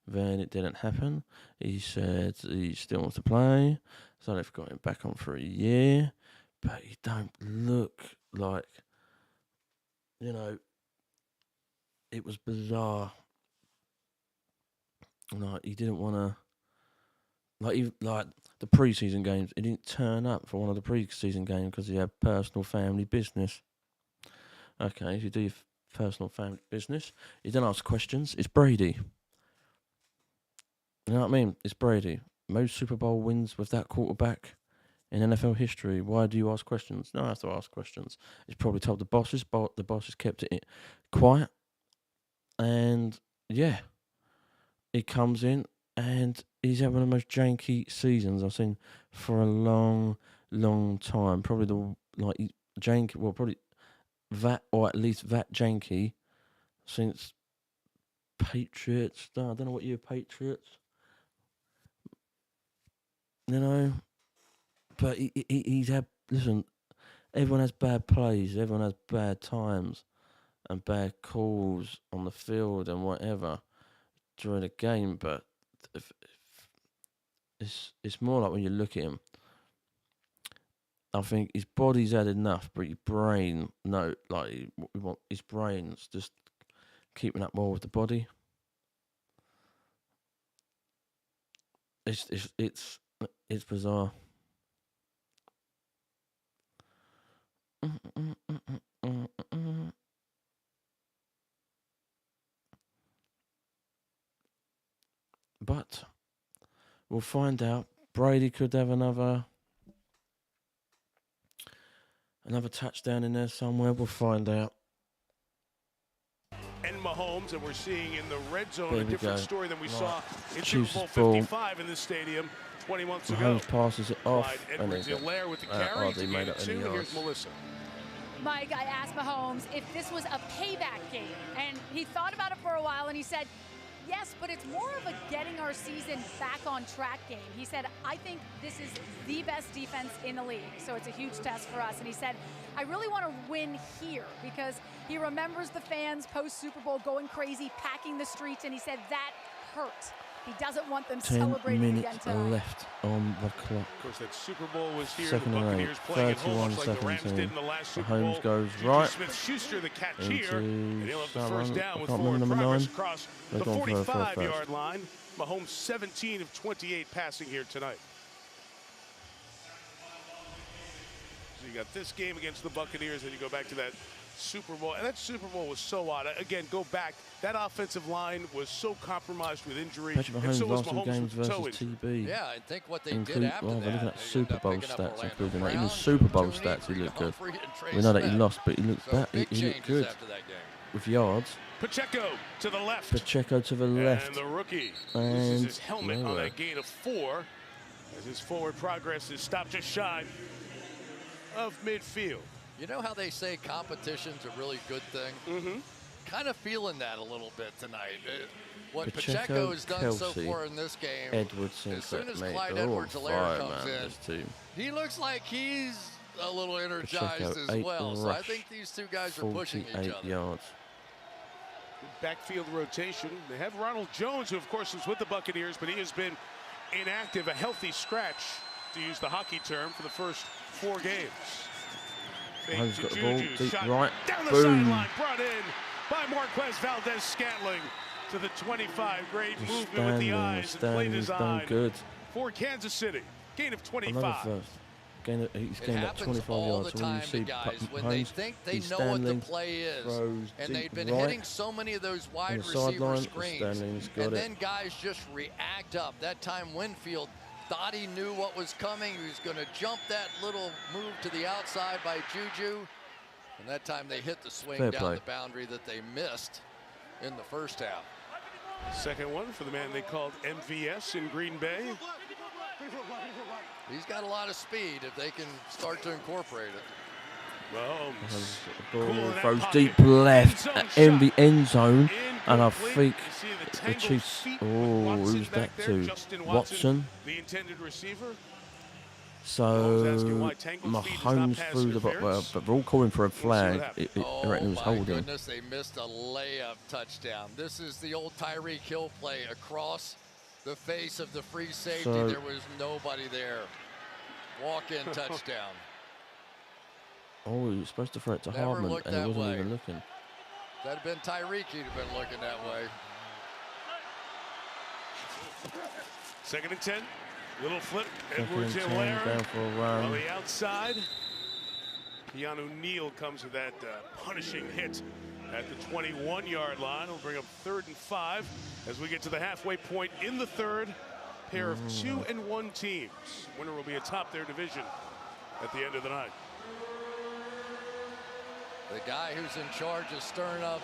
Then it didn't happen. He said he still wants to play. So they've got him back on for a year. But he don't look like, you know, it was bizarre. Like, he didn't want to, like the preseason games, he didn't turn up for one of the preseason games because he had personal family business. Okay, if you do your personal family business, you don't ask questions. It's Brady. You know what I mean? It's Brady. Most Super Bowl wins with that quarterback in NFL history. Why do you ask questions? No, I have to ask questions. He's probably told the bosses, but the bosses kept it quiet. And, yeah. He comes in and he's having the most janky seasons I've seen for a long, long time. Probably janky, well, probably that, or at least that janky since Patriots. No, I don't know what year Patriots. You know, but he's had, listen, everyone has bad plays, everyone has bad times and bad calls on the field and whatever during a game, but it's more like when you look at him, I think his body's had enough, but his brain, no, like we want his brain's just keeping up more with the body. It's bizarre. But we'll find out. Brady could have another touchdown in there somewhere. We'll find out. and Mahomes, and we're seeing in the red zone There a we different go. story than we saw in Chiefs Super Bowl ball. 55 in this stadium 20 months ago. Mahomes passes it off. Clyde And Edwards-Helaire with the carry. they made it any Here's yards. Melissa. Mike, I asked Mahomes if this was a payback game, and he thought about it for a while, and he said, yes, but it's more of a getting our season back on track game. He said, I think this is the best defense in the league, so it's a huge test for us. And he said, I really want to win here because he remembers the fans post-Super Bowl going crazy, packing the streets, and he said that hurt. He doesn't want them 10 celebrating again minutes tonight. left on the clock. Of course, that Super Bowl was here. Second the and 8, Buccaneers playing at home, much like the Rams 31-17. did in the last Super Mahomes Bowl. goes Juju right Smith-Schuster, the catch into here, and he'll have the first down with I can't forward remember number progress 9. across They're the going for a first 45-yard line. Mahomes 17 of 28 passing here tonight. So you got this game against the Buccaneers, and you go back to that Super Bowl, and that Super Bowl was so odd. Again, go back. That offensive line was so compromised with injury, Patrick and so Mahomes was lost some Mahomes games with toe versus injury. TB. Yeah, I think what they did after We're looking that, at they Super ended up Bowl picking up stats, Orlando including that. Even Brown, Super Bowl Tooney, stats, he looked good. Humphrey, and Trey We know that he Smith. lost, but he looked So back. big He looked changes good after that game. with yards. Pacheco to the left. Pacheco to the left. And the rookie And loses his helmet on nowhere. that gain of 4 as his forward progress is stopped just shy of midfield. You know how they say competition's a really good thing? Mm-hmm. Kind of feeling that a little bit tonight. What Pacheco, Pacheco has done so Kelsey, far in this game, Edwards, as soon as mate, Clyde they're all Edwards-Helaire fire, comes man, in, this team. he looks like he's a little energized Pacheco, as 8 well. So I rush, think these two guys are pushing each 48 other. yards. Backfield rotation. They have Ronald Jones, who of course was with the Buccaneers, but he has been inactive, a healthy scratch, to use the hockey term, for the first 4 games. Mahomes got the ball, deep shot right, down the boom. sideline, brought in by Marquez Valdez-Scantling to the 25. Great Just movement with the eyes and play he's done design good. for Kansas City. Gain of 25. Another first. He's gained up 25 yards. So when you see when they think they know what the play is, and they've been hitting so many of those wide receiver screens, and then guys just react up. That time Winfield thought he knew what was coming. He was going to jump that little move to the outside by Juju, and that time they hit the swing down the boundary that they missed in the first half. Second one for the man they called MVS in Green Bay. He's got a lot of speed if they can start to incorporate it. Well, throws deep left in the end zone, and I think the Chiefs. Oh, who's that to? Watson. The intended receiver. So Mahomes threw the ball, but they're all calling for a flag. I reckon it was holding. Goodness, they missed a layup touchdown. This is the old Tyreek Hill play across the face of the free safety. So, there was nobody there. Walk-in touchdown. Oh, he was supposed to throw it to Hardman, and he wasn't even looking. If that had been Tyreek, he'd have been looking that way. 2nd and 10. Little flip. Edwards-Helaire down for a run. on the outside. Keanu Neal comes with that punishing hit at the 21-yard line. Will bring up 3rd and 5 as we get to the halfway point in the 3rd. Pair of 2-1 teams. Winner will be atop their division at the end of the night. The guy who's in charge of stirring up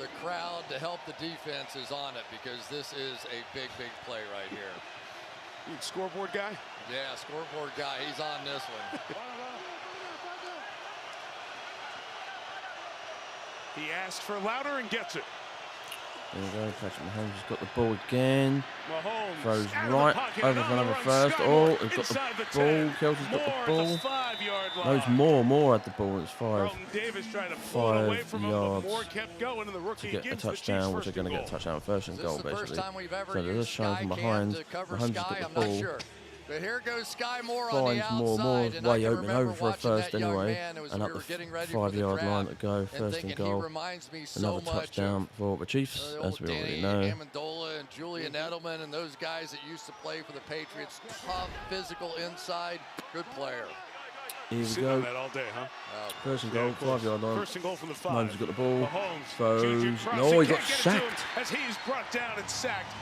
the crowd to help the defense is on it, because this is a big, big play right here. Scoreboard guy? Yeah, scoreboard guy. He's on this one. He asked for louder and gets it. There we go. Patrick Mahomes has got the ball again. Mahomes throws right over for another first. Oh, he's got the ball. Kelsey's got the ball. No, it's more at the ball. It's 5 yards to get a touchdown, which are going to get a touchdown, 1st and goal, basically. So they're just showing from behind. Mahomes has got the ball. But here goes Sky Moore on the outside. Moore's way open over for a first anyway, and up the 5-yard line to go, 1st and goal. Another touchdown for the Chiefs, as we already know. Amendola and Julian Edelman and those guys that used to play for the Patriots. Tough, physical inside, good player. Here we go. That all day, huh? 1st and goal, 5-yard line. 1st and goal from the 5. Mahomes has got the ball. Throws. No, he got sacked. As he's brought down and sacked.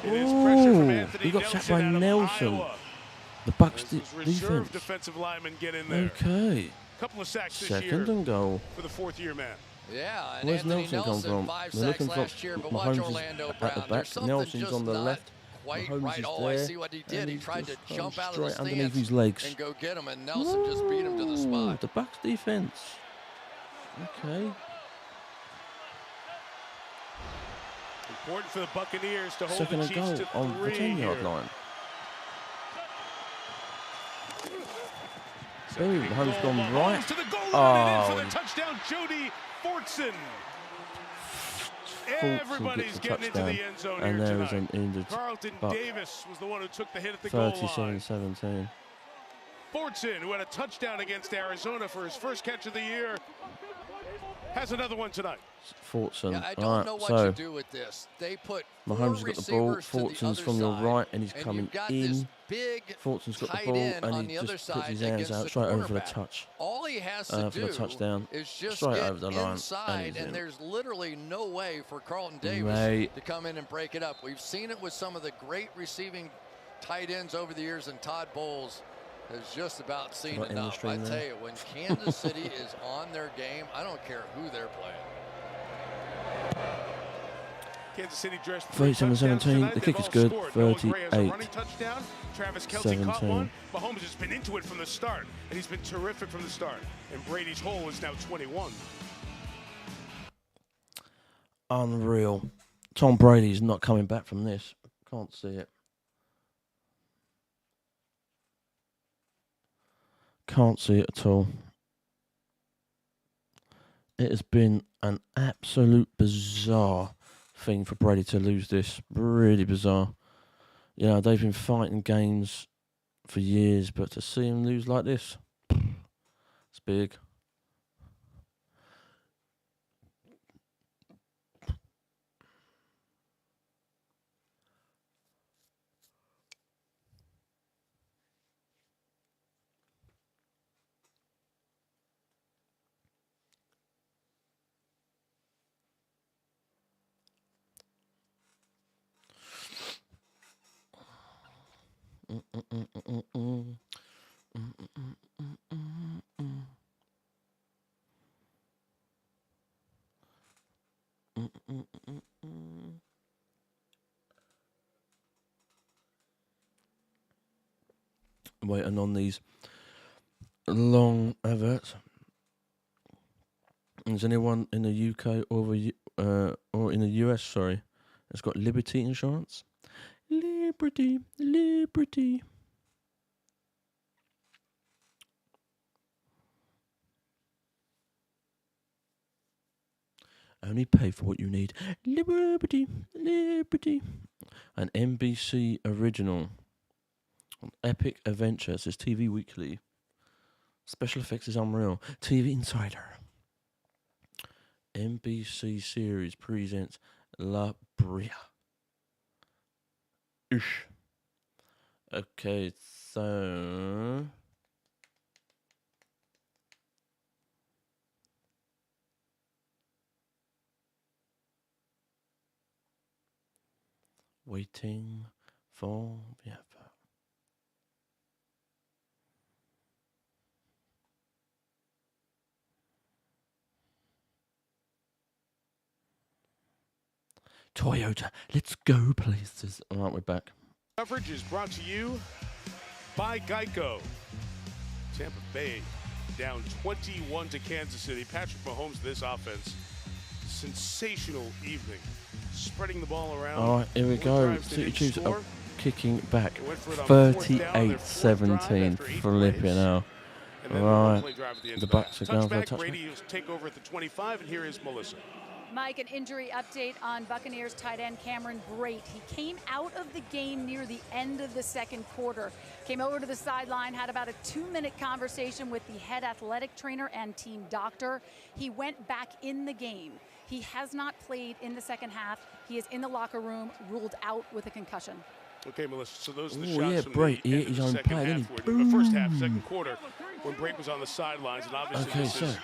Oh, he got sacked by Nelson. The Bucks defense. Defensive linemen get in there. Okay. Couple of sacks this 2nd and goal. For the 4th-year man. Yeah, and Where's Anthony Nelson come from? 5 They're looking sacks for last year, but Mahomes watch Orlando at the Brown. back. Nelson's on the left. Quite Mahomes right. is Oh, I there, see what he did. He tried to jump out of the underneath stance his legs. and go get him, and Nelson just beat him to the spot. The Bucks defense. Okay. Important for the Buccaneers to hold 2nd the and Chiefs goal to 3 on the 10-yard line. Boom, Mahomes gone right. To the goal line and in for the touchdown, Jody Fortson. Everybody's getting into the end zone and here there is tonight. an injured Carlton Buck. Davis was the one who took the hit at the goal line. 37-17. Fortson, who had a touchdown against Arizona for his 1st catch of the year, has another one tonight. Fortson. Yeah, I don't know what you do with this. They put Mahomes has got the ball. Fortson's from your right, and he's coming in. Fortson's got the ball, and he just puts his hands out straight over for the touch. All he has to do for the touchdown. is just straight get over the line, inside, and in. there's literally no way for Carlton Davis to come in and break it up. We've seen it with some of the great receiving tight ends over the years, and Todd Bowles has just about seen enough. I tell you, when Kansas City is on their game, I don't care who they're playing. Kansas City dressed 37-17. The kick is good. 38-17. Travis Kelce caught one. Mahomes has been into it from the start, and he's been terrific from the start. And Brady's hole is now 21. Unreal. Tom Brady's not coming back from this. Can't see it. Can't see it at all. It has been an absolute bizarre thing for Brady to lose this. Really bizarre. You know, they've been fighting games for years, but to see him lose like this, it's big. Waiting on these long adverts. Is anyone in the UK or in the US, sorry, that's got Liberty insurance? Liberty, Liberty. Only pay for what you need. Liberty, Liberty. An NBC original. Epic Adventure. It says TV Weekly. Special effects is unreal. TV Insider. NBC series presents La Brea. Oosh. Okay, so... Waiting for the advert. Toyota, let's go places. All right, we're back. Coverage is brought to you by Geico. Tampa Bay down 21 to Kansas City. Patrick Mahomes, this offense, sensational evening. Spreading the ball around. All right, here we go. City Chiefs are kicking back. 38-17. Flipping out. Right. The Bucs are going for a touchdown. Brady will take over at the 25, and here is Melissa. Mike, an injury update on Buccaneers tight end Cameron Brady. He came out of the game near the end of the second quarter. Came over to the sideline, had about a 2-minute conversation with the head athletic trainer and team doctor. He went back in the game. He has not played in the second half. He is in the locker room, ruled out with a concussion. Okay, Melissa, so those are the shots from Brady, the end of the second half. The first half, second quarter, when Brady was on the sidelines, and obviously this is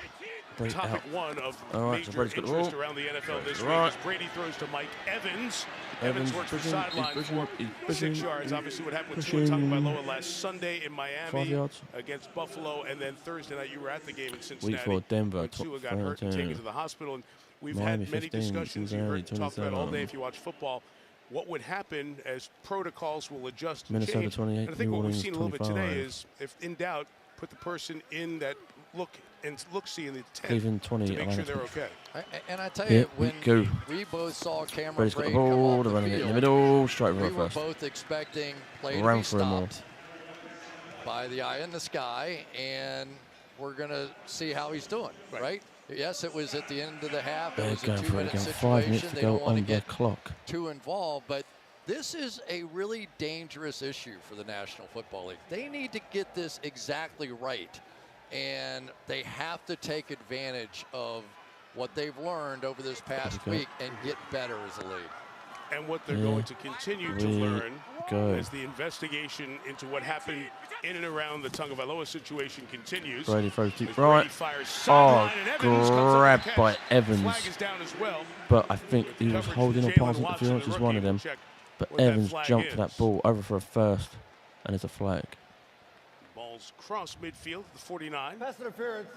topic one of major interest around the NFL this week. As Brady throws to Mike Evans. Evans works the sideline for 6 yards. Obviously, what happened with Tua Tagovailoa last Sunday in Miami against Buffalo, and then Thursday night you were at the game in Cincinnati. Week 4, Denver, when Tua got hurt and taken to the hospital. And we've had many discussions you heard talked about all day if you watch football. What would happen as protocols will adjust and Minnesota change. 28, And I think New what we've Orleans seen a little bit 25. today is, if in doubt, put the person in that look-see in the tent Cleveland 20, to make sure they're okay. And I tell you, when we both saw Cameron Brady's got Brady the come ball, off they're the running it in the field, middle, straight we for were first. both expecting play to Round be for him all. stopped by the eye in the sky, and we're going to see how he's doing, right? Yes, it was at the end of the half. It was a 2-minute situation. 5 minutes to they go don't want on to get the clock. too involved, but this is a really dangerous issue for the National Football League. They need to get this exactly right, and they have to take advantage of what they've learned over this past week and get better as a league. And what they're going to continue to learn as the investigation into what happened in and around the Tagovailoa situation continues. Brady throws deep right. Grabbed by Evans. But I think he was holding on past interference as one of them. But Evans jumped for that ball over for a first, and it's a flag. Ball's cross midfield, the 49. Pass interference.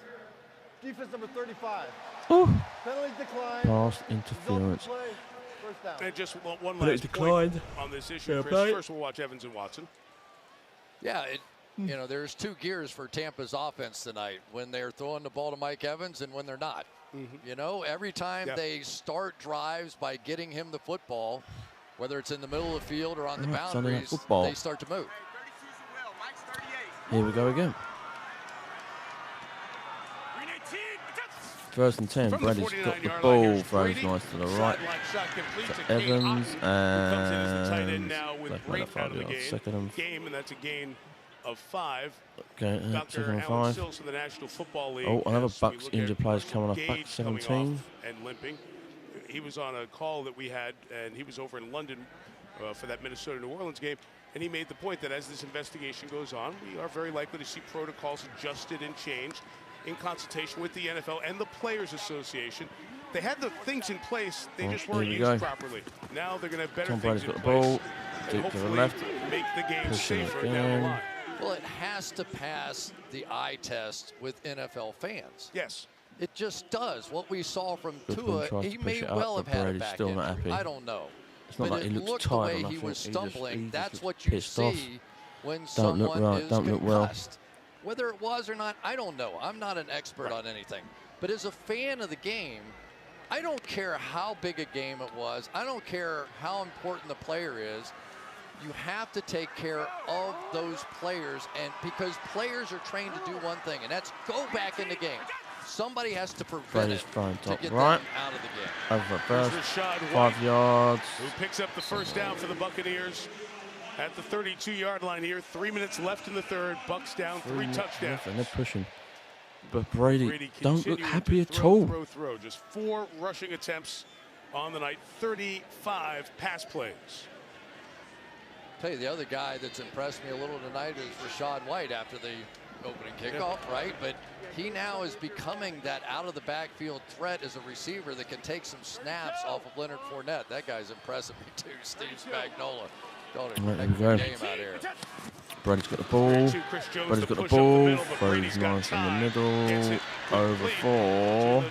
Defense number 35. Oh. Penalty decline. Pass interference. First down. And just one last point on this issue, Chris. First, we'll watch Evans and Watson. Yeah, you know, there's two gears for Tampa's offense tonight, when they're throwing the ball to Mike Evans and when they're not. You know, every time they start drives by getting him the football, whether it's in the middle of the field or on the boundaries, they start to move. Here we go again. First and 10. Brady's got the ball. Throws nice to the right. To Evans. And they play the 5 yards. Second and game, and that's a gain of 5. Okay, Dr. second and Alan 5. Sills of the National Football League. Oh, another as we Bucks look injured at players coming off Gage back coming 17. off and limping. He was on a call that we had, and he was over in London for that Minnesota-New Orleans game. And he made the point that as this investigation goes on, we are very likely to see protocols adjusted and changed in consultation with the NFL and the Players Association. They had the things in place, they just weren't used properly. Now they're going to have better Tom things Brady's in got the ball. place. Deep to the left. Make the game Pushing safer down again. the line. Well, it has to pass the eye test with NFL fans. Yes. It just does. What we saw from Good one, Tua, tries he to push may it up, well but have had a Brady's back still not injury. happy. I don't know. It's not but like he it looks looked tired the way or he nothing. was He just stumbling. That's looks what you pissed off. see when Don't look someone right, is don't look well. concussed. Whether it was or not, I don't know. I'm not an expert on anything. But as a fan of the game, I don't care how big a game it was. I don't care how important the player is. You have to take care of those players, and because players are trained to do one thing, and that's go back in the game. Somebody has to prevent it to get right. them out of the game. Over first, Rashad 5 White, yards. Who picks up the first down for the Buccaneers at the 32-yard line here. 3 minutes left in the third. Bucks down, 3 touchdowns. And they're pushing. But Brady don't look continuing happy to at all. Throw. Just 4 rushing attempts on the night. 35 pass plays. Tell you, the other guy that's impressed me a little tonight is Rashad White after the opening kickoff, right? But he now is becoming that out-of-the-backfield threat as a receiver that can take some snaps off of Leonard Fournette. That guy's impressing me too, Steve Spagnuolo. Got a heck of a game out here. Brady's got the ball. Brady's got the ball. Throws nice in the middle. Over 4.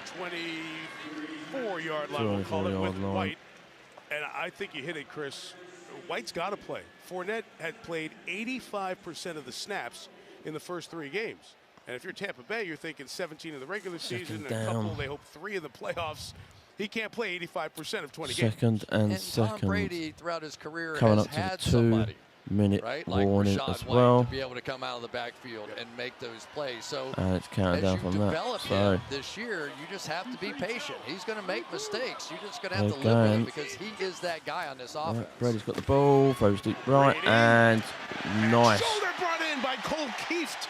24-yard line, we'll call it, with White. And I think you hit it, Chris. White's got to play. Fournette had played 85% of the snaps in the first 3 games. And if you're Tampa Bay, you're thinking 17 in the regular season, and a couple, they hope 3 in the playoffs. He can't play 85% of 20 games. Second and Tom Brady throughout his career coming has up to had the 2-minute right? warning Rashad as well. to be able to come out of the backfield and make those plays. So it's counted down from that. Him this year, you just have to be patient. He's going to make mistakes. You're just going to have to live with it because he is that guy on this offense. Right, Brady's got the ball, throws deep right, and nice. Shoulder brought in by Cole Kieft,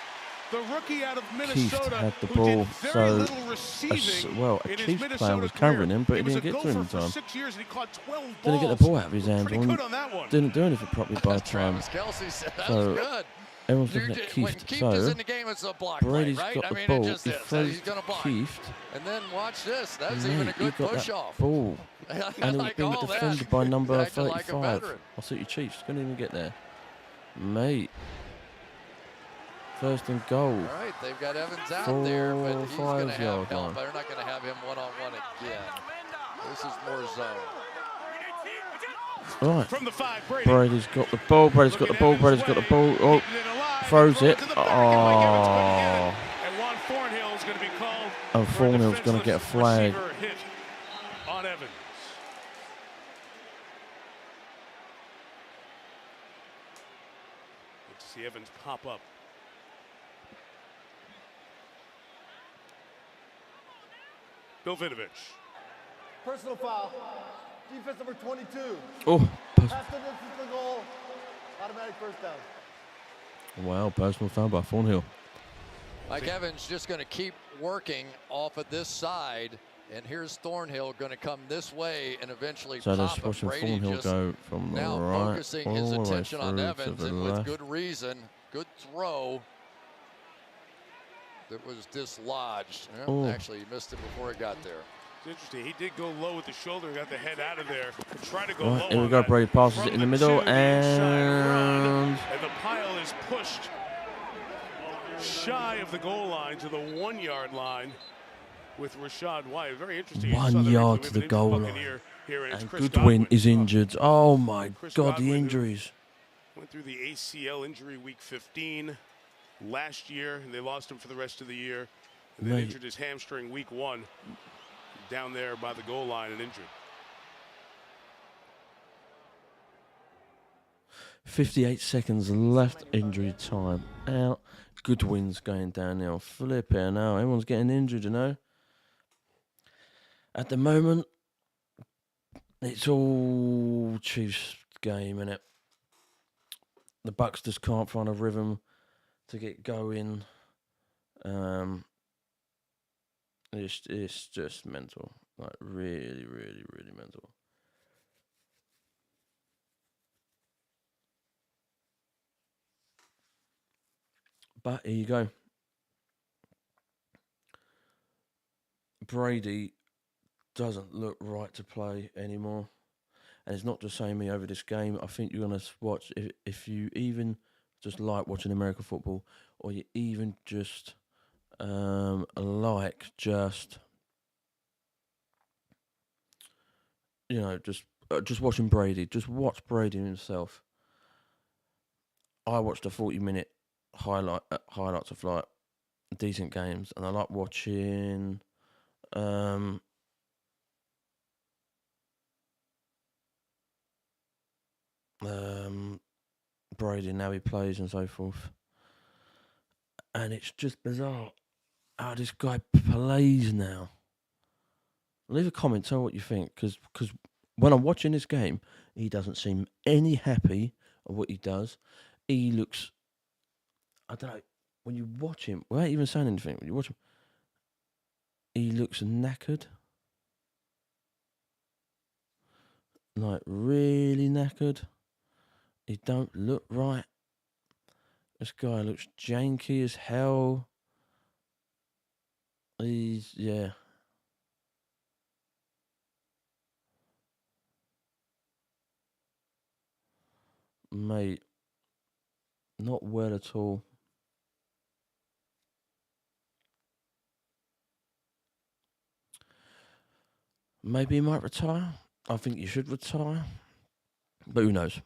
the rookie out of Minnesota, Kieft had the who ball, did very so little receiving a Chiefs player was covering him, but he didn't get to him in time. 6 years and he caught 12 balls. Didn't get the ball out of his hands. Pretty good on that one. Didn't do anything properly by the time. Kelce said that so was good. Everyone's looking at When Kieft. Kieft So is in the game, it's a block Brady's play, right? got I the mean, ball. it just He is. throws He's going to block. Kieft. And then watch this. That's Mate, even a good he got push-off. that ball. And it was being all that. defended by number Acting like a 35. veteran. I'll see you Chiefs. Couldn't even get there. Mate. First and goal. All right, they've got Evans out there, but he's going to have yard help. line. They're not going to have him one-on-one again. This is more zone. Right. From the 5, Brady's got the ball. Brady's got the ball. Brady's got the ball. Oh, throws it. Oh. And Juan Thornhill is going to be called. And Thornhill's going to get a flag. Hit on Evans. Good to see Evans pop up. Bill Vinovich. Personal foul. Defense number 22. Oh. Pass the distance to the goal. Automatic first down. Wow, personal foul by Thornhill. Mike Evans just going to keep working off of this side, and here's Thornhill going to come this way and eventually So they're pop him. watching Brady Thornhill just go from the now right focusing all his the way attention on through to Evans, the and with left. good reason. Good throw. That was dislodged. Well, Oh. actually, he missed it before it got there. It's interesting. He did go low with the shoulder, got the head out of there. Try to go Right, low. here we on go. that. Brady passes From it in the middle, and the pile is pushed shy of the goal line to the 1-yard line with Rashad White. Very interesting. 1 yard to the goal line. And Goodwin is injured. Oh my God, the injuries. Went through the ACL injury week 15 last year, and they lost him for the rest of the year. And then injured his hamstring week 1 down there by the goal line and injured. 58 seconds left, injury time out. Goodwin's going down now. Flipping now. Everyone's getting injured, you know. At the moment, it's all Chiefs game, innit? The Bucks just can't find a rhythm to get going. It's just mental. Like, really, really, really mental. But here you go. Brady doesn't look right to play anymore. And it's not just saying me over this game. I think you're going to watch, if you even just like watching American football, or you even just like just, you know, just watching Brady. Just watch Brady himself. I watched a 40-minute highlights of like decent games, and I like watching Brady and how he plays and so forth. And it's just bizarre how this guy plays now. Leave a comment, tell what you think, because when I'm watching this game, he doesn't seem any happy of what he does. He looks, I don't know, when you watch him, without even saying anything, when you watch him, he looks knackered. Like, really knackered. He don't look right. This guy looks janky as hell. He's, yeah. Mate, not well at all. Maybe he might retire. I think he should retire. But who knows?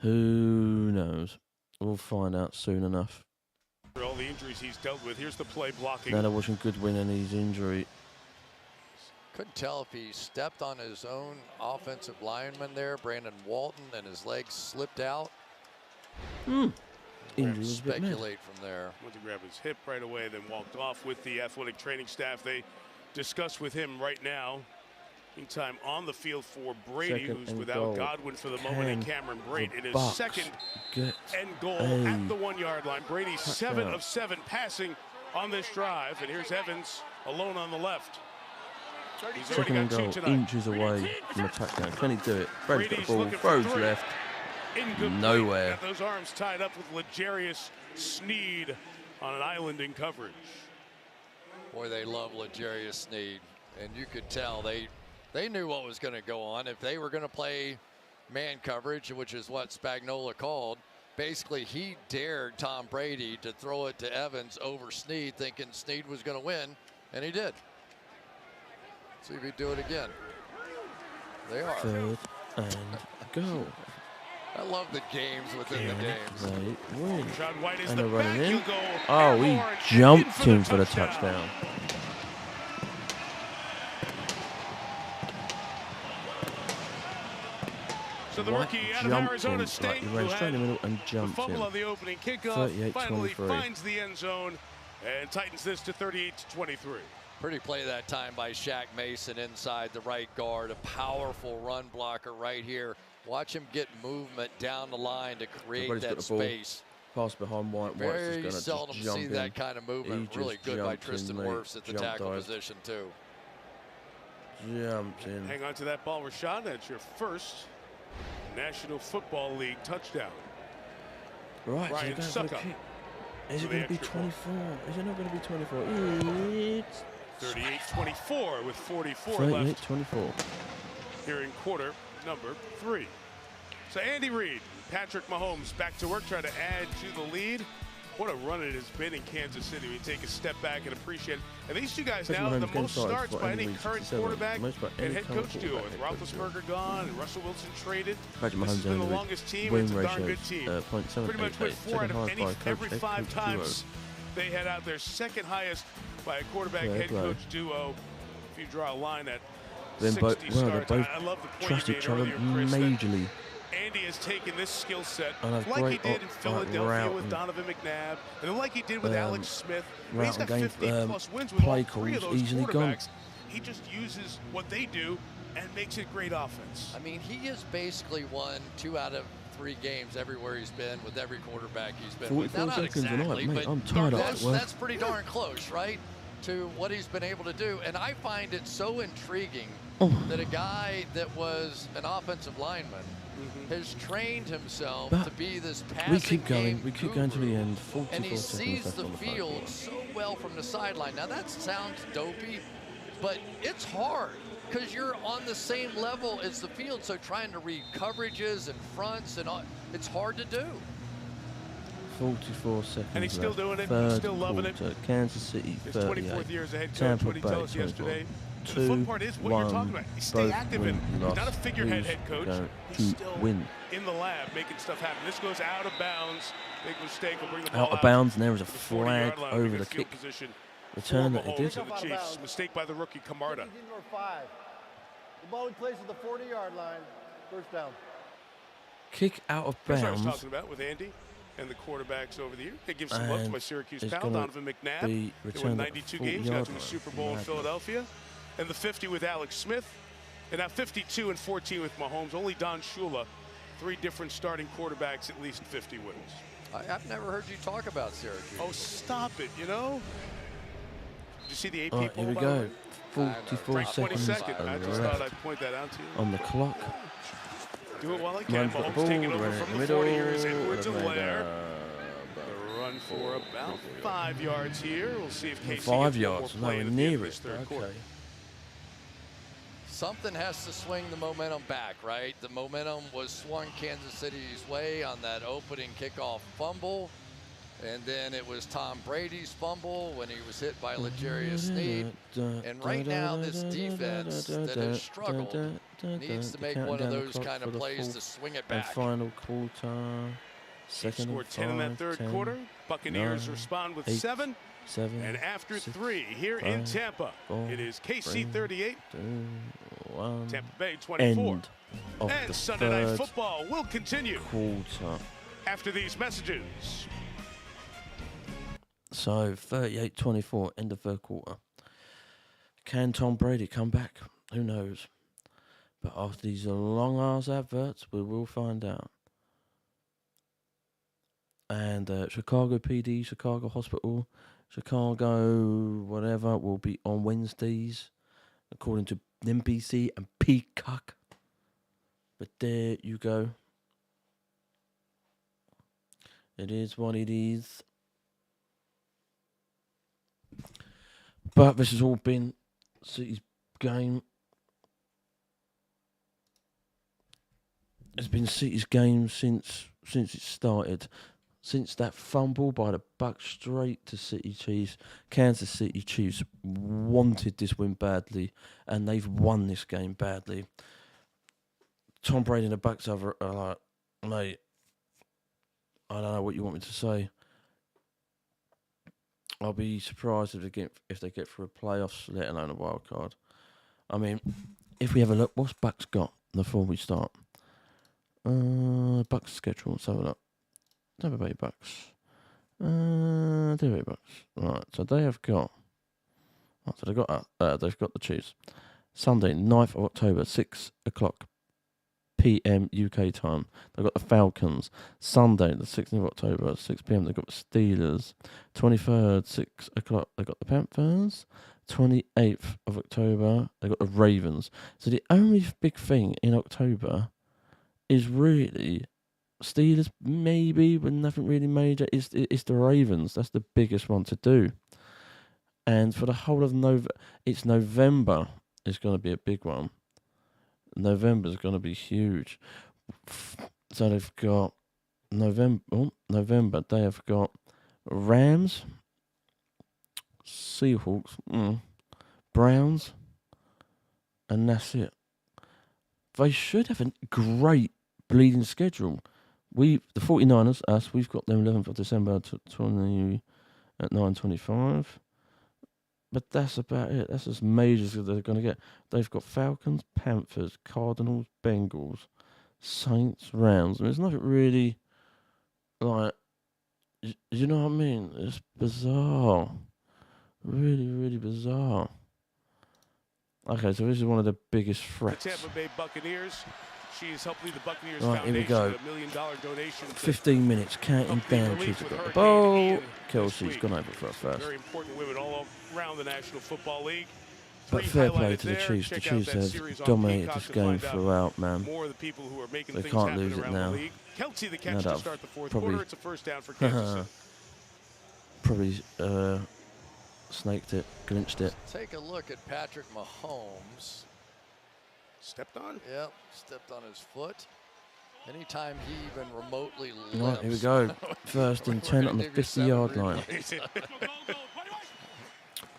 Who knows? We'll find out soon enough. For all the injuries he's dealt with, here's the play blocking. Now they're watching Goodwin and his injury. Couldn't tell if he stepped on his own offensive lineman there, Brandon Walton, and his legs slipped out. Speculate from there. Went to grab his hip right away, then walked off with the athletic training staff. They discuss with him right now. Meantime, on the field for Brady, who's without Godwin for the moment, and Cameron Brate in his second end goal at the 1-yard line. Brady 7 of 7 passing on this drive, and here's Evans alone on the left. He's Second and goal, inches away from the touchdown. Can he do it? Brady's got the ball, throws left, nowhere. Got those arms tied up with L'Jarius Sneed on an island in coverage. Boy, they love L'Jarius Sneed, and you could tell they knew what was going to go on. If they were going to play man coverage, which is what Spagnuolo called, basically he dared Tom Brady to throw it to Evans over Sneed, thinking Sneed was going to win, and he did. See if he'd do it again. They are. Third and go. I love the games within the games. And they're running in. Oh, he jumped him for the touchdown. So the rookie out of Arizona State, he ran straight in the middle and jumped the fumble him. on the opening kickoff, finally finds the end zone and tightens this to 38-23. Pretty play that time by Shaq Mason inside the right guard. A powerful run blocker right here. Watch him get movement down the line to create that space. Pass behind White. Very seldom see that kind of movement. Really good by Tristan Wirfs at the tackle position too. Jumped in. Hang on to that ball, Rashad. That's your first National Football League touchdown. Right, Ryan so Suckup. Is it going to be 24? Is it not going to be 24? It's 38-24 with 44 left. 38-24. Here in quarter number 3. So Andy Reid, Patrick Mahomes back to work, trying to add to the lead. What a run it has been in Kansas City. We take a step back and appreciate it. And these two guys now have the most starts by any current quarterback and head coach duo. With Roethlisberger gone and Russell Wilson traded, this has been the longest team. It's a darn good team. Pretty much went 4 out of every 5 times they had out their second highest by a quarterback head coach duo. If you draw a line at 60 starts, I love the point you made earlier, Chris, majorly. Andy has taken this skill set like he did in Philadelphia with Donovan McNabb, and like he did with Alex Smith. He's got 15+ wins with all 3 of those quarterbacks. he just uses what they do and makes it great offense. I mean, he has basically won 2 out of 3 games everywhere he's been with every quarterback he's been with. 44 Not seconds exactly, tonight, mate. but I'm tired of it. that's pretty darn close, right, to what he's been able to do. And I find it so intriguing that a guy that was an offensive lineman has trained himself to be this passing we keep going. game We keep going to the guru, end. 44 and he seconds sees left the on the field phone. so well from the sideline. Now that sounds dopey, but it's hard because you're on the same level as the field. So trying to read coverages and fronts and all, it's hard to do. 44 seconds. And he's still left. doing it. Third He's still loving it. quarter. Kansas City His 38. 24th year as a head coach. Tampa What he Bay told us 24. yesterday. The 2, fun part is what you're talking about. You stay both active win, and he's loss. not a figurehead Who's head coach. going He's to still win? in the lab making stuff happen. This goes out of bounds. Big mistake. Will bring the ball Out of bounds, and there is a flag over the kick. Return that he did. The Chiefs. Mistake by the rookie Camarda. Number 5. The ball in place at the 40-yard line. First down. Kick out of That's what I bounds. was talking about with Andy and the quarterbacks over the year. They give some love to my Syracuse it's pal, gonna Donovan McNabb. be They won returned 92 at the games, got 40-yard to the line. Super Bowl in Madness. Philadelphia. And the 50 with Alex Smith. And now 52 and 14 with Mahomes. Only Don Shula. 3 different starting quarterbacks, at least 50 wins. I've never heard you talk about Syracuse. Oh, stop it, you know? Did you see the AP All right, poll, here we by the way? go. 44 Ranked seconds 22nd. I just thought I'd point that out to you. on the clock. Do it while I can. Run for the Mahomes ball, taking over run in from the the 40 middle, years. Edwards and Lavalier. Blair. The run for about 5 yards here. We'll see if Casey 5 gets yards, one more play nowhere in the end near of it. this third quarter. Something has to swing the momentum back, right? The momentum was swung Kansas City's way on that opening kickoff fumble. And then it was Tom Brady's fumble when he was hit by L'Jarius Sneed. And right now, this defense that has struggled needs to make one of those kind of plays to swing it back. And final quarter. Second Scored and 10 in that 5, third 10, quarter. Buccaneers 9, respond with 8, 7. 7. And after 6, 3 here in 5, Tampa, 4, it is KC 3, 38, 2, 1. Tampa Bay 24. End of And the Sunday Night third Football will continue quarter. after these messages. So 38-24, end of third quarter. Can Tom Brady come back? Who knows? But after these long ass adverts, we will find out. And Chicago PD, Chicago Hospital, Chicago whatever will be on Wednesdays, according to NBC and Peacock. But there you go. It is what it is. But this has all been City's game. It's been City's game since it started. Since that fumble by the Bucs straight to City Chiefs, Kansas City Chiefs wanted this win badly, and they've won this game badly. Tom Brady and the Bucs are like, mate, I don't know what you want me to say. I'll be surprised if they get through a playoffs, let alone a wild card. I mean, if we have a look, what's Bucs got before we start? Bucs schedule. Let's have a look. Tampa Bay Bucs. Tampa Bay Bucs. Right, so they have got. Oh, so they've got the Chiefs. Sunday, 9th of October, 6 o'clock p.m. UK time. They've got the Falcons. Sunday, the 16th of October, 6 p.m. They've got the Steelers. 23rd, 6 o'clock. They've got the Panthers. 28th of October, they've got the Ravens. So the only big thing in October is really Steelers, maybe, but nothing really major. It's the Ravens. That's the biggest one to do. And for the whole of November is going to be a big one. November is going to be huge. So they've got November. They have got Rams, Seahawks, Browns, and that's it. They should have a great bleeding schedule. The 49ers, we've got them 11th of December at 9:25. But that's about it. That's as major as they're going to get. They've got Falcons, Panthers, Cardinals, Bengals, Saints, Rams. I mean, there's nothing really, like, you know what I mean? It's bizarre. Really, really bizarre. Okay, so this is one of the biggest The threats. Tampa Bay Buccaneers. She's helped lead the Buccaneers Right, here we Foundation, go. $1 million donation. 15 minutes, counting down. Chiefs have got the ball. Kelsey's gone over for us first. Very important women all around the National Football League. But fair play to the Chiefs. The Chiefs have dominated this game throughout, man. More of the people who are making They things can't happen lose it around now. the league. Kelsey the catch No, to start the fourth probably- quarter. It's a first down for Kansas City. Probably snaked it, glinched it. Take a look at Patrick Mahomes. Stepped on? Yep, stepped on his foot. Anytime he even remotely limps. Right, here we go. First and 10 on the 50-yard line.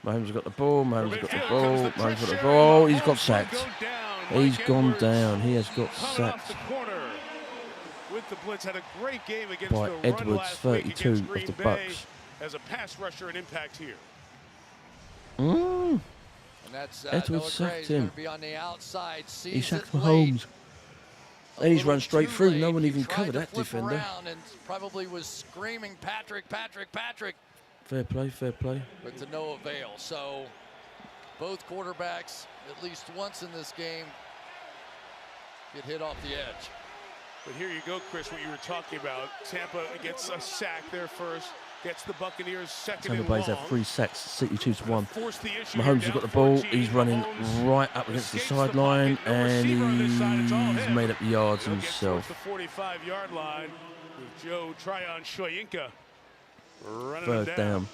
Mahomes has got the ball. Mahomes has got the ball. Mahomes has got the ball. He's got sacked. He's gone down. He has got sacked With the blitz, had a great game against by the run Edwards, last week 32 against of Green the Bay. Bucks. As a pass rusher and impact here. And that's Edwards Noah sacked Gray's him. gonna be on the outside. He Sees sacked it late. Mahomes. And he's run straight Too through. late. No one He even tried covered to that flip defender. around and probably was screaming, Patrick, Patrick, Patrick. Fair play, fair play. But to no avail. So both quarterbacks, at least once in this game, get hit off the edge. But here you go, Chris, what you were talking about. Tampa gets a sack there first, gets the Buccaneers second Tampa and Bay's long. had 3 sacks. City Chiefs 1. Force the issue Mahomes here, has got the down ball. 14. He's running Mahomes right up against the escapes the sideline, pocket. No and receiver on this side. It's all he's him. made up yards He'll get himself. towards the 45-yard line with Joe Tryon-Shoyinka running Third him down.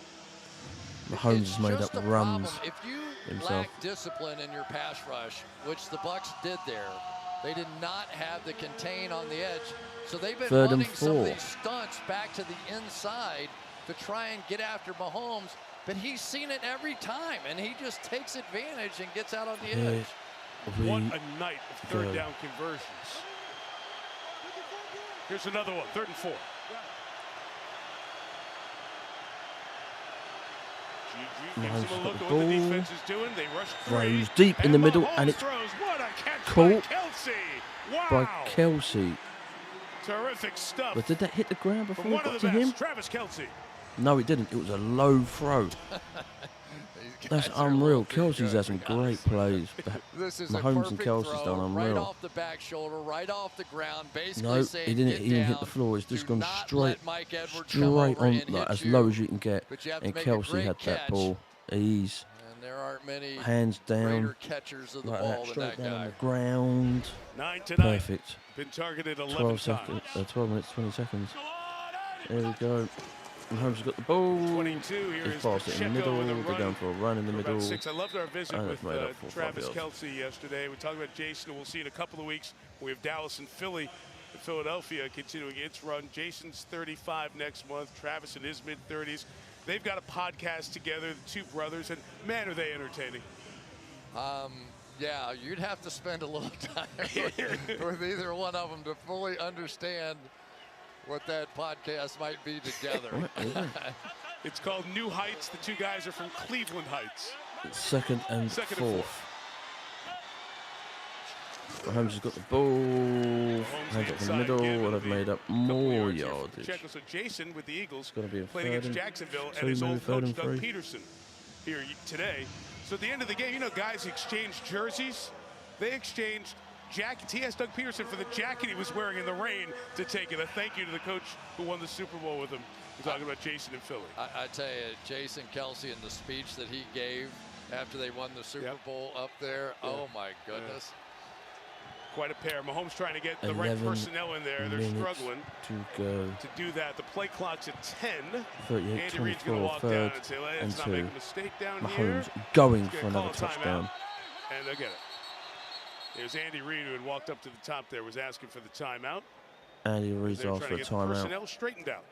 Mahomes has made Just up a runs problem. If you himself. lack discipline in your pass rush, which the Bucs did there, they did not have the contain on the edge. So they've been Third and running some of 4. these stunts back to the inside to try and get after Mahomes, but he's seen it every time, and he just takes advantage and gets out on the edge. What a night of third down conversions. Here's another one, 3rd and 4. Mahomes Gives him a got look the at what the ball. defense is doing. They rush Runs 3. deep in the middle, Mahomes and it's throws. What a catch caught by Kelsey. by Wow. Kelsey. Terrific stuff. But did that hit the ground before From it one of got the to best, him? Travis Kelsey. No, it didn't. It was a low throw. That's unreal. Kelsey's had some great plays. This is Mahomes a and perfect Kelsey's throw, done right unreal. off the back shoulder, right off the ground, basically No, saying, he didn't get even hit down, the floor. It's just do gone not straight, let Mike Edwards come straight over on, and like hit as you. low as you can get. But you have to And make a Kelsey great had that catch. ball. He's And there aren't many hands down, greater catchers of the like ball that, than straight that down on guy. the ground. 9 to 9. Perfect. Been targeted 11 12 times. seconds. 12 minutes, 20 seconds. There we go. Mahomes has got the ball. 22 here He's is passed it in the Pacheco with a middle. They're run going for a run in the for about middle. 6. I loved our visit And with they've made up 4 or 5 Travis yards. Kelsey yesterday. We talked about Jason, and we'll see in a couple of weeks. We have Dallas and Philly. Philadelphia continuing its run. Jason's 35 next month. Travis in his mid-30s. They've got a podcast together, the two brothers, and man, are they entertaining. Yeah, you'd have to spend a little time with either one of them to fully understand what that podcast might be together. It's called New Heights. The two guys are from Cleveland Heights. Second and Second and fourth. Mahomes has got the ball. Hands up in the middle. And they've made up more yardage. So Jason with the Eagles Gonna be a played third against and Jacksonville two, and his maybe old third coach and Doug three. Peterson here today. So at the end of the game, you know, guys exchange jerseys. They exchanged jackets. He asked Doug Peterson for the jacket he was wearing in the rain to take it. A thank you to the coach who won the Super Bowl with him. We're talking about Jason and Philly. I tell you, Jason Kelsey and the speech that he gave after they won the Super Bowl up there, oh my goodness. Quite a pair. Mahomes trying to get the right 11 personnel in there. They're minutes struggling to go. to do that. The play clock's at 10. 38, Andy Reid's going to 24, walk down third and say, and let's not 2. make a mistake down Mahomes here. going He's for gonna another call a timeout, touchdown. And they'll get it. There's Andy Reid, who had walked up to the top there, was asking for the timeout. Andy Reid's They're asked trying for a to get the timeout. personnel straightened out.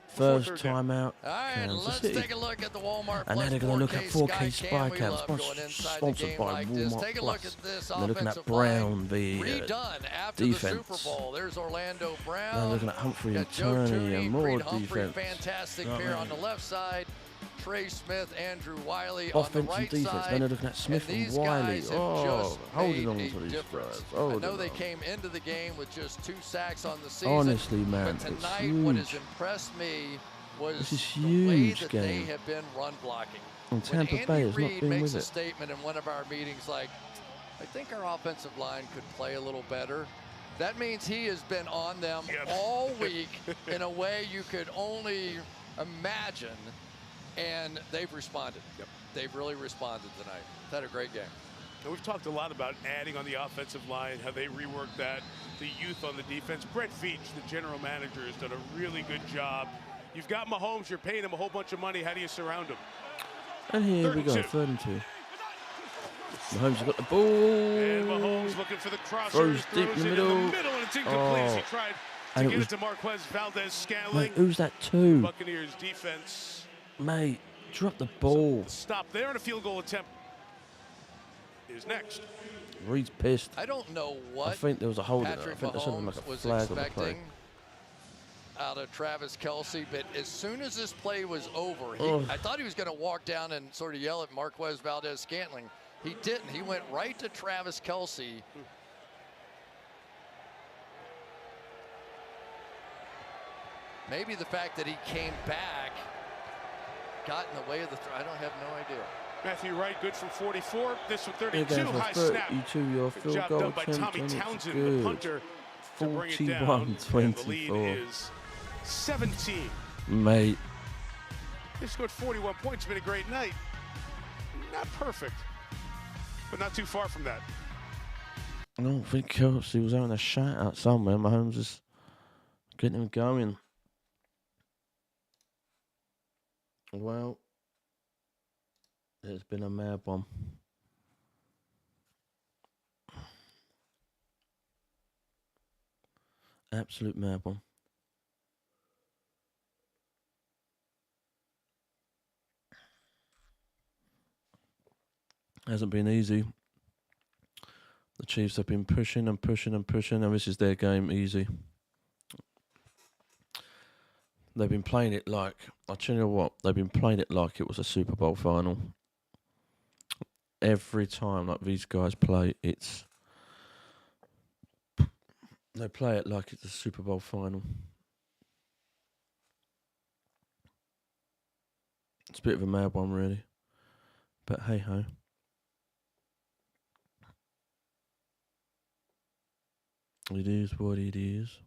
First third down. timeout. All right, Kansas let's City. take a look at the Walmart And now Plus they're going to look at 4K Sky Spy Cam. We Cams, love going inside the sponsored game by like this. Walmart Take a look Plus. at this And they're looking at offensive line Brown, the redone after defense. the Super Bowl. There's Orlando Brown. Now looking at Humphrey and Got Joe Turney and more Creed Humphrey, defense. fantastic Oh, pair man. on the left side. Trey Smith, Andrew Wiley Offense on the right and defense. side. Then they're looking at Smith and these Wiley. guys have Oh, just holding made on a to these difference. guys. I Holding know they on. came into the game with just 2 sacks on the season. Honestly, man, but it's tonight what has huge. impressed me was This is the way huge that they game. have been run blocking. And Tampa Bay has not been makes with a it. statement in one of our meetings like, I think our offensive line could play a little better. That means he has been on them all week in a way you could only imagine, and they've responded. They've really responded tonight. They've had a great game. And we've talked a lot about adding on the offensive line, how they reworked that, the youth on the defense. Brett Veach, the general manager, has done a really good job. You've got Mahomes, you're paying him a whole bunch of money. How do you surround him? And here we go, 3rd and 2. Mahomes has got the ball. And Mahomes looking for the crossers. Throws deep in the middle. And it's incomplete as he tried to get it to Marquez Valdez-Scantling. Mate, who's that to? Buccaneers defense. Mate, drop the ball. Stop there, and a field goal attempt is next. Reed's pissed. I don't know what I think there was a hold in it. I Patrick think there's something like a Mahomes flag was on the play. expecting out of Travis Kelce, but as soon as this play was over, I thought he was going to walk down and sort of yell at Marquez Valdez-Scantling. He didn't. He went right to Travis Kelce. Maybe the fact that he came back got in the way of the throw. I don't have no idea. Matthew Wright, good from 44. This from 32. Again, High for snap. 32, your Good field job goal done by attempt, Tommy and it's Townsend, good. the punter, to bring it down. 41-24. And the lead is 17. Mate. They scored 41 points. It's been a great night. Not perfect, but not too far from that. I don't think Kelce was having a shout out somewhere. Mahomes is getting him going. Well, it's been a mad one. Absolute mad one. Hasn't been easy. The Chiefs have been pushing and pushing and pushing, and this is their game easy. They've been playing it like, I'll tell you what, they've been playing it like it was a Super Bowl final. Every time like these guys play, they play it like it's a Super Bowl final. It's a bit of a mad one, really. But hey-ho. It is what it is.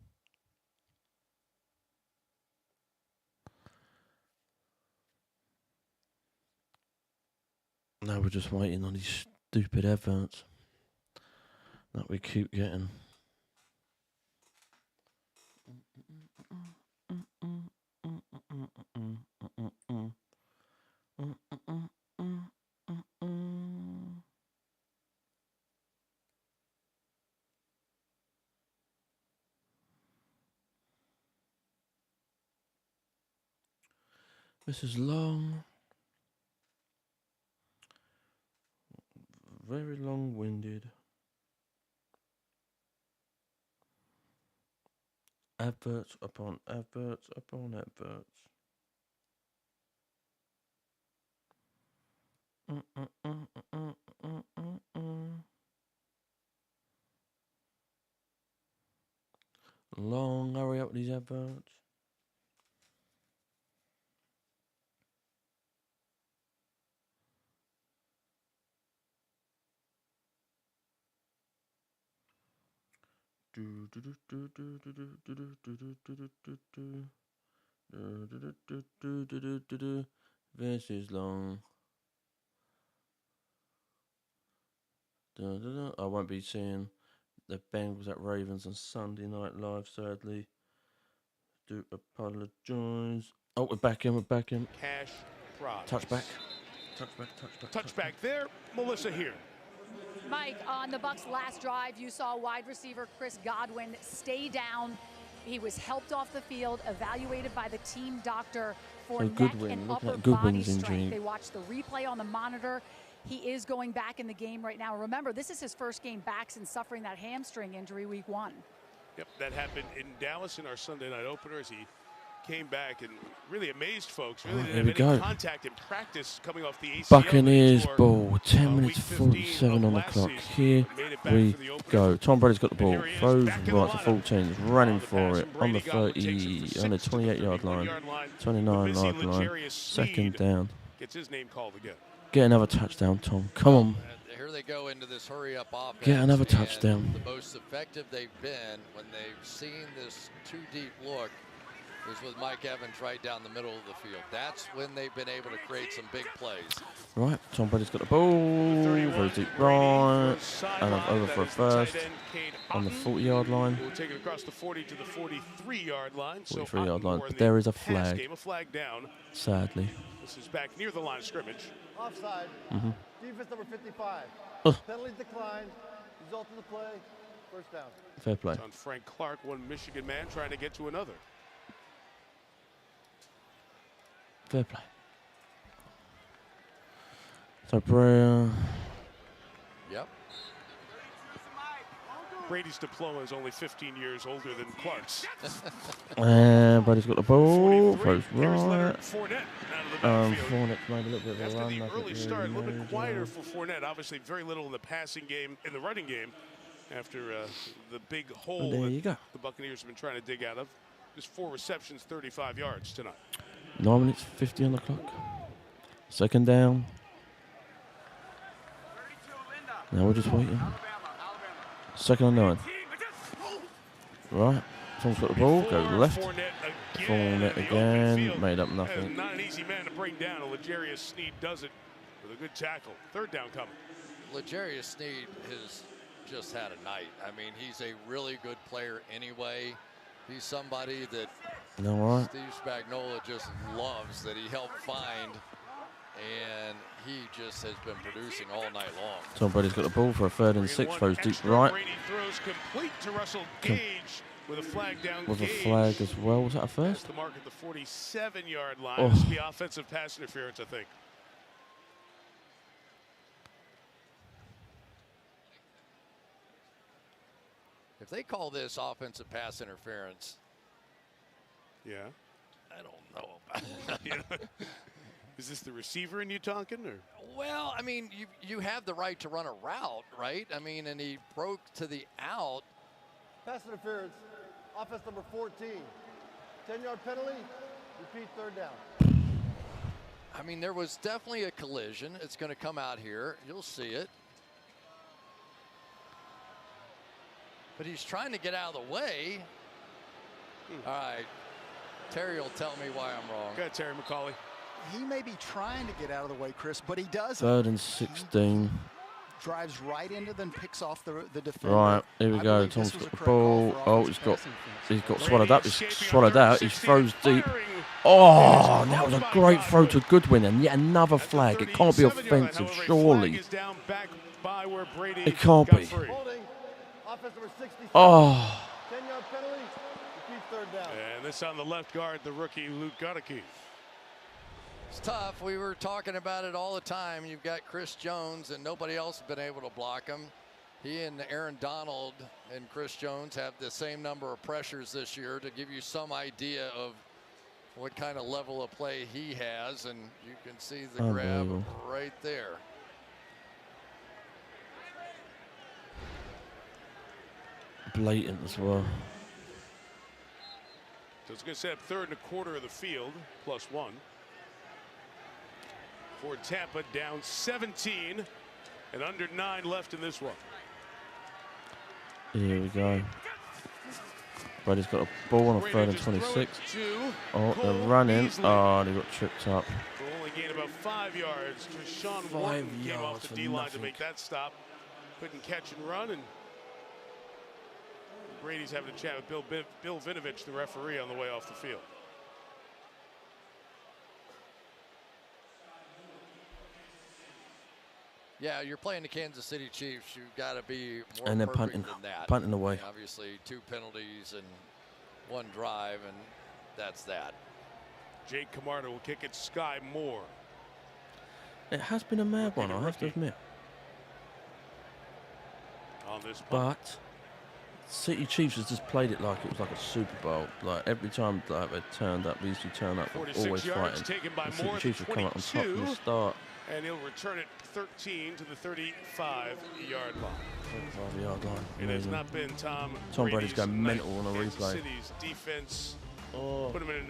Now we're just waiting on these stupid adverts that we keep getting. This is long. Very long-winded. Adverts upon adverts upon adverts. Long, hurry up with these adverts. This is long. I won't be seeing the Bengals at Ravens on Sunday Night Live, sadly. Do apologise. Oh, we're back in, Cash prods. Touchback. Touchback there. Melissa here. Mike, on the Bucs' last drive, you saw wide receiver Chris Godwin stay down. He was helped off the field, evaluated by the team doctor for neck and upper body strength. They watched the replay on the monitor. He is going back in the game right now. Remember, this is his first game back since suffering that hamstring injury week 1. Yep, that happened in Dallas in our Sunday night opener as he came back and really amazed folks. Really didn't have any contact in practice coming off the ACL. Buccaneers ball, 10 minutes 47 on the clock. Here we go. Tom Brady's got the ball, throws right to 14, is running for it on the 30, on the 28-yard line, 29-yard line, second down. gets his name called again. Get another touchdown, Tom. Come on. And here they go into this hurry-up offense. Get another and touchdown. The most effective they've been when they've seen this two-deep look is with Mike Evans right down the middle of the field. That's when they've been able to create some big plays. Right, Tom Brady's got the ball. Very deep right. And I'm over for a first on the 40-yard line. We'll take it across the 40 to the 43-yard line. 43-yard line. But there is a flag. Game, a flag down. Sadly. This is back near the line of scrimmage. Offside. Mm-hmm. Defense number 55. Penalty declined. Result of the play. First down. Fair play. It's on Frank Clark, one Michigan man trying to get to another. Fair play. So Brea. Yep. Brady's diploma is only 15 years older than Clark's. And Brady's got the ball. Throws right. Fournette Fournette maybe a little bit of a After run. the early start, a little bit quieter for Fournette. Obviously, very little in the passing game, in the running game, after the big hole there you that go. the Buccaneers have been trying to dig out of. Just 4 receptions, 35 yards tonight. 9 minutes 50 on the clock. Second down. Now we're just waiting. Second and 9. Right. Tom's got the ball. Goes left. Fournette again. Made up nothing. Not an easy man to bring down. L'Jarius Sneed does it with a good tackle. Third down coming. L'Jarius Sneed has just had a night. I mean, he's a really good player anyway. He's somebody that Steve Spagnuolo just loves, that he helped find, and he just has been producing all night long. Tom Brady's got the ball for a 3rd and 6. Throws deep right. Brady throws complete to Russell Gage with a flag down. With a flag as well. Was that a first? The mark at the 47-yard line. This will be offensive pass interference, I think. If they call this offensive pass interference, yeah, I don't know about it. Is this the receiver in you talking, or? Well, I mean, you have the right to run a route, right? I mean, and he broke to the out. Pass interference. Offense number 14. 10-yard penalty. Repeat, third down. I mean, there was definitely a collision. It's going to come out here. You'll see it. But he's trying to get out of the way. All right. Terry will tell me why I'm wrong. Go ahead, Terry McCauley. He may be trying to get out of the way, Chris, but he doesn't. 3rd and 16. Drives right into them, picks off the defender. Right, here we go. Tom's got the ball. Oh, he's got swallowed up. He's swallowed out. He throws deep. Oh, that was a great throw to Goodwin, and yet another flag. It can't be offensive, surely. It can't be. Oh. 10-yard penalty. Repeat, third down. And this on the left guard, the rookie Luke Godeke. It's tough. We were talking about it all the time. You've got Chris Jones, and nobody else has been able to block him. He and Aaron Donald and Chris Jones have the same number of pressures this year, to give you some idea of what kind of level of play he has. And you can see the grab right there. Blatant as well. So it's going to set up 3rd and a quarter of the field, +1. For Tampa, down 17 and under 9 left in this one. Here we go. Brady's got a ball on a 3rd and 26. Oh, they're running. Oh, they got tripped up. We'll only gain about 5 yards. Treshaun Wharton came off the D-line to make that stop. Couldn't catch and run, and Brady's having a chat with Bill Vinovich, the referee, on the way off the field. Yeah, you're playing the Kansas City Chiefs. You've got to be more and they're perfect punting, than that. punting away. I mean, obviously, 2 penalties and 1 drive, and that's that. Jake Camarda will kick it. Sky Moore. It has been a mad one, I have to admit. On this punt. But City Chiefs has just played it like it was like a Super Bowl. Like every time like they turned up, they usually turn up, always fighting. And City Chiefs have come out on top from the start. And he'll return it 13 to the 35-yard line. 35-yard line. It has not been Tom Brady's going mental on a Kansas replay. City's defense put him in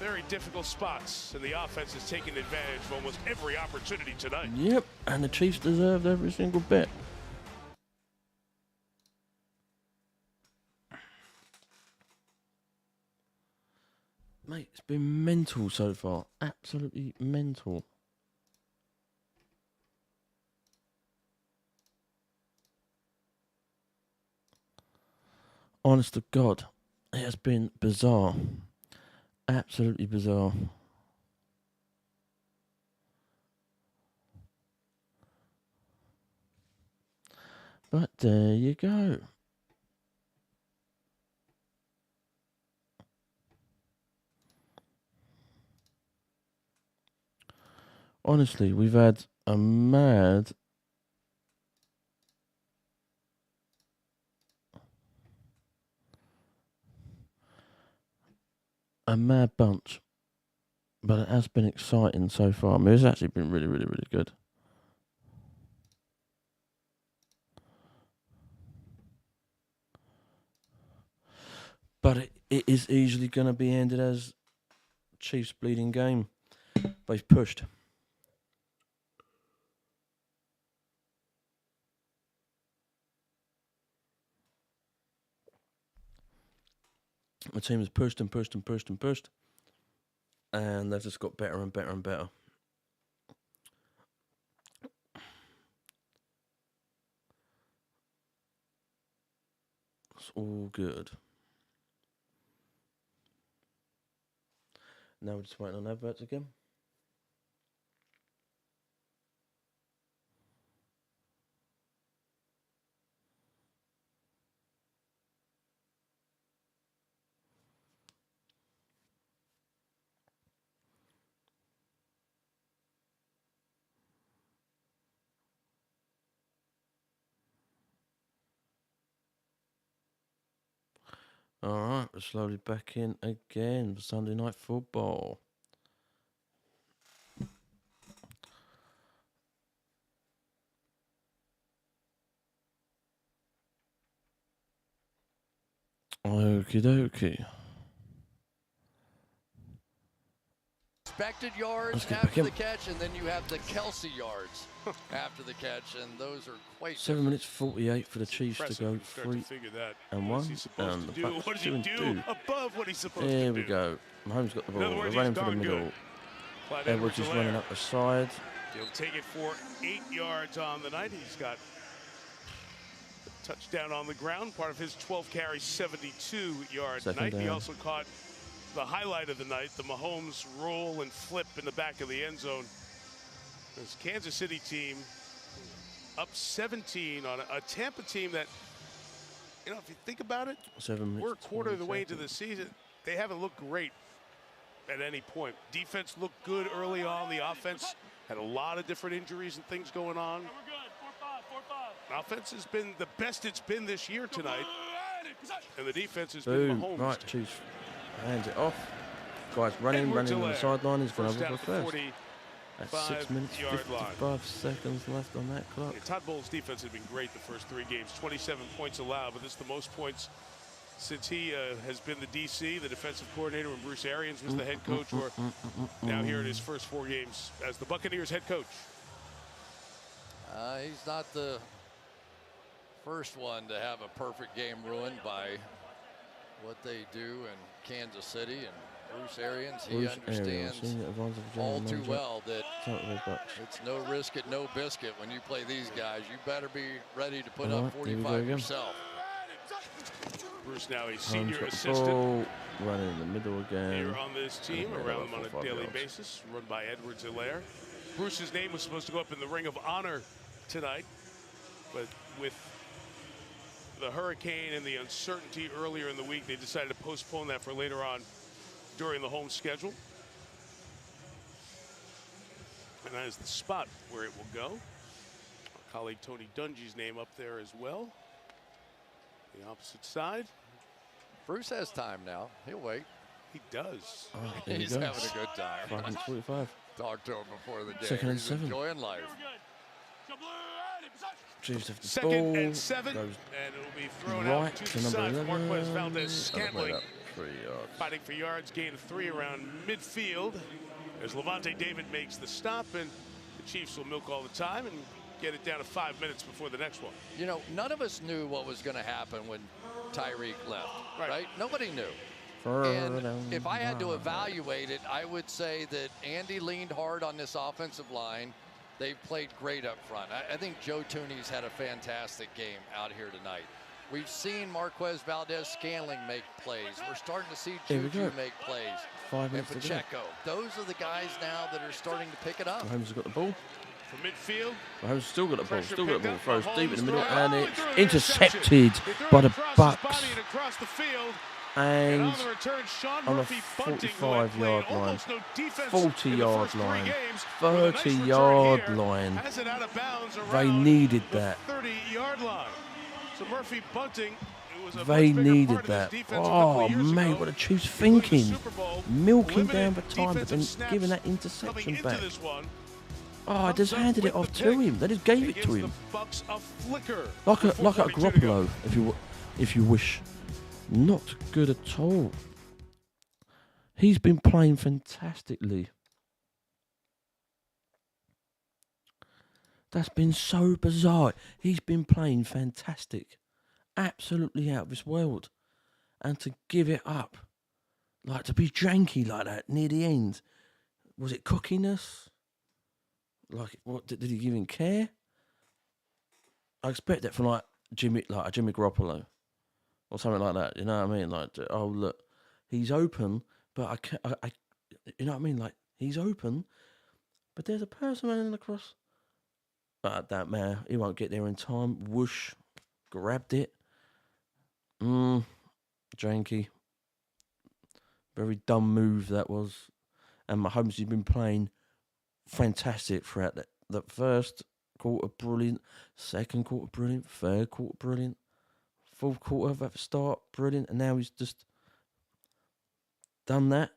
very difficult spots, and the offense has taken advantage of almost every opportunity tonight. Yep, and the Chiefs deserved every single bit. Mate, it's been mental so far. Absolutely mental. Honest to God, it has been bizarre. Absolutely bizarre. But there you go. Honestly, we've had a mad bunch, but it has been exciting so far. I mean, it's actually been really, really, really good. But it is easily going to be ended as Chiefs bleeding game. They've pushed. The team has pushed and pushed and pushed and pushed. And they've just got better and better and better. It's all good. Now we're just waiting on adverts again. All right, we're slowly back in again for Sunday Night Football. Okie dokie. Expected yards after the catch, and then you have the Kelsey yards after the catch, and those are quite 7 minutes 48 for the Chiefs to go 3 and 1, and the Bucks 2 and 2. Above what he's supposed There to we do. go. Mahomes got the ball. We're words, running he's for the darn middle. good. Clyde Edwards is running up the side. He'll take it for 8 yards on the night. He's got a touchdown on the ground, part of his 12 carry, 72-yard night. He also caught the highlight of the night, the Mahomes roll and flip in the back of the end zone. This Kansas City team up 17 on a Tampa team that, you know, if you think about it, 7 minutes, we're a quarter of the way into the season. They haven't looked great at any point. Defense looked good early on. The offense had a lot of different injuries and things going on. Offense has been the best it's been this year tonight. And the defense has been Mahomes. Right, Chiefs hands it off. Guys running on the sideline. He's going over for first. That's 6 minutes, 55 seconds left on that clock. Yeah, Todd Bowles' defense has been great the first 3 games. 27 points allowed, but this is the most points since he has been the DC, the defensive coordinator, when Bruce Arians was the head coach, or now here in his first 4 games as the Buccaneers head coach. He's not the first one to have a perfect game ruined by what they do in Kansas City, and Bruce Arians, he understands all too well that it's no risk it, no biscuit when you play these guys. You better be ready to put up 45 yourself. Bruce now a senior assistant. Running in the middle again. Here on this team, around them on a daily basis, run by Edwards Hilaire. Bruce's name was supposed to go up in the Ring of Honor tonight, but with the hurricane and the uncertainty earlier in the week, they decided to postpone that for later on during the home schedule. And that is the spot where it will go. Our colleague Tony Dungy's name up there as well. The opposite side. Bruce has time now. He'll wait. He does. Oh, he's having a good time. 5:45. Talked to him before the game. Second and He's 7. enjoying life. Chiefs have the Second ball. and 7, Goes and it will be thrown right out to to the number side. 11. Marquez Valdez Scantling 3 yards. Fighting for yards, gain of 3 around midfield as Levante David makes the stop, and the Chiefs will milk all the time and get it down to 5 minutes before the next one. You know, none of us knew what was going to happen when Tyreek left, right? Nobody knew. And if I had to evaluate it, I would say that Andy leaned hard on this offensive line. They've played great up front. I think Joe Tooney's had a fantastic game out here tonight. We've seen Marquez Valdez-Scantling make plays. We're starting to see Juju make plays. 5 minutes and Pacheco. Those are the guys now that are starting to pick it up. Mahomes has got the ball. From midfield. Mahomes still got the ball. Still got the ball. Throws deep in the middle, and it's intercepted by the Bucks. And on the 45-yard line, 40-yard line, 30-yard line. They needed that. 30-yard line. So Murphy bunting. They needed that. Oh, mate, what the Chiefs thinking. Milking down the time, but then giving that interception back. Oh, I just handed it off to him. They just gave it to him. Like a Garoppolo, if you wish. Not good at all. He's been playing fantastically. That's been so bizarre. He's been playing fantastic. Absolutely out of this world. And to give it up. Like to be janky like that near the end. Was it cockiness? Like, what did he even care? I expect that from like a Jimmy Garoppolo. Or something like that, you know what I mean? Like, oh look, he's open, but I can't, you know what I mean? Like, he's open, but there's a person running across. But that man, he won't get there in time. Whoosh, grabbed it. Janky. Very dumb move that was. And Mahomes has been playing fantastic throughout the first quarter, brilliant. Second quarter, brilliant. Third quarter, brilliant. Fourth quarter at the start, brilliant, and now he's just done that.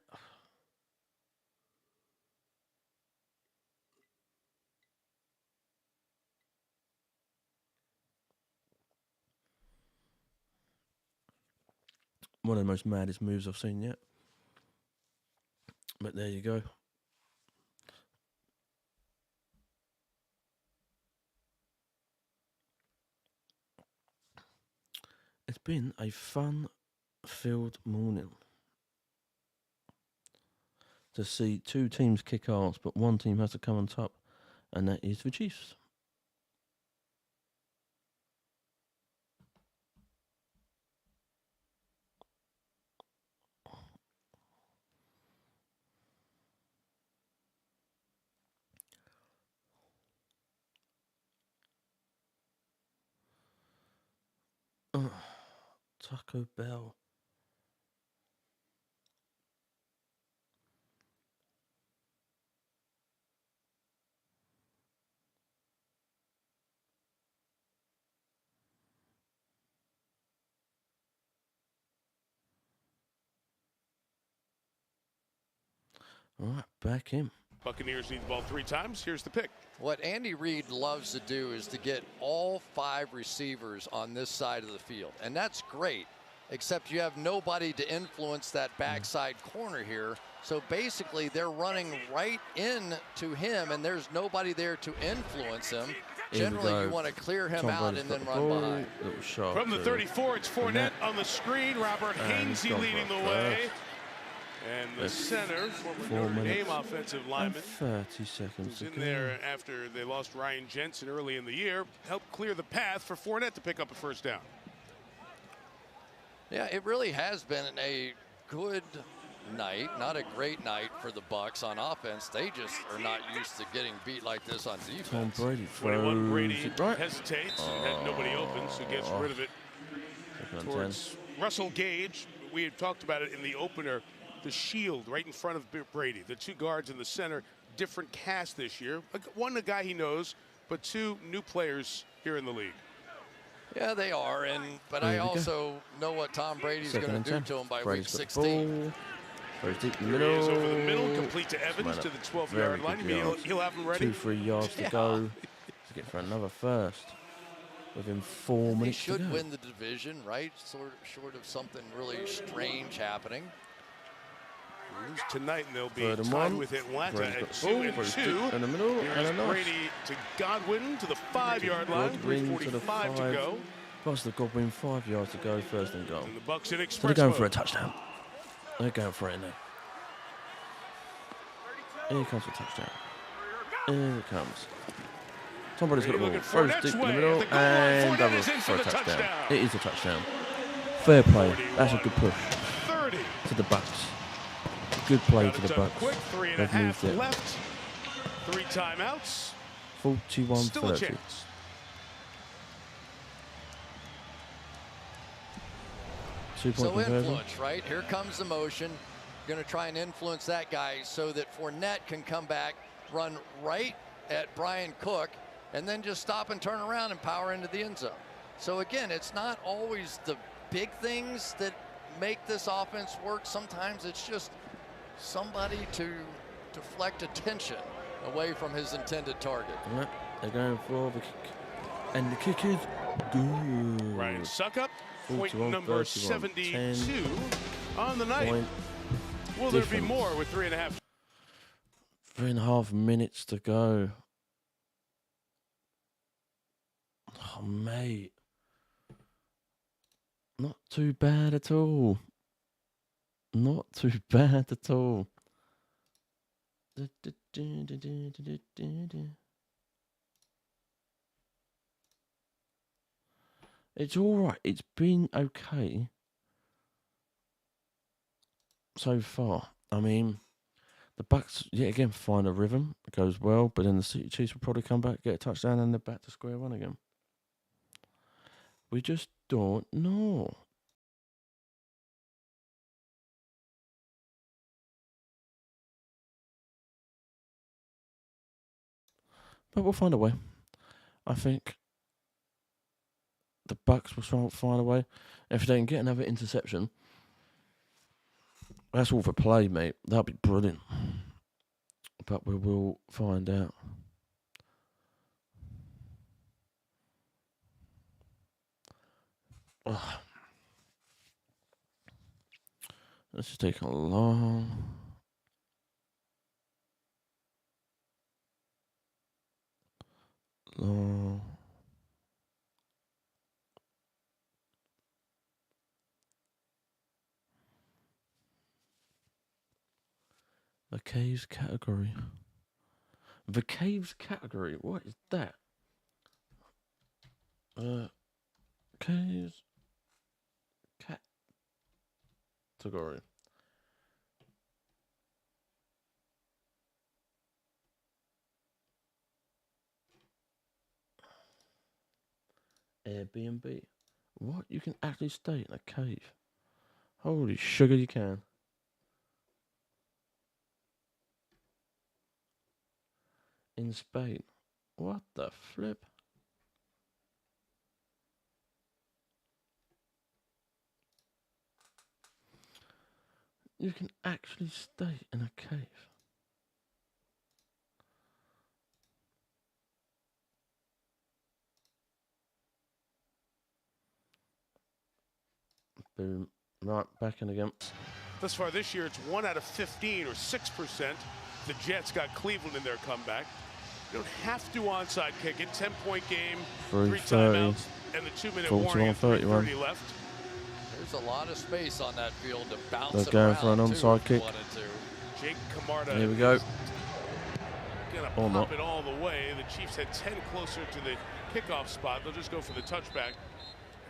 One of the most maddest moves I've seen yet. But there you go. It's been a fun-filled morning to see 2 teams kick ass, but one team has to come on top, and that is the Chiefs. Taco Bell. All right, back in. Buccaneers need the ball 3 times. Here's the pick. What Andy Reid loves to do is to get all 5 receivers on this side of the field. And that's great, except you have nobody to influence that backside corner here. So basically, they're running right into him, and there's nobody there to influence him. Generally, you want to clear him out and then run behind. From the 34, it's Fournette on the screen. Robert Hainsey leading the way. And the center, former Notre Dame offensive lineman, 30 seconds in there after they lost Ryan Jensen early in the year, helped clear the path for Fournette to pick up a first down. Yeah, it really has been a good night, not a great night for the Bucs on offense. They just are not used to getting beat like this on defense. Tom Brady 21 Brady hesitates and had nobody open, so gets rid of it towards Russell Gage. We had talked about it in the opener. The shield right in front of Brady. The 2 guards in the center, different cast this year. One, a guy he knows, but 2 new players here in the league. Yeah, they are, but I also know what Tom Brady's going to do to him by week 16. Very deep Here he is over the middle, complete to Evans to the 12-yard line. He'll have him ready. 2-3 yards to go to get for another first. within 4 minutes to go. They should win the division, right? Short of something really strange happening. Lose tonight, and they'll be Third and tied one. with Atlanta Brady's at got the ball. 2-2. In the middle, and a Here's nice. Brady to Godwin to the 5-yard line. Godwin to the 3:45 to 5. go. Plus the Godwin 5 yards to go, first and goal. And the Bucs in So express they're going mode. for a touchdown. They're going for it, now. Here comes the touchdown. Here it comes. Somebody's got the ball. Throws deep in the middle and double for a touchdown. It is a touchdown. Fair play. That's a good push 30 to the Bucs. Good play to the done Bucs. quick, They've 3.5 moved it. left. 3 timeouts. 41-30. Still a chance. 2-point So conversion. influence, right? Here comes the motion. Going to try and influence that guy so that Fournette can come back, run right at Brian Cook, and then just stop and turn around and power into the end zone. So again, it's not always the big things that make this offense work. Sometimes it's just somebody to deflect attention away from his intended target. Yep, they're going for the kick. And the kick is good. Ryan Suckup, point 41, number 31, 72 on the night. Point Will there be difference. more with 3.5? 3.5 minutes to go. Oh, mate. Not too bad at all. Not too bad at all. It's all right. It's been okay so far. I mean, the Bucs yet again find a rhythm. It goes well, but then the City Chiefs will probably come back, get a touchdown, and they're back to square one again. We just don't know. But we'll find a way. I think the Bucs will find a way. If they can get another interception, that's all for play, mate. That'll be brilliant. But we will find out. Ugh. This is taking a long. The caves category. The caves category. What is that? Caves category. Airbnb. What? You can actually stay in a cave? Holy sugar, you can. In Spain. What the flip? You can actually stay in a cave. Boom. Right, back in again. Thus far this year, it's 1 out of 15 or 6%. The Jets got Cleveland in their comeback. You don't have to onside kick it. 10-point game, 3 timeouts, and the 2-minute warning at 3:30 left. There's a lot of space on that field to bounce They're it going around for an onside kick. Jake Camarda. Here we go. Gonna Or pop not. it all the way. The Chiefs had 10 closer to the kickoff spot. They'll just go for the touchback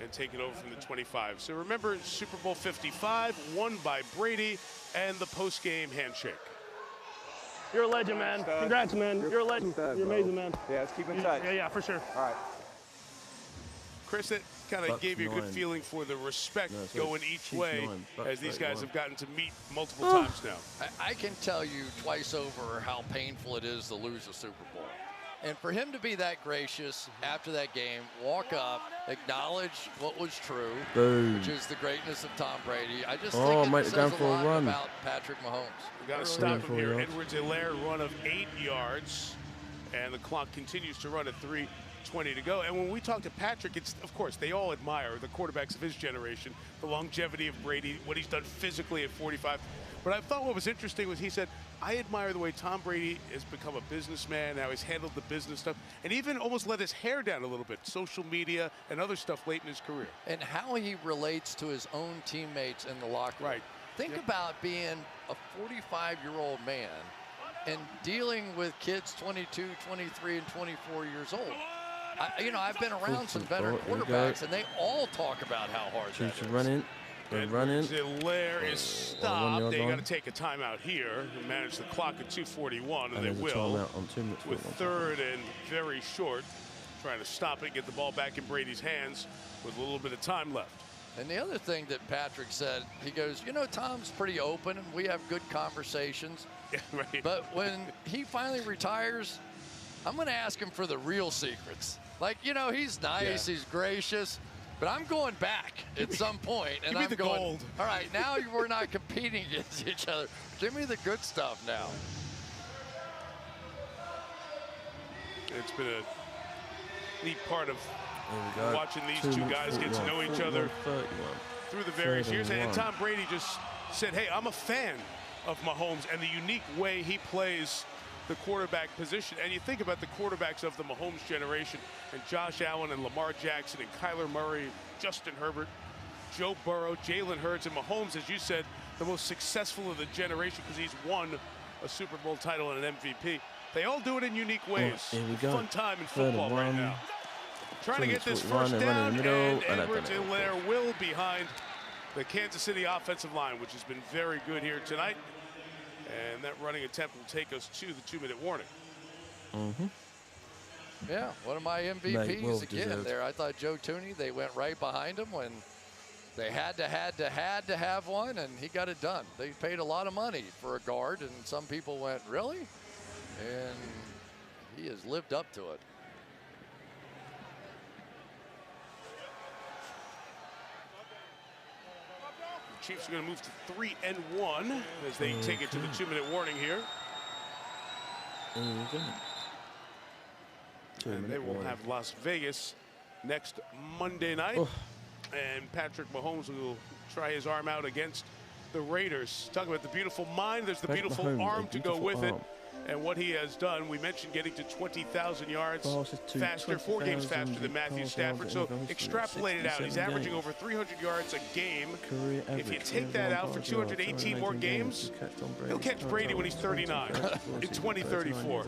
and take it over from the 25. So remember, Super Bowl 55, won by Brady, and the post-game handshake. You're a legend, man. Congrats, man. You're a legend. You're amazing, man. Yeah, let's keep in touch. Yeah, for sure. All right. Chris, that kind of Bucks gave you a good 9. feeling for the respect No, sorry, going each Chiefs way 9, Bucks as these guys 31. have gotten to meet multiple times now. I can tell you twice over how painful it is to lose a Super Bowl. And for him to be that gracious after that game, walk up, acknowledge what was true, Boom. which is the greatness of Tom Brady. I just Oh, think mate, it they're going says for a a lot run. about Patrick Mahomes. We got to Really stop him 4 here. yards. Edwards-Helaire run of 8 yards, and the clock continues to run at 20 to go. And when we talk to Patrick, it's, of course, they all admire the quarterbacks of his generation, the longevity of Brady, what he's done physically at 45. But I thought what was interesting was he said, I admire the way Tom Brady has become a businessman, how he's handled the business stuff, and even almost let his hair down a little bit, social media and other stuff late in his career. And how he relates to his own teammates in the locker room. Right. Think about being a 45-year-old man and dealing with kids 22, 23, and 24 years old. I've been around some veteran quarterbacks, and they all talk about how hard that is. Running. They're running. Zillaire is stopped. They got to take a timeout here and manage the clock at 2:41, and they will. With third and very short, trying to stop it, get the ball back in Brady's hands with a little bit of time left. And the other thing that Patrick said, he goes, Tom's pretty open and we have good conversations. Yeah, right. But when he finally retires, I'm going to ask him for the real secrets. Like, he's nice, he's gracious, but I'm going back at some point. And I'm going, gold. All right, now we're not competing against each other. Give me the good stuff now. It's been a neat part of watching these two guys get to know each other through the various years. And Tom Brady just said, hey, I'm a fan of Mahomes and the unique way he plays the quarterback position. And you think about the quarterbacks of the Mahomes generation, and Josh Allen and Lamar Jackson and Kyler Murray, Justin Herbert, Joe Burrow, Jalen Hurts, and Mahomes, as you said, the most successful of the generation because he's won a Super Bowl title and an MVP. They all do it in unique ways. Fun time in football right now. Trying to get this first down, and Edwards-Helaire will behind the Kansas City offensive line, which has been very good here tonight. And that running attempt will take us to the 2-minute warning. Yeah, one of my MVPs again there. I thought Joe Tooney, they went right behind him when they had to have one, and he got it done. They paid a lot of money for a guard, and some people went, really? And he has lived up to it. Chiefs are going to move to 3-1 as they take it to the 2-minute warning here. And they will have Las Vegas next Monday night. And Patrick Mahomes will try his arm out against the Raiders. Talk about the beautiful mind. There's the beautiful arm to go with it. And what he has done, we mentioned getting to 20,000 yards faster, 4 games faster than Matthew Stafford. So extrapolate it out. He's averaging over 300 yards a game. If you take that out for 218 more games, he'll catch Brady when he's 39 in 2034.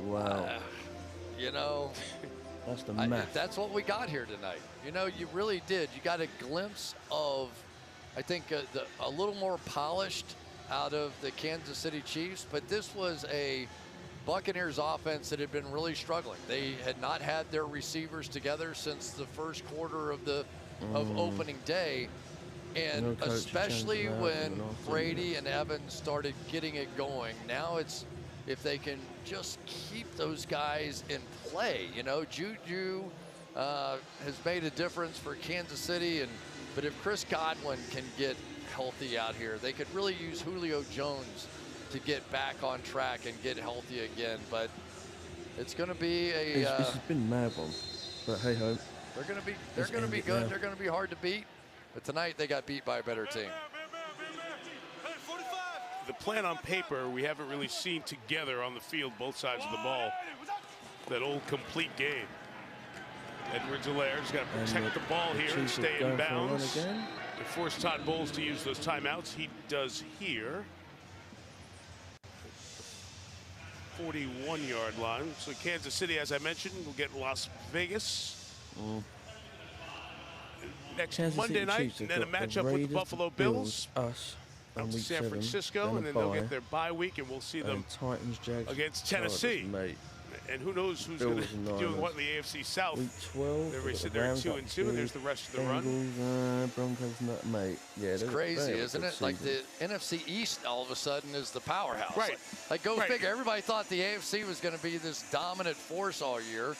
Wow. That's the math. That's what we got here tonight. You really did. You got a glimpse of, I think, a little more polished out of the Kansas City Chiefs, but this was a Buccaneers offense that had been really struggling. They had not had their receivers together since the first quarter of opening day, and especially when Brady and Evans started getting it going. Now it's if they can just keep those guys in play. Juju has made a difference for Kansas City, but if Chris Godwin can get healthy out here, they could really use Julio Jones to get back on track and get healthy again. But it's going to be a. This has been mad one, but hey ho. They're going to be good. They're going to be hard to beat. But tonight they got beat by a better team. The plan on paper, we haven't really seen together on the field, both sides of the ball. That old complete game. Edwards-Hilaire's got to protect the ball here and stay in bounds. They force Todd Bowles to use those timeouts. He does here. 41-yard line. So Kansas City, as I mentioned, will get Las Vegas next Monday night, and then a matchup with the Buffalo Bills. Out to San Francisco, and then they'll get their bye week, and we'll see them against Tennessee. And who knows who's going to be doing what in the AFC South. They're sitting there at 2-2, and there's the rest of the run. Broncos, mate. Yeah, it's crazy, isn't it? Like the NFC East all of a sudden is the powerhouse. Right. Like go figure. Everybody thought the AFC was going to be this dominant force all year,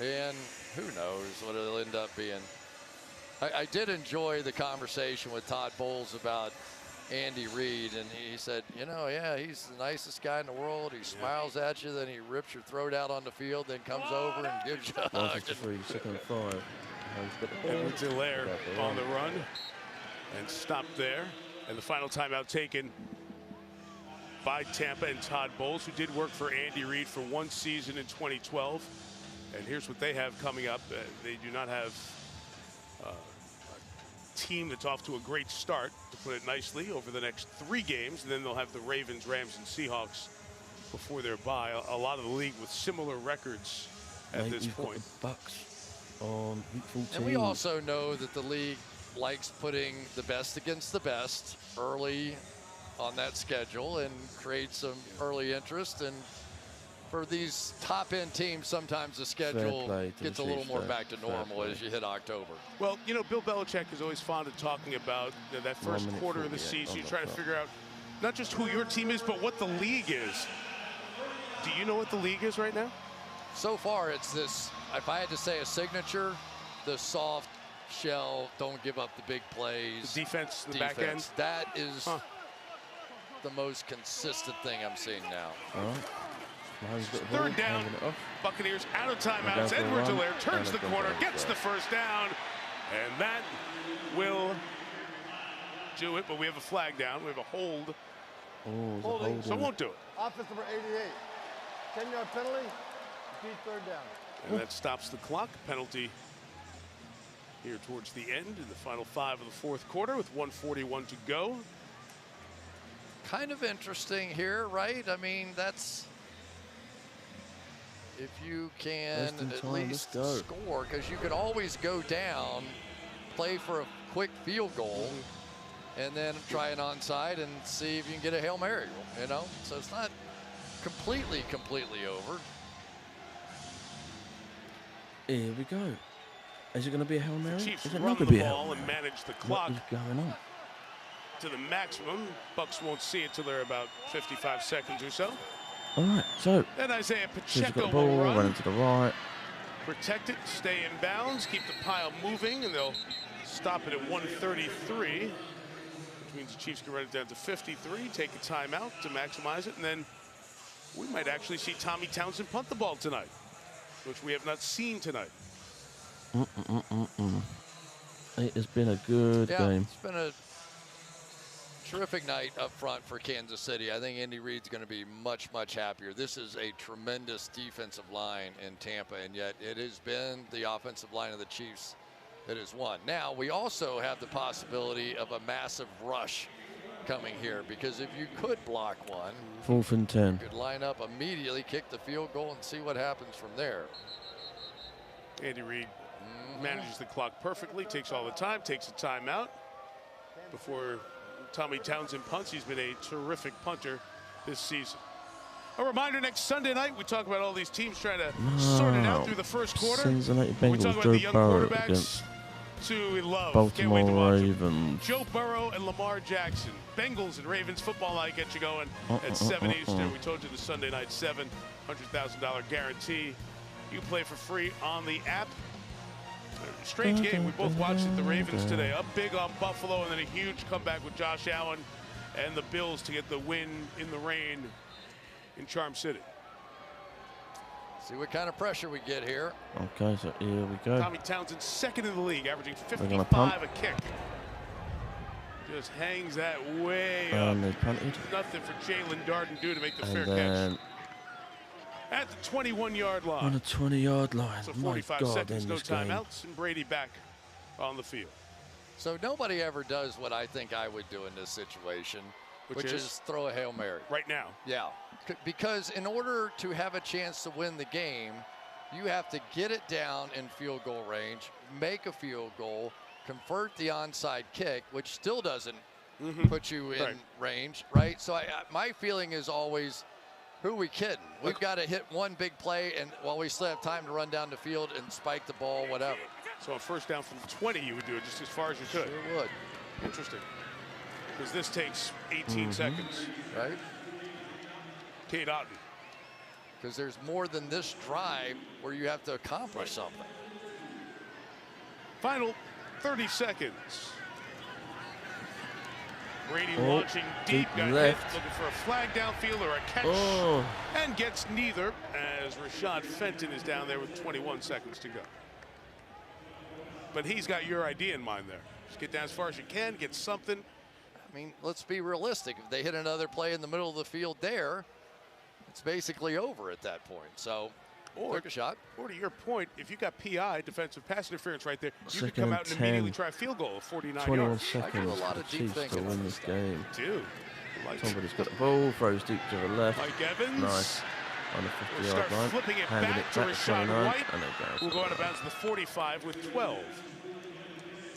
and who knows what it'll end up being. I did enjoy the conversation with Todd Bowles about Andy Reid, and he said, you know, yeah, he's the nicest guy in the world. He smiles at you, then he rips your throat out on the field, then comes over and gives you a hug. 3, second 5. Edwards-Helaire on the run and stopped there. And the final timeout taken by Tampa and Todd Bowles, who did work for Andy Reid for 1 season in 2012. And here's what they have coming up. They do not have a team that's off to a great start, to put it nicely, over the next 3 games. And then they'll have the Ravens, Rams, and Seahawks before their bye. A lot of the league with similar records at this point. Bucks on week 14. And we also know that the league likes putting the best against the best early on that schedule and create some early interest. And for these top-end teams, sometimes the schedule gets a little more back to normal as you hit October. Well, you know, Bill Belichick is always fond of talking about that first quarter of the season. You try to figure out not just who your team is, but what the league is. Do you know what the league is right now? So far, it's this, if I had to say a signature, the soft shell, don't give up the big plays. The defense, the back end. That is the most consistent thing I'm seeing now. All right. 3rd down, Buccaneers out of timeouts. Edwards-Helaire turns the corner, gets the first down, and that will do it. But we have a flag down. We have a hold. Holding, so won't do it. Offense number 88. 10-yard penalty. Repeat 3rd down. And that stops the clock. Penalty here towards the end in the final 5 of the 4th quarter with 1:41 to go. Kind of interesting here, right? I mean, that's if you can at least score, because you could always go down, play for a quick field goal, and then try an onside and see if you can get a Hail Mary, you know? So it's not completely over. Here we go. Is it going to be a Hail Mary? The Chiefs is it run not the going to be a Hail ball Mary? and manage the clock. What is going on? To the maximum. Bucks won't see it till they're about 55 seconds or so. All right, so Then Isaiah he's got Pacheco the ball, will run. running to the right. Protect it, stay in bounds, keep the pile moving, and they'll stop it at 133, which means the Chiefs can run it down to 53, take a timeout to maximize it, and then we might actually see Tommy Townsend punt the ball tonight, which we have not seen tonight. It has been a good game. It's been a terrific night up front for Kansas City. I think Andy Reid's going to be much happier. This is a tremendous defensive line in Tampa, and yet it has been the offensive line of the Chiefs that has won. Now, we also have the possibility of a massive rush coming here, because if you could block one, 4th and 10. you could line up immediately, kick the field goal, and see what happens from there. Andy Reid manages the clock perfectly, takes all the time, takes a timeout before Tommy Townsend punts. He's been a terrific punter this season. A reminder, next Sunday night, we talk about all these teams trying to sort it out through the first quarter. Cincinnati We talk Bengals, about Joe the young Burrow quarterbacks against who we love. Can't wait to Baltimore watch them. Ravens. Joe Burrow and Lamar Jackson. Bengals and Ravens football night get you going at 7 Eastern. We told you the Sunday night $700,000 guarantee. You can play for free on the app. Strange game. We both watched it. The Ravens today up big on Buffalo, and then a huge comeback with Josh Allen and the Bills to get the win in the rain in Charm City. See what kind of pressure we get here. Okay, so here we go. Tommy Townsend, 2nd in the league, averaging gonna punt. 55 a kick. Just hangs that way And up. they punted. Nothing for Jalen Darden do to make the fair And then catch. At the 21-yard line. on the 20-yard line. So My 45 God, seconds, in no this game. timeouts, and Brady back on the field. So nobody ever does what I think I would do in this situation, which is throw a Hail Mary. Right now. Yeah, because in order to have a chance to win the game, you have to get it down in field goal range, make a field goal, convert the onside kick, which still doesn't put you in range, right? So my feeling is always, who are we kidding? We've got to hit one big play, and while we still have time to run down the field and spike the ball, whatever. So a first down from 20, you would do it just as far as you could. Sure would. Interesting. Because this takes 18 seconds. Right. Cade Otton. Because there's more than this drive where you have to accomplish something. Final 30 seconds. Brady launching deep, got left. hit, looking for a flag downfield or a catch, and gets neither as Rashad Fenton is down there with 21 seconds to go. But he's got your idea in mind there. Just get down as far as you can, get something. I mean, let's be realistic. If they hit another play in the middle of the field there, it's basically over at that point. So, took a shot. Or to your point, if you got PI, defensive pass interference right there, you could Second come and out and 10. immediately try a field goal of 49 21 yards. seconds for the Chiefs to win this game. Dude. Somebody's got the ball, throws deep to the left. Mike Evans. Nice. On the We'll 50-yard start line. flipping it Handed back it to back Rashad 29, White. and it goes. We'll go out of bounds to the 45 with 12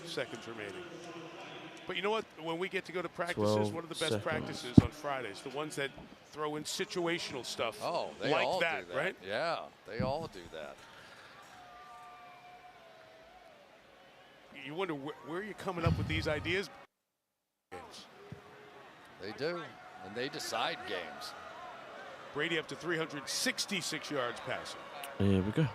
seconds remaining. But you know what? When we get to go to practices, one of the best practices on Fridays, the ones that throw in situational stuff They like all that, do that, right? Yeah, they all do that. You wonder where you're coming up with these ideas. They do, and they decide games. Brady up to 366 yards passing. Here we go.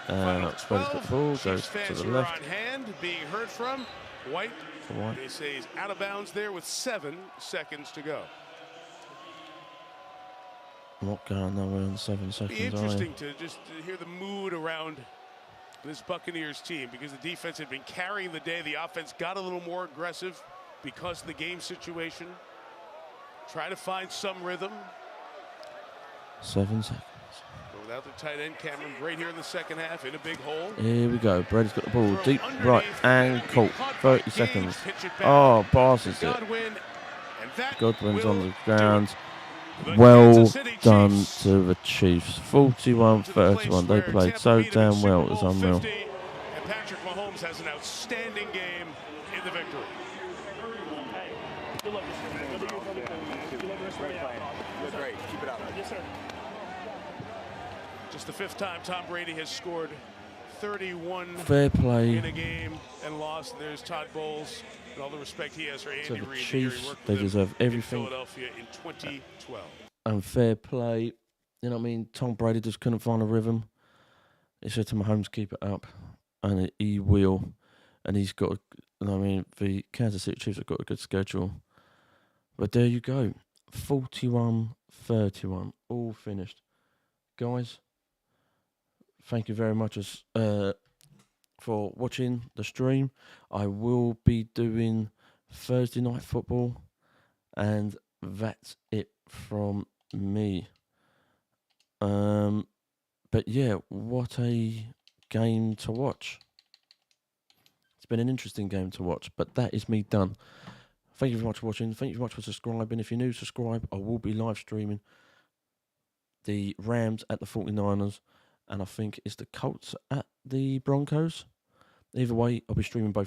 Brady's got the ball, goes to the left. On hand, being heard from. White, White. they say he's out of bounds there with 7 seconds to go. Not going nowhere in 7 seconds. It'd be interesting to just hear the mood around this Buccaneers team because the defense had been carrying the day. The offense got a little more aggressive because of the game situation. Try to find some rhythm. 7 seconds. But without the tight end, Cameron Brady here in the second half in a big hole. Here we go. Brady's got the ball deep right and caught. 30 seconds. Oh, passes it. Godwin's on the ground. Well done to the Chiefs. 41-31. They played so damn well. It was unreal. And Patrick Mahomes has an outstanding game in the victory. Good luck, man. Good luck for the rest of the day. You're great. Keep it up. Yes, sir. Just the 5th time Tom Brady has scored 31 Fair play in a game and lost. There's Todd Bowles and all the respect he has for Andy to the Reid. Chiefs. They deserve everything. In Philadelphia in 2012. And fair play. You know what I mean? Tom Brady just couldn't find a rhythm. He said to Mahomes, keep it up. And he will. And he's got, you know what I mean, the Kansas City Chiefs have got a good schedule. But there you go. 41-31. All finished. Guys, thank you very much for watching the stream. I will be doing Thursday night football. And that's it from me. But yeah, what a game to watch. It's been an interesting game to watch, but that is me done. Thank you very much for watching. Thank you very much for subscribing. If you're new, subscribe. I will be live streaming the Rams at the 49ers, and I think it's the Colts at the Broncos. Either way, I'll be streaming both